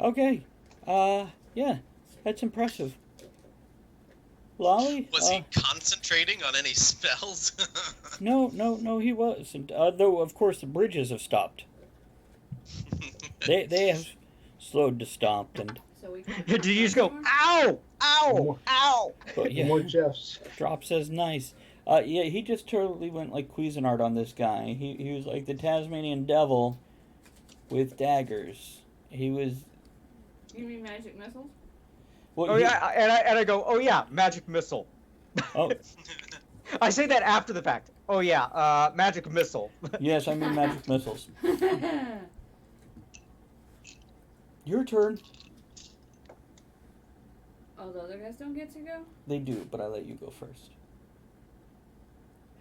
Okay. Yeah, that's impressive. Lolly? Was he concentrating on any spells? No, he wasn't. Though, of course, the bridges have stopped. They have slowed to stop, and So we can Did you just go, ow, ow, ow? but yeah, More Jeffs. Drop says nice. Yeah, he just totally went like Cuisinart on this guy. He was like the Tasmanian devil with daggers. He was. You mean magic missiles? Well, Oh he- yeah, and I go, oh yeah, magic missile. Oh, I say that after the fact. Oh yeah, magic missile. yes, I mean magic missiles. Your turn. Oh, the other guys don't get to go? They do, but I let you go first.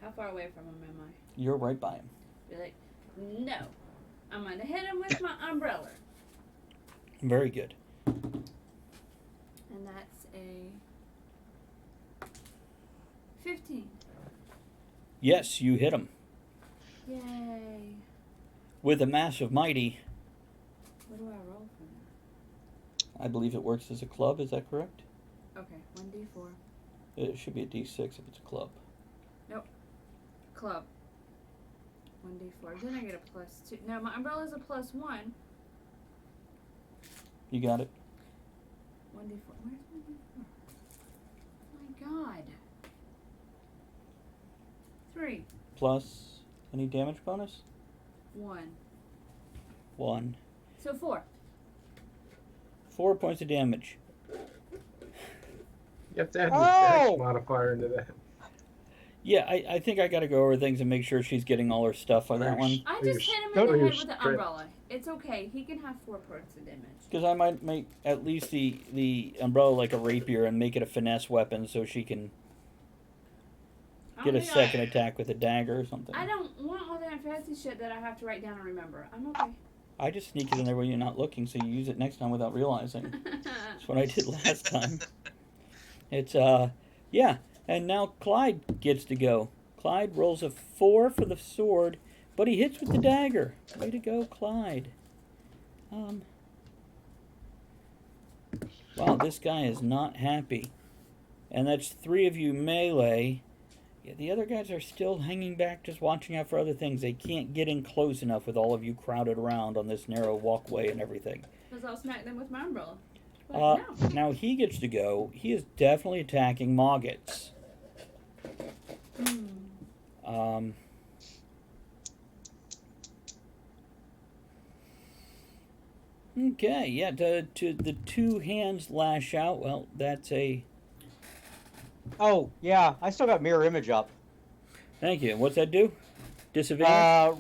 How far away from him am I? You're right by him. Be like, no. I'm gonna hit him with my umbrella. Very good. And that's a 15. Yes, you hit him Yay. with a massive mighty. What do I roll for that? I believe it works as a club. Is that correct? Okay, 1d4. It should be a D6 if it's a club. Club. 1d4. Then I get a +2. No, my umbrella's a +1. You got it. 1d4. Where's my d4? Oh my god. plus any damage bonus? 1. 1. So 4. 4 points of damage. You have to add your dex modifier into that. Yeah, I think I gotta go over things and make sure she's getting all her stuff on that one. I just hit him in the head with the umbrella. It's okay. He can have 4 points of damage. Because I might make at least the umbrella like a rapier and make it a finesse weapon so she can get a second attack with a dagger or something. I don't want all that fancy shit that I have to write down and remember. I'm okay. I just sneak it in there when you're not looking so you use it next time without realizing. That's what I did last time. It's, yeah. And now Clyde gets to go. Clyde rolls a 4 for the sword, but he hits with the dagger. Way to go, Clyde. Wow, this guy is not happy. And that's 3 of you melee. Yeah, the other guys are still hanging back, just watching out for other things. They can't get in close enough with all of you crowded around on this narrow walkway and everything. Because I'll smack them with my umbrella. No. Now he gets to go. He is definitely attacking Moggets. Okay, yeah, to the 2 hands lash out. Well, that's a... Oh, yeah, I still got mirror image up. Thank you. What's that do? Disadvantage?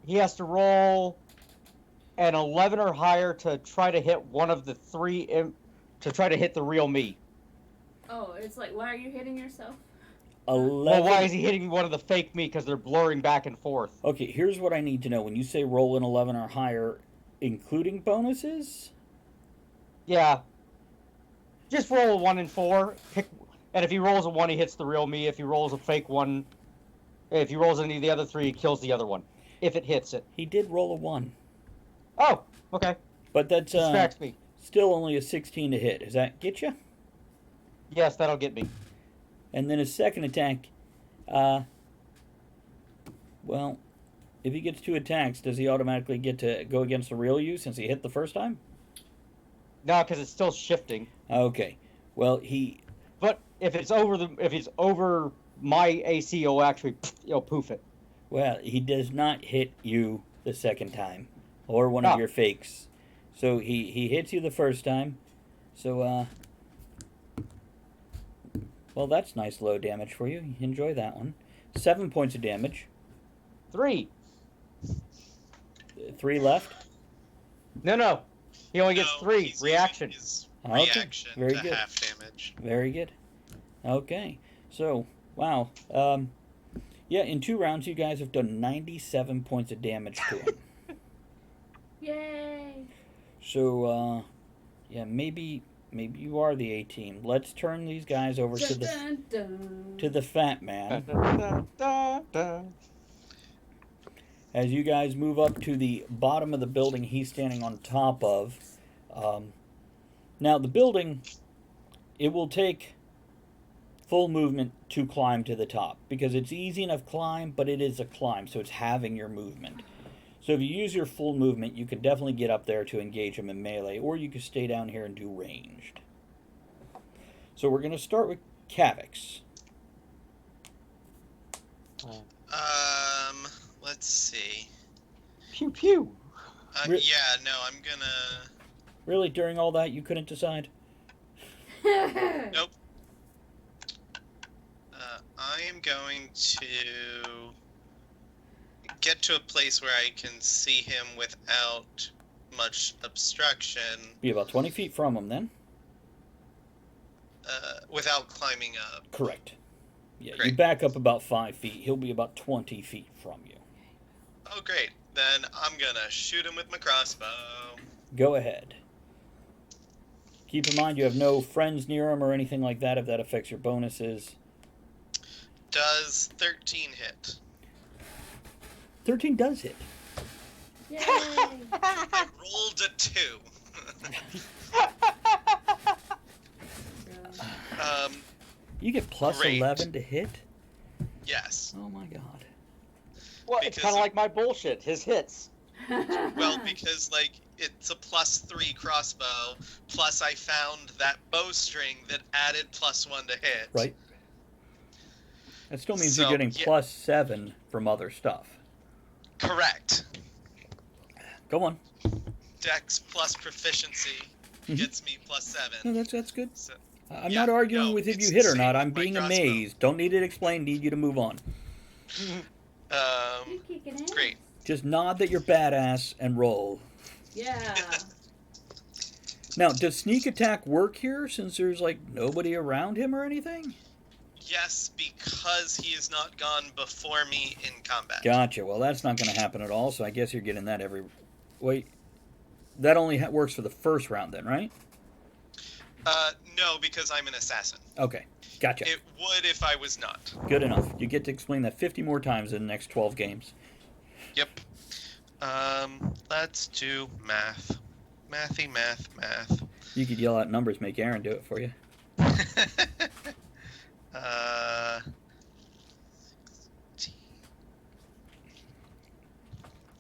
He has to roll an 11 or higher to try to hit one of the 3, to try to hit the real me. Oh, it's like, why are you hitting yourself? 11. Well, why is he hitting one of the fake me? Because they're blurring back and forth. Okay, here's what I need to know. When you say roll an 11 or higher, including bonuses? Yeah. Just roll a 1 and 4. And if he rolls a 1, he hits the real me. If he rolls a fake 1, if he rolls any of the other 3, he kills the other one. If it hits it. He did roll a 1. Oh, okay. But that's distracts me. Still only a 16 to hit. Does that get you? Yes, that'll get me. And then his second attack, well, if he gets 2 attacks, does he automatically get to go against the real you since he hit the first time? No, because it's still shifting. Okay. Well, But if it's over my AC, it'll poof it. Well, he does not hit you the second time, or one of your fakes. So he hits you the first time. So well, that's nice low damage for you. Enjoy that one. 7 points of damage. 3. 3 left? No. He only gets 3. Reaction. Reaction Very to good. half damage. Very good. Okay. So, wow. Yeah, in 2 rounds, you guys have done 97 points of damage to him. Yay! So, yeah, maybe you are the A team. Let's turn these guys over to the fat man. As you guys move up to the bottom of the building he's standing on top of. Now, the building, it will take full movement to climb to the top, because it's easy enough climb, but it is a climb, so it's halving your movement. So if you use your full movement, you can definitely get up there to engage him in melee, or you can stay down here and do ranged. So we're going to start with Cavix. Let's see. Pew pew. Yeah, no, I'm gonna... Really? During all that, you couldn't decide? Nope. I am going to get to a place where I can see him without much obstruction. Be about 20 feet from him, then? Without climbing up. Correct. Yeah, Great. You back up about 5 feet. He'll be about 20 feet from you. Oh, great. Then I'm gonna shoot him with my crossbow. Go ahead. Keep in mind you have no friends near him or anything like that if that affects your bonuses. Does 13 hit? 13 does hit. Yay! I rolled a 2. You get plus Great. 11 to hit? Yes. Oh my god. Well, it's kind of like my bullshit. His hits. Well, because, like, it's a +3 crossbow, plus I found that bowstring that added +1 to hit. Right. That still means So, you're getting yeah. +7 from other stuff. Correct. Go on. Dex plus proficiency Mhm. gets me +7. No, that's good. So, I'm yeah, not arguing no, with if it's you the hit or same not. with I'm my being crossbow. amazed. Don't need it explained. Need you to move on. You're kicking ass. Great. Just nod that you're badass and roll. Yeah. Now, does sneak attack work here since there's like nobody around him or anything? Yes, because he has not gone before me in combat. Gotcha. Well, that's not going to happen at all. So I guess you're getting that every. Wait, that only works for the first round then, right? No, because I'm an assassin. Okay, gotcha. It would if I was not. Good enough. You get to explain that 50 more times in the next 12 games. Yep. Let's do math. Mathy, math. You could yell out numbers, make Aaron do it for you.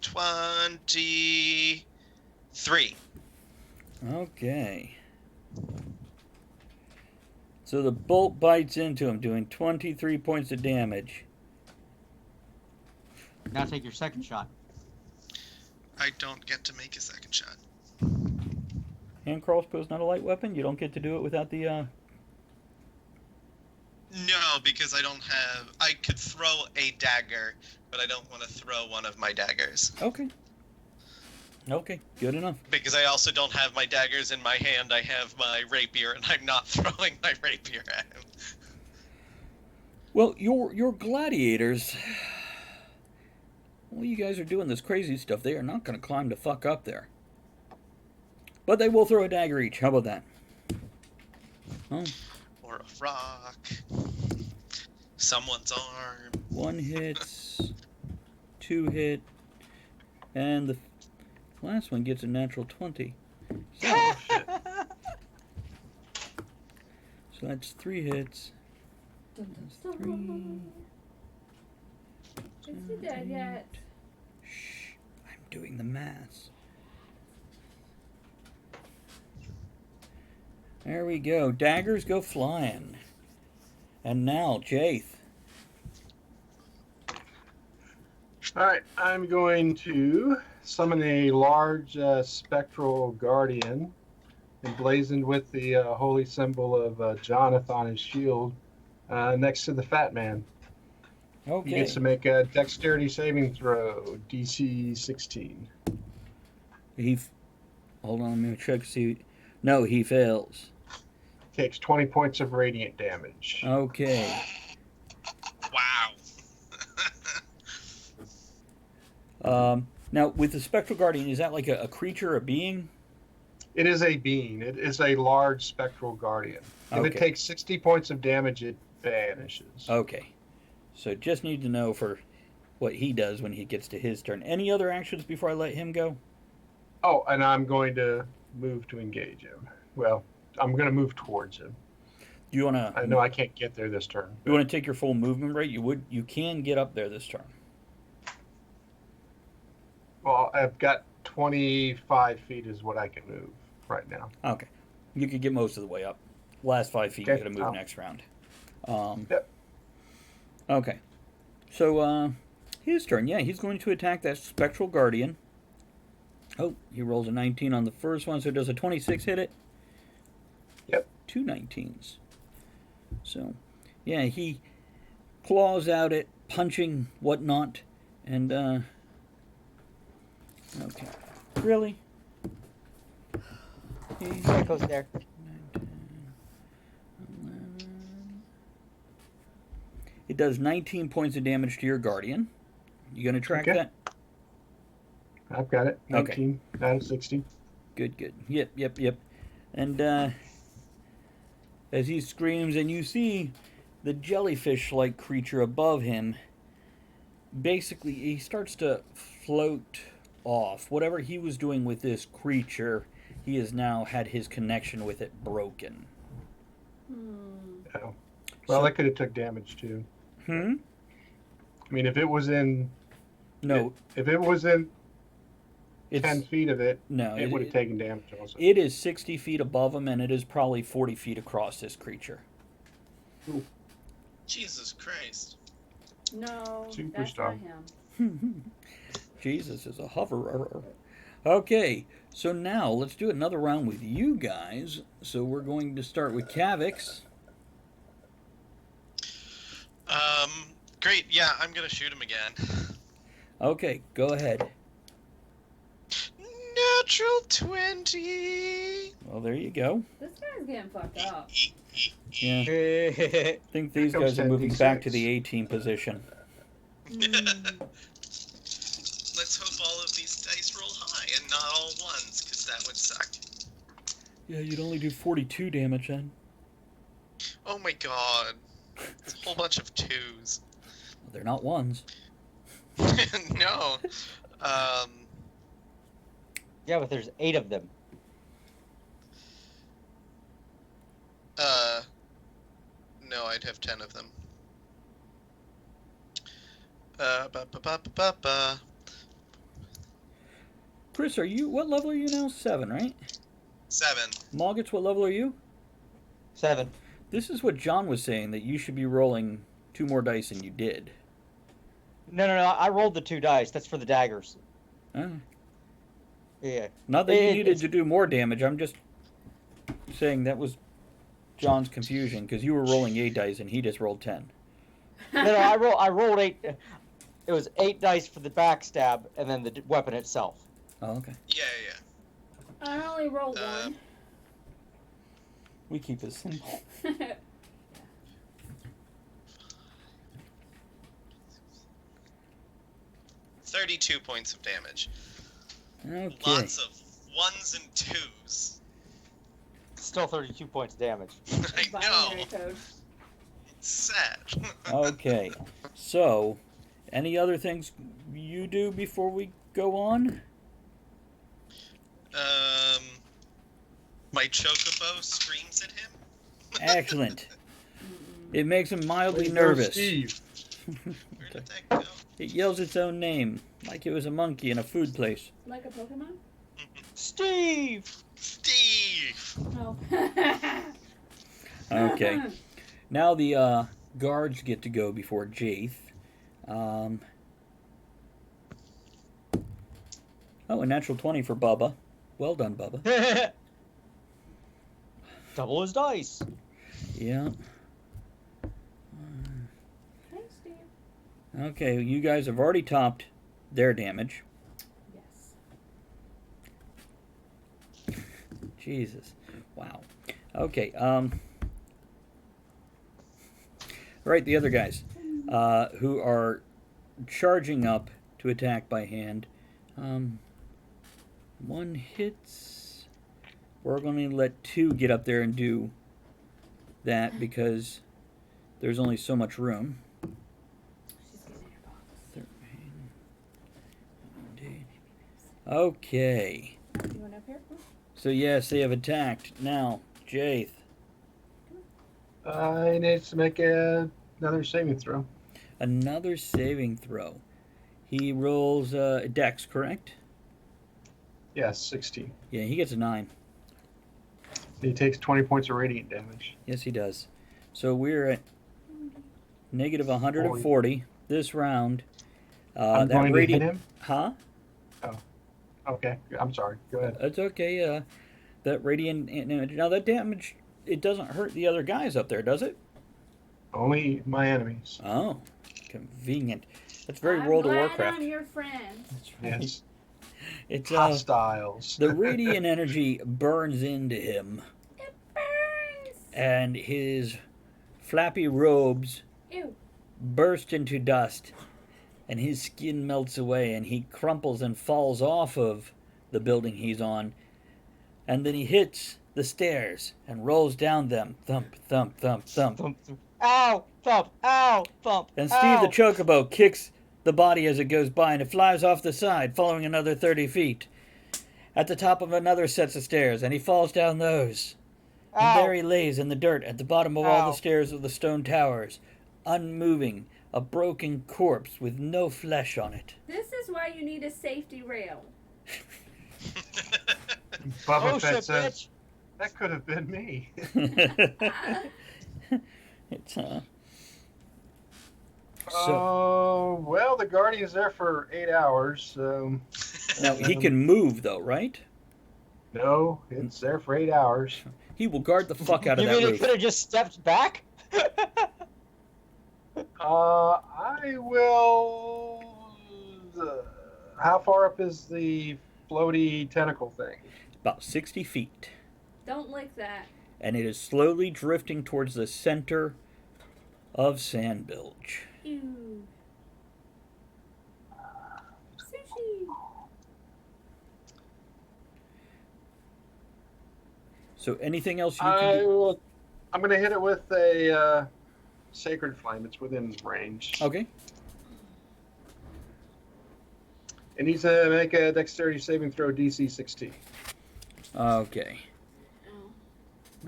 23. Okay. So the bolt bites into him, doing 23 points of damage. Now take your second shot. I don't get to make a second shot. Hand crossbow is not a light weapon. You don't get to do it without the. No, because I don't have. I could throw a dagger, but I don't want to throw one of my daggers. Okay. Okay, good enough. Because I also don't have my daggers in my hand. I have my rapier, and I'm not throwing my rapier at him. Well, your gladiators. Well, you guys are doing this crazy stuff. They are not going to climb the fuck up there. But they will throw a dagger each. How about that? Oh. Or a rock. Someone's arm. 1 hits. 2 hit. And the last one gets a natural 20. So that's 3 hits. That's 3. Is he dead yet? Shh. I'm doing the math. There we go. Daggers go flying. And now, Jaith. Alright, I'm going to summon a large spectral guardian emblazoned with the holy symbol of Jonathan on his shield next to the fat man. He Okay. gets to make a dexterity saving throw, DC 16. Hold on, let me check. See. No, he fails. Takes 20 points of radiant damage. Okay. Wow. Now, with the Spectral Guardian, is that like a creature, a being? It is a being. It is a large spectral guardian. If Okay. it takes 60 points of damage, it vanishes. Okay. So just need to know for what he does when he gets to his turn. Any other actions before I let him go? Oh, and I'm going to move to engage him. Well, I'm going to move towards him. Do you want to? I know I can't get there this turn. You want to take your full movement rate? You can get up there this turn. Well, I've got 25 feet is what I can move right now. Okay. You could get most of the way up. Last 5 feet, Okay. you got to move next round. Yep. Okay. So, his turn. Yeah, he's going to attack that Spectral Guardian. Oh, he rolls a 19 on the first one, so does a 26 hit it? Yep. 2 19s. So, yeah, he claws out at punching whatnot, and, okay. Really? Echoes there. 9, 10, 11. It does 19 points of damage to your guardian. You gonna track Okay. that? I've got it. Okay. 19 out of 60. Good. Yep. And as he screams, and you see the jellyfish-like creature above him, basically he starts to float off. Whatever he was doing with this creature, he has now had his connection with it broken. Oh. Well, So- that could have took damage too. Hmm? I mean, if it was in No, if it was in it's 10 feet of it, no. it would have taken damage also. It is 60 feet above him, and it is probably 40 feet across this creature. Jesus Christ. No, that's Superstar. not him. Jesus is a hoverer. Okay, so now let's do another round with you guys. So we're going to start with Cavix. Great. Yeah, I'm gonna shoot him again. Okay, go ahead. Natural 20. Well, there you go. This guy's getting fucked up. Yeah, I think these Here comes guys are moving back to 76. the 18 position. Let's hope all of these dice roll high and not all ones, because that would suck. Yeah, you'd only do 42 damage then. Oh my god. It's a whole bunch of twos. They're not ones. No. Yeah, but there's 8 of them. No, I'd have 10 of them. Chris, what level are you now? 7, right? 7. Moggits, what level are you? 7. This is what John was saying, that you should be rolling 2 more dice than you did. No. I rolled the 2 dice. That's for the daggers. Yeah. Not that you needed to do more damage. I'm just saying that was John's confusion, because you were rolling 8 dice and he just rolled 10. No, I rolled 8. It was 8 dice for the backstab and then the weapon itself. Oh, okay. Yeah. I only rolled one. We keep it simple. 32 points of damage. Okay. Lots of 1s and 2s. Still 32 points of damage. I know. Binary code. It's sad. Okay. So, any other things you do before we go on? My chocobo screams at him. Excellent. It makes him mildly Way to go, nervous. Steve. Where did that go? It yells its own name, like it was a monkey in a food place. Like a Pokemon? Steve! Steve! Oh. Okay. Now the guards get to go before Jaith. Oh, a natural 20 for Bubba. Well done, Bubba. Double his dice. Yeah. Thanks, Steve. Okay, you guys have already topped their damage. Yes. Jesus. Wow. Okay, right, the other guys who are charging up to attack by hand. One hits. We're going to let 2 get up there and do that because there's only so much room. She's getting in her box. Okay. You went up here? So yes, they have attacked. Now, Jaith. He needs to make another saving throw. Another saving throw. He rolls Dex, correct? Yes, 16. Yeah, he gets a 9. He takes 20 points of radiant damage. Yes, he does. So we're at negative 140 this round. I'm that going radiant, to hit him? Huh? Okay, I'm sorry. Go ahead. That's okay. That radiant damage. Now that damage, it doesn't hurt the other guys up there, does it? Only my enemies. Oh, convenient. That's very I'm World of glad Warcraft. I'm your friend. That's right. Yes. It's Hostiles. the radiant energy burns into him, It burns. and his flappy robes Ew. burst into dust, and his skin melts away, and he crumples and falls off of the building he's on, and then he hits the stairs and rolls down them. Thump, thump, thump, thump. Thump, thump. Ow! Thump! Ow! Thump! And Steve ow. the Chocobo kicks the body as it goes by, and it flies off the side, following another 30 feet. At the top of another set of stairs, and he falls down those. And Ow. there he lays in the dirt at the bottom of all Ow. the stairs of the stone towers, unmoving, a broken corpse with no flesh on it. This is why you need a safety rail. Bubba Oh Fett shit, says, bitch! that could have been me. It's So Well, the Guardian's there for 8 hours. now he can move though, right? No, it's there for 8 hours. He will guard the fuck out of You that mean it roof. could have just stepped back? I will. How far up is the floaty tentacle thing? About 60 feet. Don't lick that. And it is slowly drifting towards the center of Sandbilge. Ew. Sushi. So anything else you can do? I'm going to hit it with a sacred flame. It's within range. Okay. It needs to make a dexterity saving throw DC 16. Okay. Oh.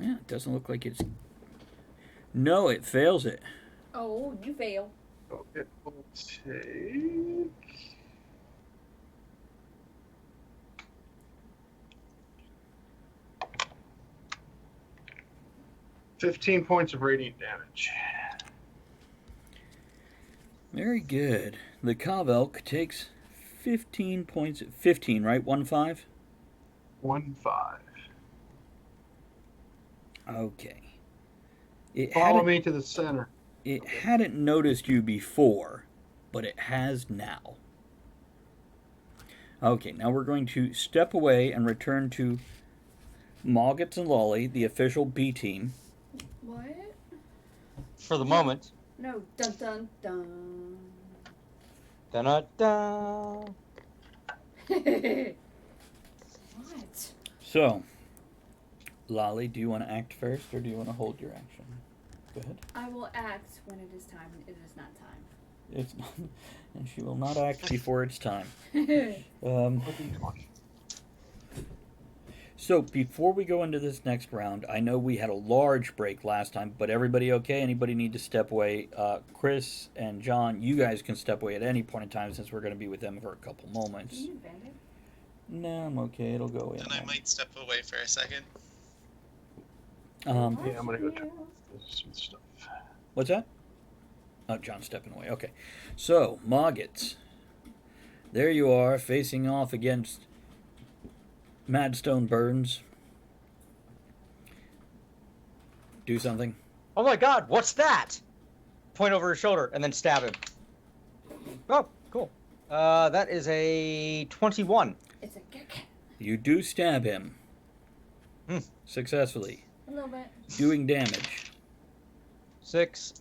Yeah, it doesn't look like it's... No, it fails it. Oh, you fail. So it will take... $15 points of radiant damage. Very good. The Kavelk takes 15 points... 15, right? 1-5? 1-5. Okay. It Follow hadn't, me to the center. it hadn't noticed you before, but it has now. Okay, now we're going to step away and return to Moggets and Lolly, the official B team. What? For the moment. No. Dun dun dun. Da-da-da. What? So, Lolly, do you want to act first or do you want to hold your action? Go ahead. I will act when it is time. It is not time. It's not, and she will not act before it's time. So before we go into this next round, I know we had a large break last time, but everybody okay? Anybody need to step away? Chris and John, you guys can step away at any point in time since we're going to be with them for a couple moments. Can you bend it? No, I'm okay. It'll go in. Then I might step away for a second. Yeah, I'm going to go check some stuff. What's that? Oh, John's stepping away. Okay. So, Moggets. There you are, facing off against Madstone Burns. Do something. Oh my god, what's that? Point over his shoulder and then stab him. Oh, cool. That is a 21. It's a kick. You do stab him. Hmm. Successfully. A little bit. Doing damage. 6.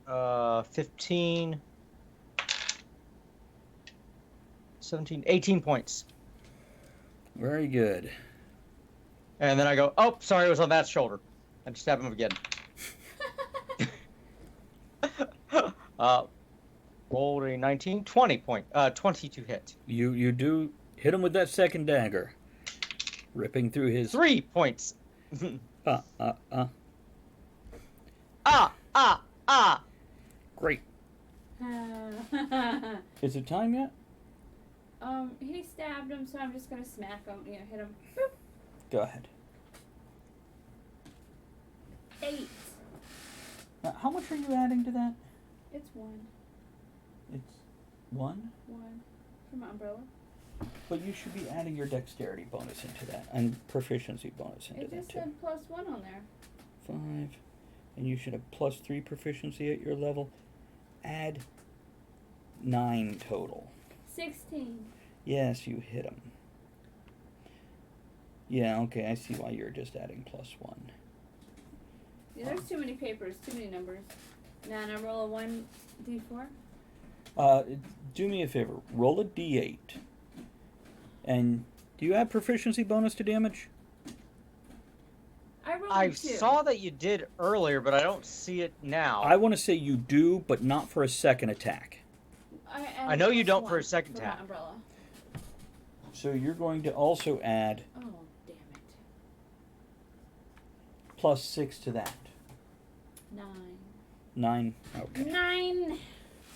15. 17. 18 points. Very good. And then I go, oh, sorry, it was on that shoulder. And stab him again. Rolled a 19. 20 to hit. You do hit him with that second dagger. Ripping through his... 3 points. Great. Is it time yet? He stabbed him, so I'm just gonna smack him. Yeah, hit him. Boop. Go ahead. 8. Now, how much are you adding to that? It's 1. It's 1? 1 for my umbrella. But you should be adding your dexterity bonus into that and proficiency bonus into It that just too. said +1 on there. 5, and you should have +3 proficiency at your level. Add 9 total. 16. Yes, you hit him. Yeah, okay, I see why you're just adding +1. Yeah, there's too many papers, too many numbers. Now, and I roll a 1d4. Do me a favor. Roll a d8. And do you add proficiency bonus to damage? I rolled I a 2. saw that you did earlier, but I don't see it now. I want to say you do, but not for a second attack. I know you don't +1 for a second my attack. umbrella. So you're going to also add Oh, damn it. +6 to that. 9. 9. Okay. 9.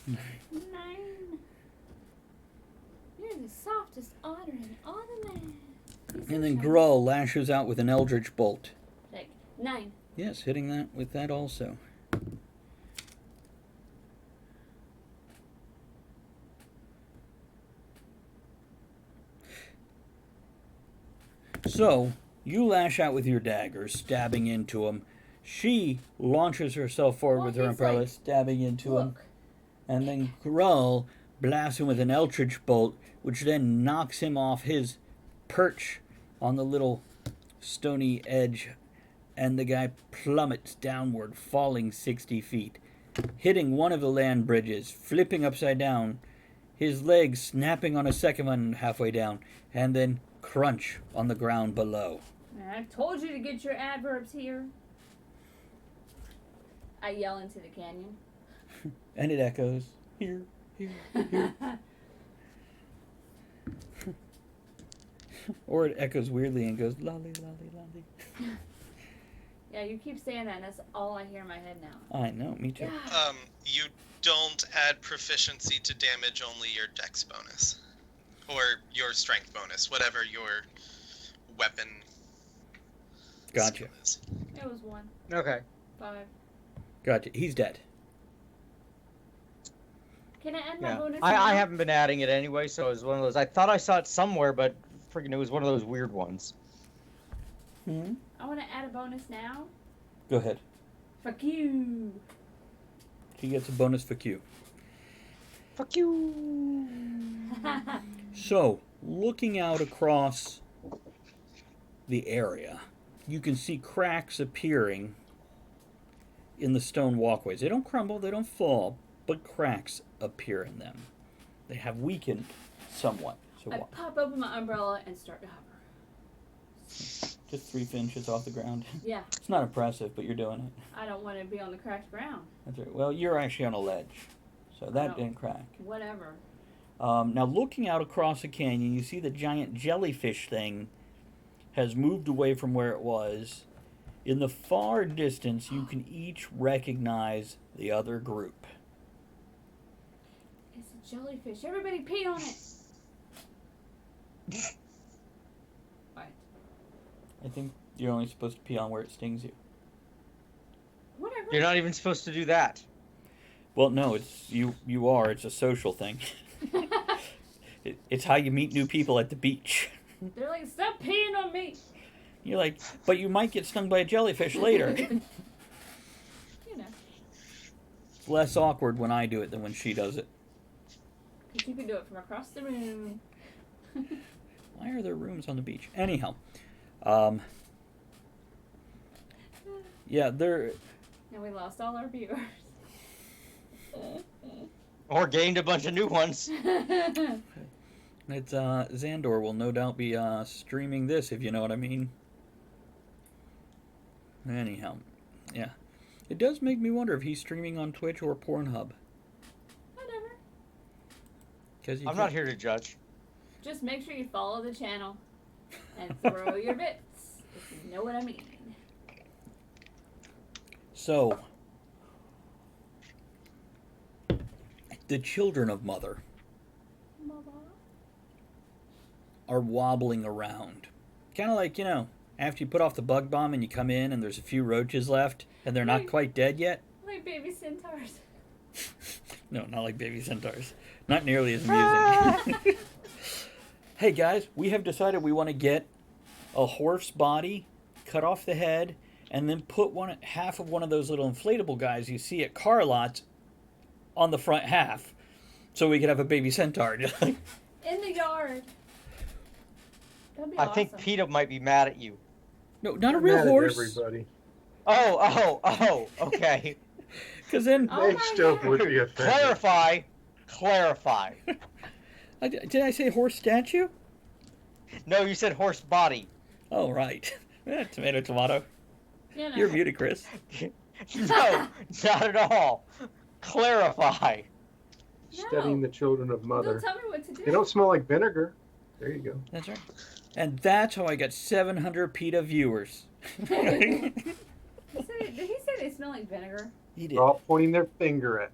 9. You're the softest otter in all the land. And then Grull lashes out with an Eldritch Bolt. Like 9. Yes, hitting that with that also. So, you lash out with your dagger, stabbing into him. She launches herself forward Well, with her he's umbrella, like, stabbing into him. Look. And then Grull blasts him with an eldritch bolt, which then knocks him off his perch on the little stony edge. And the guy plummets downward, falling 60 feet, hitting one of the land bridges, flipping upside down, his legs snapping on a second one halfway down, and then crunch on the ground below. I told you to get your adverbs here. I yell into the canyon. And it echoes, here, here, here. Or it echoes weirdly and goes, lolly, lolly, lolly. Yeah, you keep saying that, and that's all I hear in my head now. I know, me too. You don't add proficiency to damage, only your dex bonus. Or your strength bonus, whatever your weapon Gotcha. skill is. It was 1, Okay. 5. Gotcha. He's dead. Can I add my Yeah. bonus? I now? haven't been adding it anyway, so it was one of those. I thought I saw it somewhere, but freaking it was one of those weird ones. Hmm? I want to add a bonus now. Go ahead. Fuck you. He gets a bonus for Q. Fuck you. So, looking out across the area, you can see cracks appearing in the stone walkways. They don't crumble, they don't fall, but cracks appear in them. They have weakened somewhat. So I pop open my umbrella and start to hover. just 3 inches off the ground. Yeah, It's not impressive, but you're doing it. I don't want to be on the cracked ground. That's right. Well, you're actually on a ledge, so that Oh. didn't crack. Whatever. Now, looking out across the canyon, you see the giant jellyfish thing has moved away from where it was. In the far distance, you can each recognize the other group. It's a jellyfish. Everybody pee on it. What? I think you're only supposed to pee on where it stings you. Whatever. You're not even supposed to do that. Well, no, it's you are. It's a social thing. It's how you meet new people at the beach. They're like, stop peeing on me. You're like, but you might get stung by a jellyfish later. You know, It's less awkward when I do it than when she does it. because you can do it from across the room. Why are there rooms on the beach? Anyhow, yeah, there. And we lost all our viewers. Or gained a bunch of new ones. It's Xandor will no doubt be streaming this, if you know what I mean. Anyhow, yeah, it does make me wonder if he's streaming on Twitch or Pornhub. Whatever. Because I'm not here to judge. Just make sure you follow the channel and throw your bits, if you know what I mean. So, the children of Mother are wobbling around. Kind of like, after you put off the bug bomb and you come in and there's a few roaches left and they're not Right. quite dead yet. Like baby centaurs. No, not like baby centaurs. Not nearly as amusing. Hey guys, we have decided we want to get a horse body, cut off the head, and then put half of one of those little inflatable guys you see at car lots on the front half, so we could have a baby centaur. In the yard. That'd be I awesome. think PETA might be mad at you. No, not a I'm real mad at horse. Everybody. Oh, okay. Because then, Oh Next my up God. would be offended. Clarify. did I say horse statue? No, you said horse body. Oh, right. Tomato, tomato. You know. You're muted, Chris. No, not at all. Clarify. Studying the children of Don't Mother. tell me what to do. They don't smell like vinegar. There you go. That's right. And that's how I got 700 PETA viewers. Did he say they smell like vinegar? He did. They're all pointing their finger at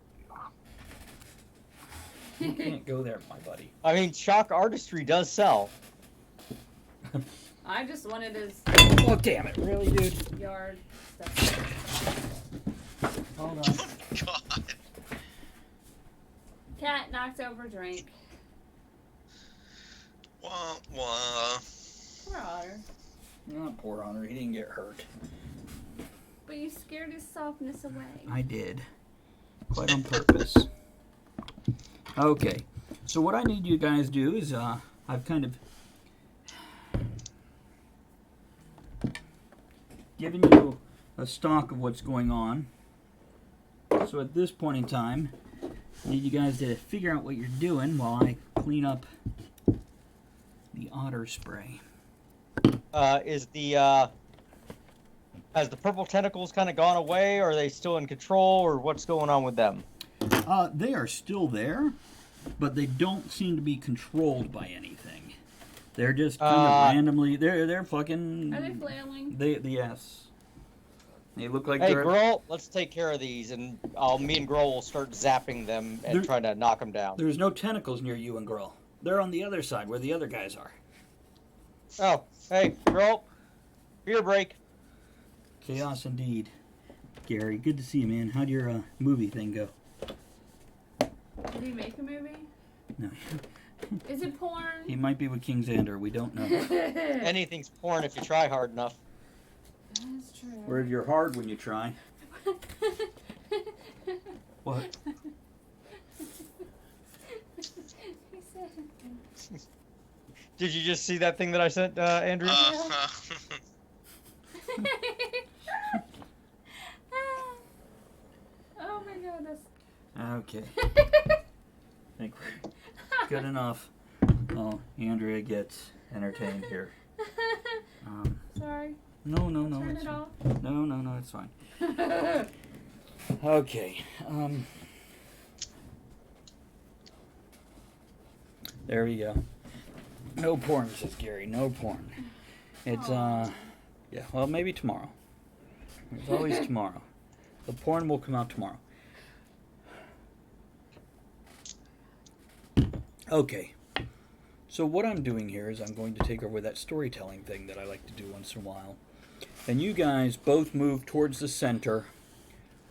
me. You can't go there, my buddy. I mean, chalk artistry does sell. I just wanted his Oh, damn it. Really, dude? yard stuff. Hold on. Oh God. Cat knocks over drink. Wah wah. Poor otter. Oh, poor Hunter. He didn't get hurt. But you scared his softness away. I did. Quite on purpose. Okay. So what I need you guys to do is, I've kind of given you a stock of what's going on. So at this point in time, I need you guys to figure out what you're doing while I clean up the otter spray. Has the purple tentacles kind of gone away, or are they still in control, or what's going on with them? They are still there, but they don't seem to be controlled by anything. They're just kind of randomly. They're fucking. Are they flailing? Yes. They look like Hey, they're. Grohl, let's take care of these, and me and Grohl will start zapping them and trying to knock them down. There's no tentacles near you and Grohl. They're on the other side where the other guys are. Oh, hey, Grohl, beer break. Chaos indeed. Gary, good to see you, man. How'd your movie thing go? Did he make a movie? No. Is it porn? He might be with King Xander. We don't know. Anything's porn if you try hard enough. That's true. Where you're hard when you try. What? He said. Did you just see that thing that I sent, Andrew? Oh my god, that's. Okay. I think we're good enough. Oh, Andrea gets entertained here. Sorry. No, Turn it's it fine. off. No, it's fine. Okay. There we go. No porn, says Gary. No porn. It's yeah. Well, maybe tomorrow. There's always tomorrow. The porn will come out tomorrow. Okay. So what I'm doing here is I'm going to take over that storytelling thing that I like to do once in a while. And you guys both move towards the center,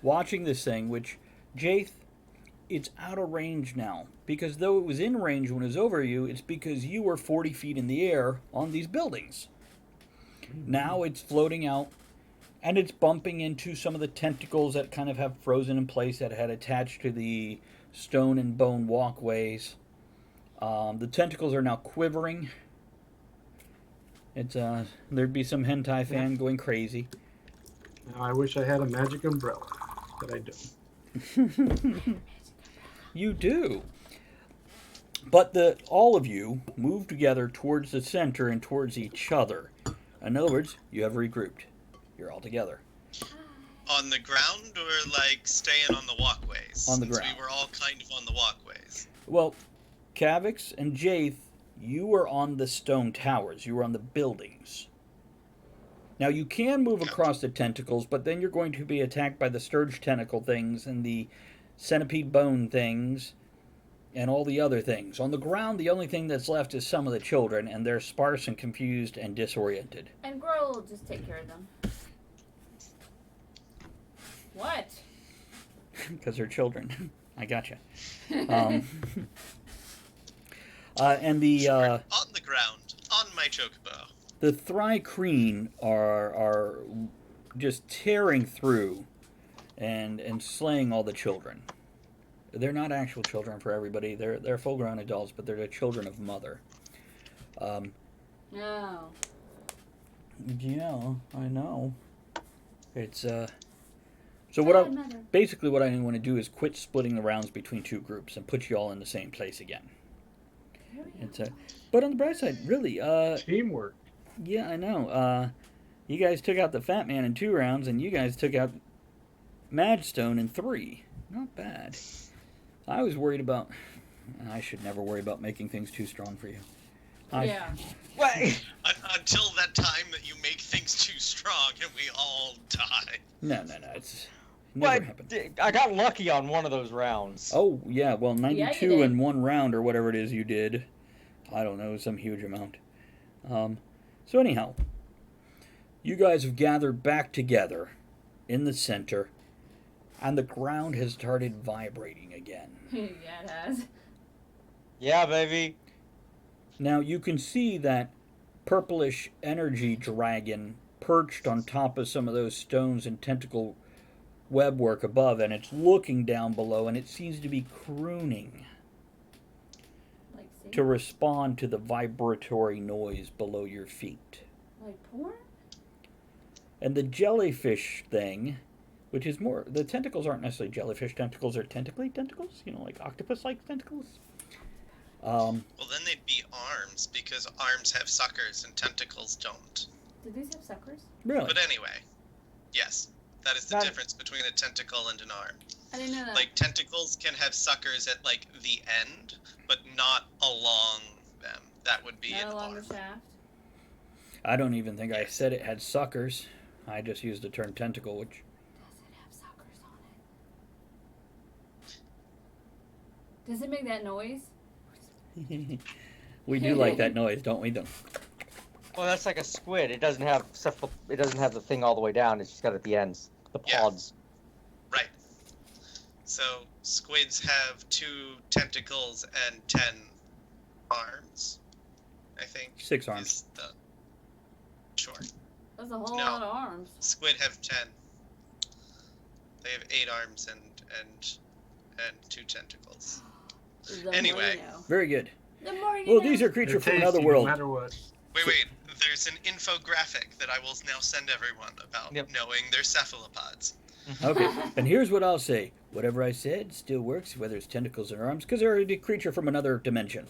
watching this thing, which, Jaith, it's out of range now. Because though it was in range when it was over you, it's because you were 40 feet in the air on these buildings. Now it's floating out, and it's bumping into some of the tentacles that kind of have frozen in place that had attached to the stone and bone walkways. The tentacles are now quivering. It's there'd be some hentai fan going crazy. Now I wish I had a magic umbrella, but I don't. You do. But all of you move together towards the center and towards each other. In other words, you have regrouped. You're all together. On the ground or like staying on the walkways? On the Since ground. We were all kind of on the walkways. Well, Kavix and Jaith, you were on the stone towers. You were on the buildings. Now, you can move across the tentacles, but then you're going to be attacked by the sturge tentacle things and the centipede bone things and all the other things. On the ground, the only thing that's left is some of the children, and they're sparse and confused and disoriented. And Grohl will just take care of them. What? Because they're children. I gotcha. And the On the ground, on my chocobo. the Thrycreen are just tearing through and slaying all the children. They're not actual children for everybody. They're full-grown adults, but they're the children of mother. No. Yeah, I know. It's So what basically what I want to do is quit splitting the rounds between two groups and put you all in the same place again. It's but on the bright side, really, Teamwork. yeah, I know. You guys took out the Fat Man in 2 rounds, and you guys took out Madstone in 3. Not bad. I was worried about. I should never worry about making things too strong for you. Yeah. Wait. Until that time that you make things too strong and we all die. No, it's never What? happened. I got lucky on one of those rounds. Oh yeah, well 92 did. in 1 round or whatever it is you did. I don't know, some huge amount. So anyhow, you guys have gathered back together in the center, and the ground has started vibrating again. Yeah, it has. Yeah, baby. Now you can see that purplish energy dragon perched on top of some of those stones and tentacle web work above, and it's looking down below, and it seems to be crooning Like see? to respond to the vibratory noise below your feet. Like porn? And the jellyfish thing, which is more, the tentacles aren't necessarily jellyfish tentacles, they're tentacles, like octopus-like tentacles. Well, then they'd be arms, because arms have suckers and tentacles don't. Do these have suckers? Really? But anyway, yes, that is the Not- difference between a tentacle and an arm. I didn't know that. Like, tentacles can have suckers at, like, the end, but not along them. That would be Not an along arm. the shaft. I don't even think I said it had suckers. I just used the term tentacle, which... Does it have suckers on it? Does it make that noise? We do like that noise, don't we? Well, that's like a squid. It doesn't have It doesn't have the thing all the way down. It's just got it at the ends, the Yeah. pods. Right. So, squids have 2 tentacles and 10 arms, I think. 6 arms. Is the... Sure. That's a whole No. lot of arms. Squid have 10. They have 8 arms and 2 tentacles. The Anyway. more you know. Very good. The more you Well, know. these are They're creatures from tasty another no world. matter what. Wait. There's an infographic that I will now send everyone about Yep. knowing their cephalopods. Okay, and here's what I'll say. Whatever I said still works, whether it's tentacles or arms, because they're a creature from another dimension.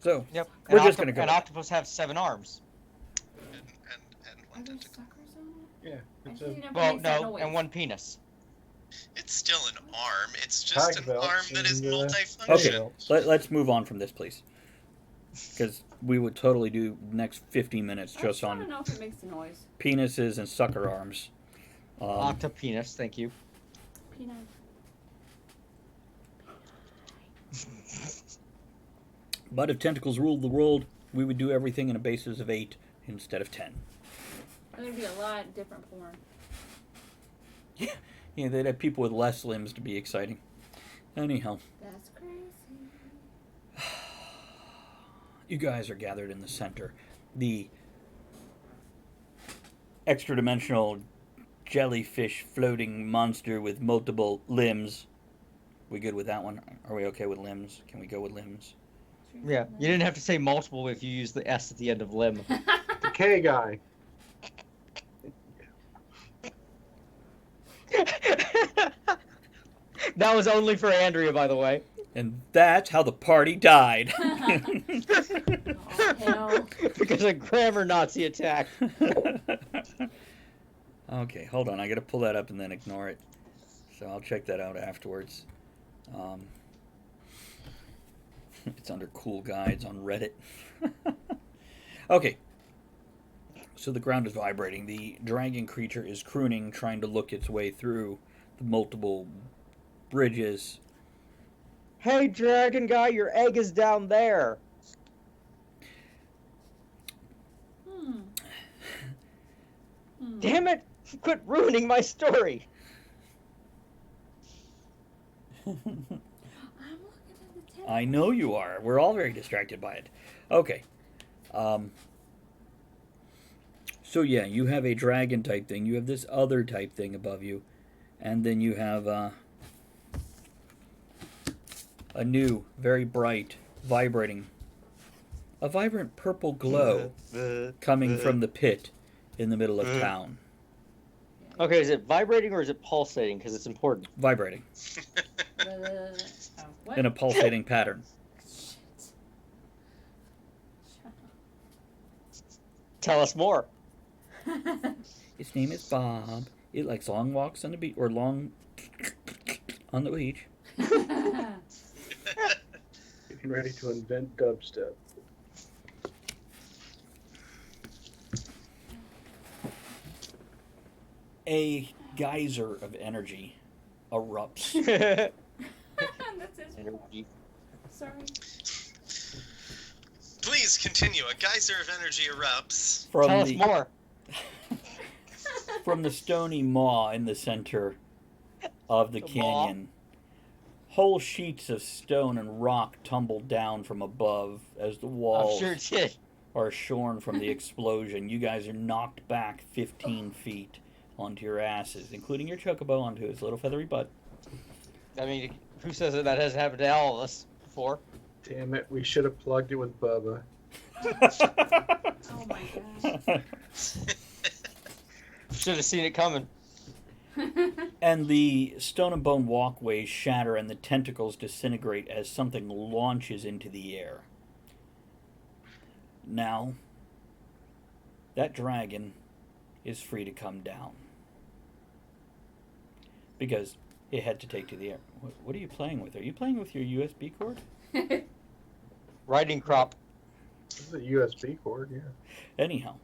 So, Yep. We're And just gonna go. An octopus have 7 arms. And Are one there tentacle. suckers on it? Yeah. It's Actually, a, never Well, makes that no, noise. and 1 penis. It's still an arm. It's just Tag an arm belts that is and, multifunction. Okay. let's move on from this, please. Because we would totally do the next 15 minutes I just just want to on know if it makes a noise. penises and sucker arms. Octopenis, thank you. Peanut. But if tentacles ruled the world, we would do everything in a basis of 8 instead of 10. There'd be a lot of different porn. Yeah, they'd have people with less limbs to be exciting. Anyhow, That's crazy. you guys are gathered in the center. The extra dimensional jellyfish floating monster with multiple limbs. We good with that one? Are we okay with limbs? Can we go with limbs? Yeah, you didn't have to say multiple if you used the S at the end of limb. the K guy. That was only for Andrea, by the way. And that's how the party died. Oh, hell. Because a grammar Nazi attack. Okay, hold on. I gotta pull that up and then ignore it. So I'll check that out afterwards. It's under cool guides on Reddit. Okay. So the ground is vibrating. The dragon creature is crooning, trying to look its way through the multiple bridges. Hey, dragon guy, your egg is down there. Hmm. Damn it! Quit ruining my story. I'm looking at the tail. I know you are. We're all very distracted by it. Okay. So yeah, you have a dragon type thing. You have this other type thing above you. And then you have a new, very bright, vibrating, a vibrant purple glow coming from the pit in the middle of town. Okay, is it vibrating or is it pulsating? Because it's important. Vibrating Oh, what? in a pulsating pattern. Shit. Shut Tell us more. up. Its name is Bob. It likes long walks on the beach, or long on the beach. Getting ready to invent dubstep. A geyser of energy erupts. That's his Energy. Sorry. Please continue. A geyser of energy erupts. From Tell us the more. from the stony maw in the center of the The maw? canyon. Whole sheets of stone and rock tumble down from above as the I'm walls sure it did. are shorn from the explosion. You guys are knocked back 15 feet onto your asses, including your chocobo onto his little feathery butt. I mean, who says that hasn't happened to all of us before? Damn it, we should have plugged it with Bubba. Oh my gosh. Should have seen it coming. And the stone and bone walkways shatter and the tentacles disintegrate as something launches into the air. Now, that dragon is free to come down. Because it had to take to the air. What are you playing with? Are you playing with your USB cord? Riding crop. This is a USB cord, yeah. Anyhow,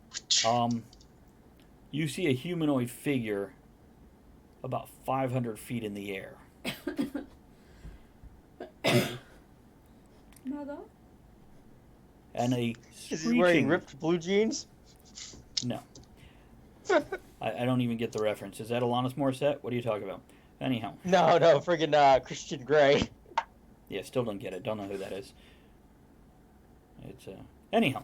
you see a humanoid figure about 500 feet in the air. Mother? And a Is he wearing screeching... ripped blue jeans? No. I don't even get the reference. Is that Alanis Morissette? What are you talking about? Anyhow. No, friggin' Christian Grey. Yeah, still don't get it. Don't know who that is. It's anyhow.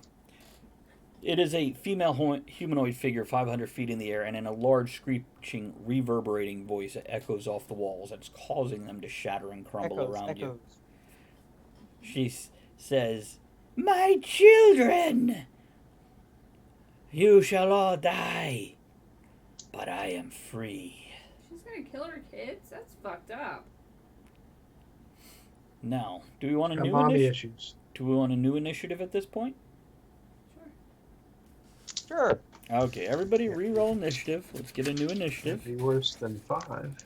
It is a female humanoid figure 500 feet in the air, and in a large, screeching, reverberating voice that echoes off the walls. That's causing them to shatter and crumble around you. She says, "My children! You shall all die, but I am free." She's gonna kill her kids? That's fucked up. Now, do we want a Got new mommy initiative? issues. Do we want a new initiative at this point? Sure. Okay, everybody re-roll initiative. Let's get a new initiative. That'd be worse than 5.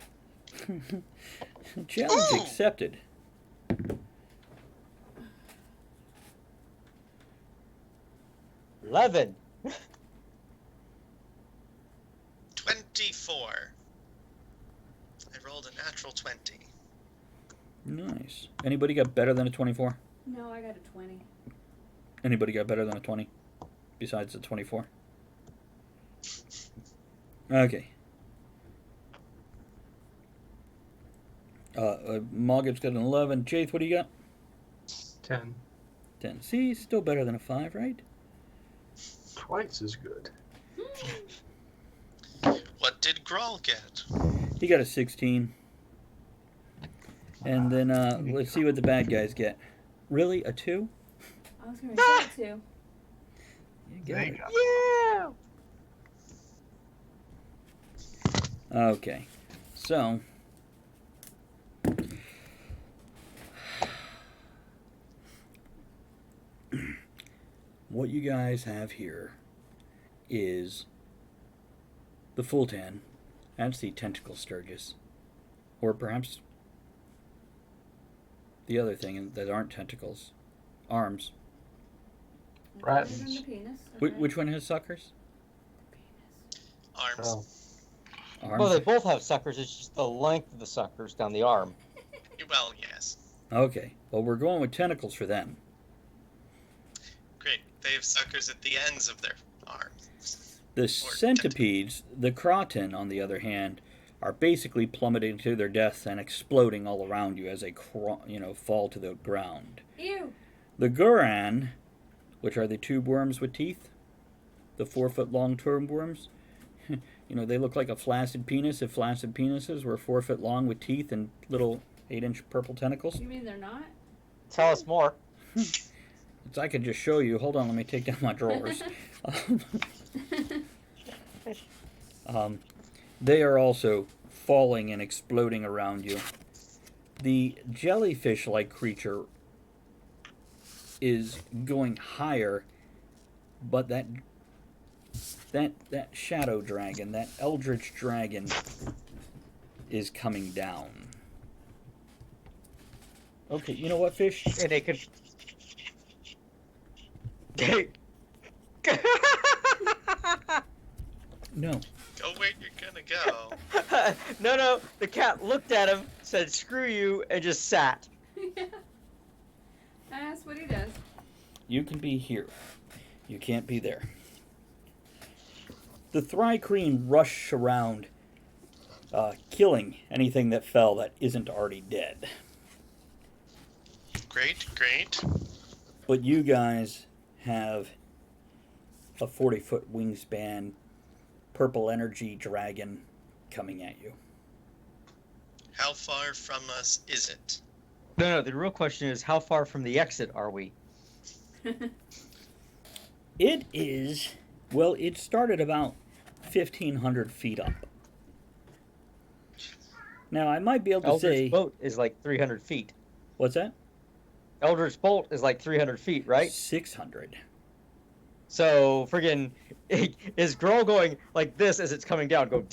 Challenge Ooh. accepted. $11. 24. I rolled a natural 20. Nice. Anybody got better than a 24? No, I got a 20. Anybody got better than a 20? Besides the 24? Okay. Mogget's got an 11. Jaith, what do you got? 10. 10. See, still better than a 5, right? Twice as good. What did Grawl get? He got a 16. And then, let's see what the bad guys get. Really? A 2? I was gonna say it too. You There got you it. go. Yeah. Okay. So... what you guys have here is the Fultan. That's the tentacle Sturgis. Or perhaps the other thing that aren't tentacles. Arms. Other than Rattlins. the penis. Which one has suckers? Arms. Oh. Arms. Well, they both have suckers. It's just the length of the suckers down the arm. Well, yes. Okay. Well, we're going with tentacles for them. Great. They have suckers at the ends of their arms. The centipedes, the Kraten, on the other hand, are basically plummeting to their deaths and exploding all around you as they fall to the ground. Ew. The Guran, which are the tube worms with teeth, the 4-foot-long tube worms, they look like a flaccid penis if flaccid penises were 4 foot long with teeth and little 8-inch purple tentacles. You mean they're not? Tell us more. I could just show you. Hold on, let me take down my drawers. They are also falling and exploding around you. The jellyfish-like creature is going higher, but that shadow dragon, that eldritch dragon, is coming down. Okay, you know what, fish? And they could. No. Go where you're gonna go. No. The cat looked at him, said "screw you," and just sat. Yeah. That's what he does. You can be here. You can't be there. The Thrycreen rush around, killing anything that fell that isn't already dead. Great. But you guys have a 40-foot wingspan purple energy dragon coming at you. How far from us is it? No, the real question is, how far from the exit are we? It is, well, it started about 1,500 feet up. Now, I might be able to Eldritch say... Bolt is like 300 feet. What's that? Eldritch Bolt is like 300 feet, right? 600. So, friggin', is Grohl going like this as it's coming down? Go.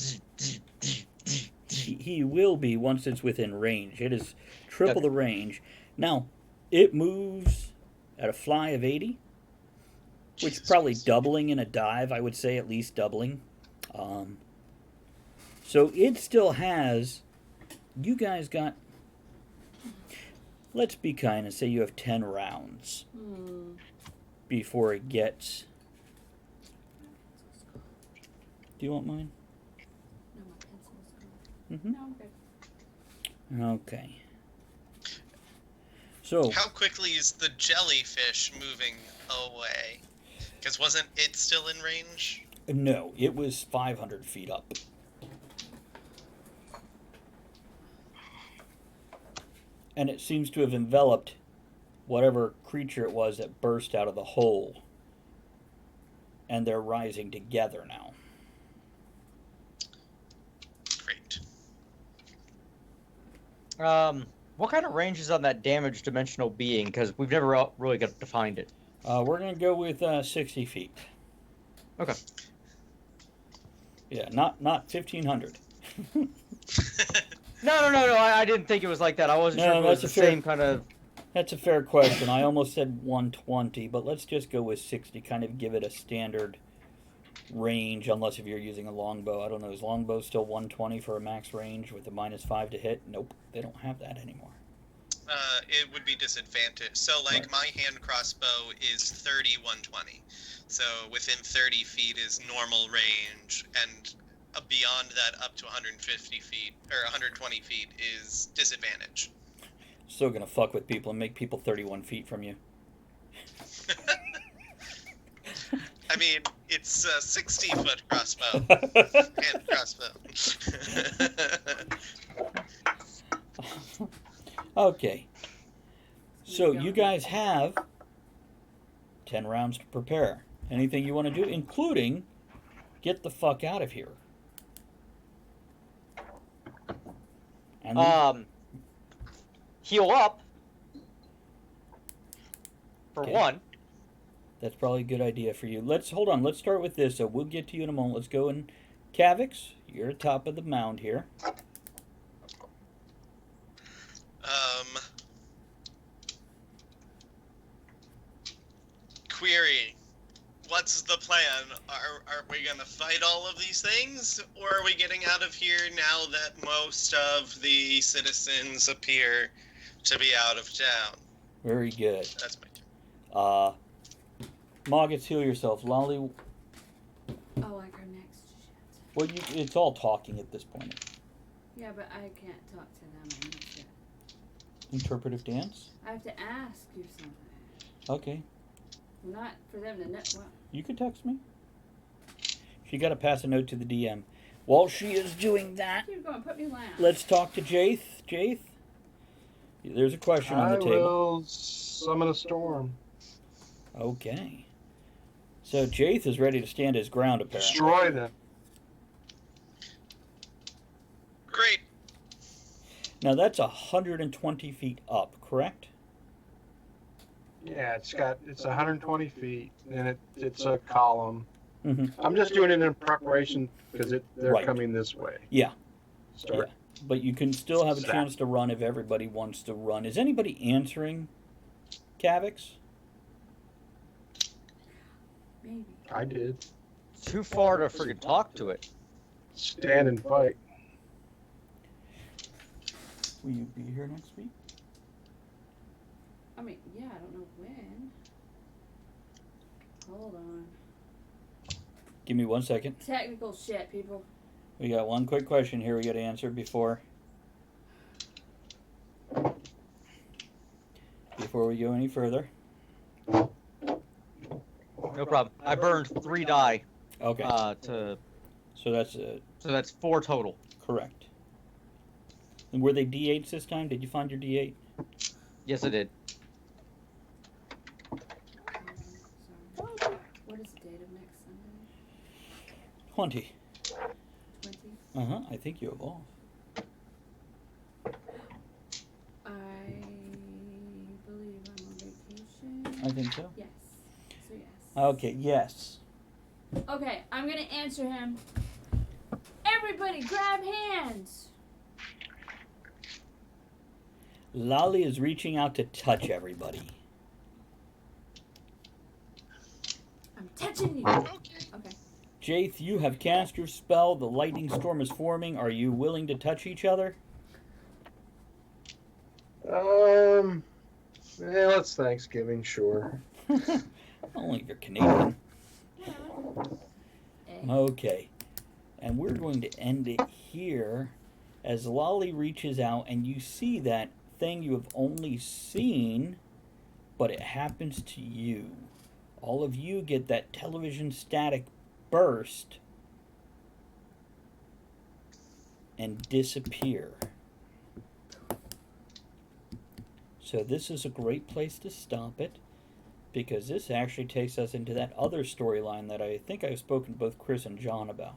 He will be once it's within range. It is triple the range. Now, it moves at a fly of 80, which is probably doubling in a dive, I would say, at least doubling. So it still has... You guys got... Let's be kind and say you have 10 rounds before it gets... Do you want mine? No, my pencil is gone. Mm-hmm. No, I'm good. Okay. So... How quickly is the jellyfish moving away? Because wasn't it still in range? No, it was 500 feet up. And it seems to have enveloped whatever creature it was that burst out of the hole. And they're rising together now. Great. What kind of range is on that damaged dimensional being? Because we've never really got to find it. We're going to go with 60 feet. Okay. Yeah, not 1,500. No. I didn't think it was like that. I wasn't sure if it was the same kind of... That's a fair question. I almost said 120, but let's just go with 60. Kind of give it a standard range, unless if you're using a longbow. I don't know. Is longbow still 120 for a max range with a -5 to hit? Nope, they don't have that anymore. It would be disadvantaged. So, like, Right. my hand crossbow is 30, 120. So, within 30 feet is normal range, and beyond that, up to 150 feet, or 120 feet, is disadvantage. Still gonna fuck with people and make people 31 feet from you. I mean, it's a 60-foot crossbow. Hand crossbow. Okay. So you guys have 10 rounds to prepare. Anything you want to do, including get the fuck out of here. And heal up. For Okay. one. that's probably a good idea for you. Hold on. Let's start with this. So we'll get to you in a moment. Let's go in. Kavix, you're at top of the mound here. Query. What's the plan? Are we gonna fight all of these things? Or are we getting out of here now that most of the citizens appear to be out of town? Very good. That's my turn. Moggets, heal yourself. Lolly, Oh, I go next. Shit. well, it's all talking at this point. Yeah, but I can't talk to them. I need to. Interpretive dance? I have to ask you something. Okay. Not for them to know. Well, You can text me. She got to pass a note to the DM. While she is doing that, keep going. Put me last. let's talk to Jaith. Jaith? There's a question on the I table. will summon a storm. Okay. So Jaith is ready to stand his ground, apparently. Destroy them. Great. Now that's 120 feet up, correct? Yeah, it's 120 feet, and it's a column. Mm-hmm. I'm just doing it in preparation because they're Right. coming this way. Yeah. Start. But you can still have a Zap. chance to run if everybody wants to run. Is anybody answering Kavix? Maybe. I did. Too far to friggin' talk to it. Stand and fight. Will you be here next week? I mean, yeah, I don't know when. Hold on. Give me 1 second. Technical shit, people. We got one quick question here we got to answer before we go any further. No problem. I burned 3 die. Okay. To So that's so that's 4 total. correct. And were they D8s this time? Did you find your D8? Yes, I did. Sorry. What is the date of next Sunday? 20. 20. I think you evolve. I believe I'm on vacation. I think so. Yes. So yes. Okay, yes. Okay, I'm gonna answer him. Everybody, grab hands. Lolly is reaching out to touch everybody. I'm touching you. Okay. Okay. Jaith, you have cast your spell. The lightning storm is forming. Are you willing to touch each other? Yeah, let's Thanksgiving, sure. Only if you're Canadian. Eh. Okay. And we're going to end it here as Lolly reaches out and you see that thing you have only seen, but it happens to you. All of you get that television static burst and disappear. So this is a great place to stop it, because this actually takes us into that other storyline that I think I've spoken to both Chris and John about.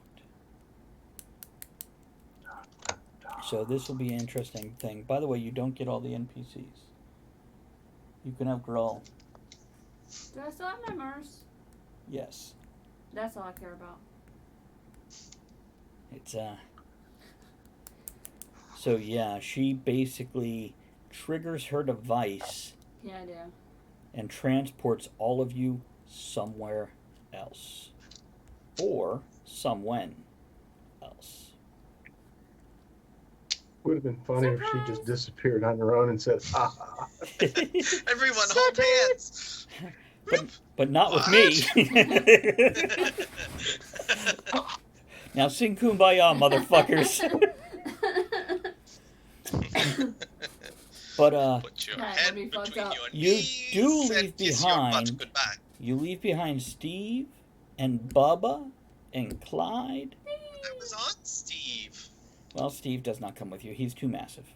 So this will be an interesting thing. By the way, you don't get all the NPCs. You can have Grull. Do I still have my Mars? Yes. That's all I care about. It's So yeah, she basically triggers her device Yeah, I do. and transports all of you somewhere else. Or somewhen else. Would have been funny if she just disappeared on her own and said, "Ha ha." Everyone, hold hands. But not with me. Now sing Kumbaya, motherfuckers. But Put your That head would be fucked between up. your You knees do and leave kiss your butt behind- goodbye. you leave behind Steve and Bubba and Clyde. I was on Steve. Well, Steve does not come with you. He's too massive.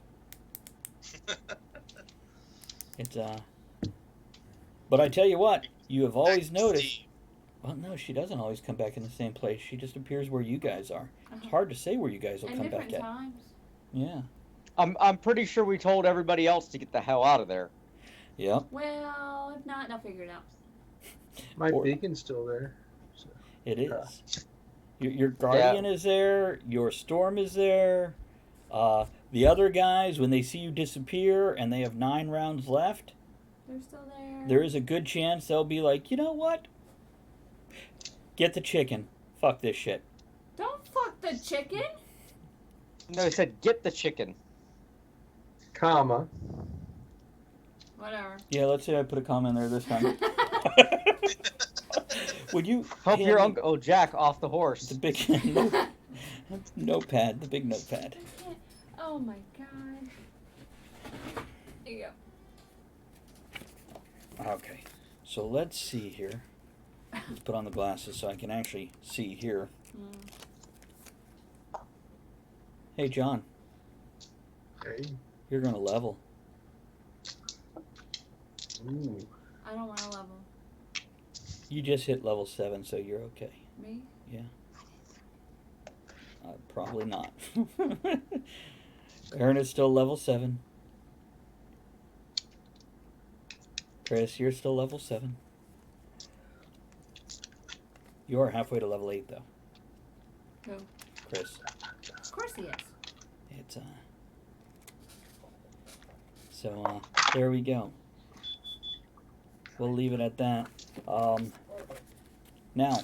It's But I tell you what, you have always Back to noticed. Steve. Well, no, she doesn't always come back in the same place. She just appears where you guys are. It's Uh-huh. hard to say where you guys will At come back different at. times. Yeah. I'm pretty sure we told everybody else to get the hell out of there. Yep. Well, if not, they'll figure it out. My Or- beacon's still there. So. It is. Your guardian is there. Your storm is there. The other guys, when they see you disappear and they have 9 rounds left, They're still there. there is a good chance they'll be like, you know what? Get the chicken. Fuck this shit. Don't fuck the chicken. No, I said get the chicken. Comma. Whatever. Yeah, let's say I put a comma in there this time. Would you Help hand your me Uncle Jack off the horse. the big notepad, the big notepad. Oh my god. There you go. Okay, so let's see here. Let's put on the glasses so I can actually see here. Hey, John, Hey. you're gonna level. Ooh. I don't want to level. You just hit level 7, so you're okay. Me? Probably not. Aaron is still level 7. Chris, you're still level 7. You are halfway to level 8, though. Who? Chris. Of course he is. It's So there we go. We'll leave it at that. Now,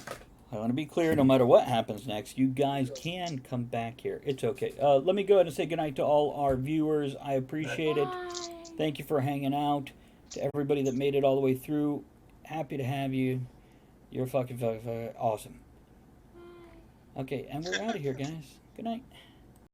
I want to be clear, no matter what happens next, you guys can come back here. It's okay. Let me go ahead and say goodnight to all our viewers. I appreciate it. Bye. Thank you for hanging out. To everybody that made it all the way through, happy to have you. You're fucking awesome. Bye. Okay, and we're out of here, guys. Good night.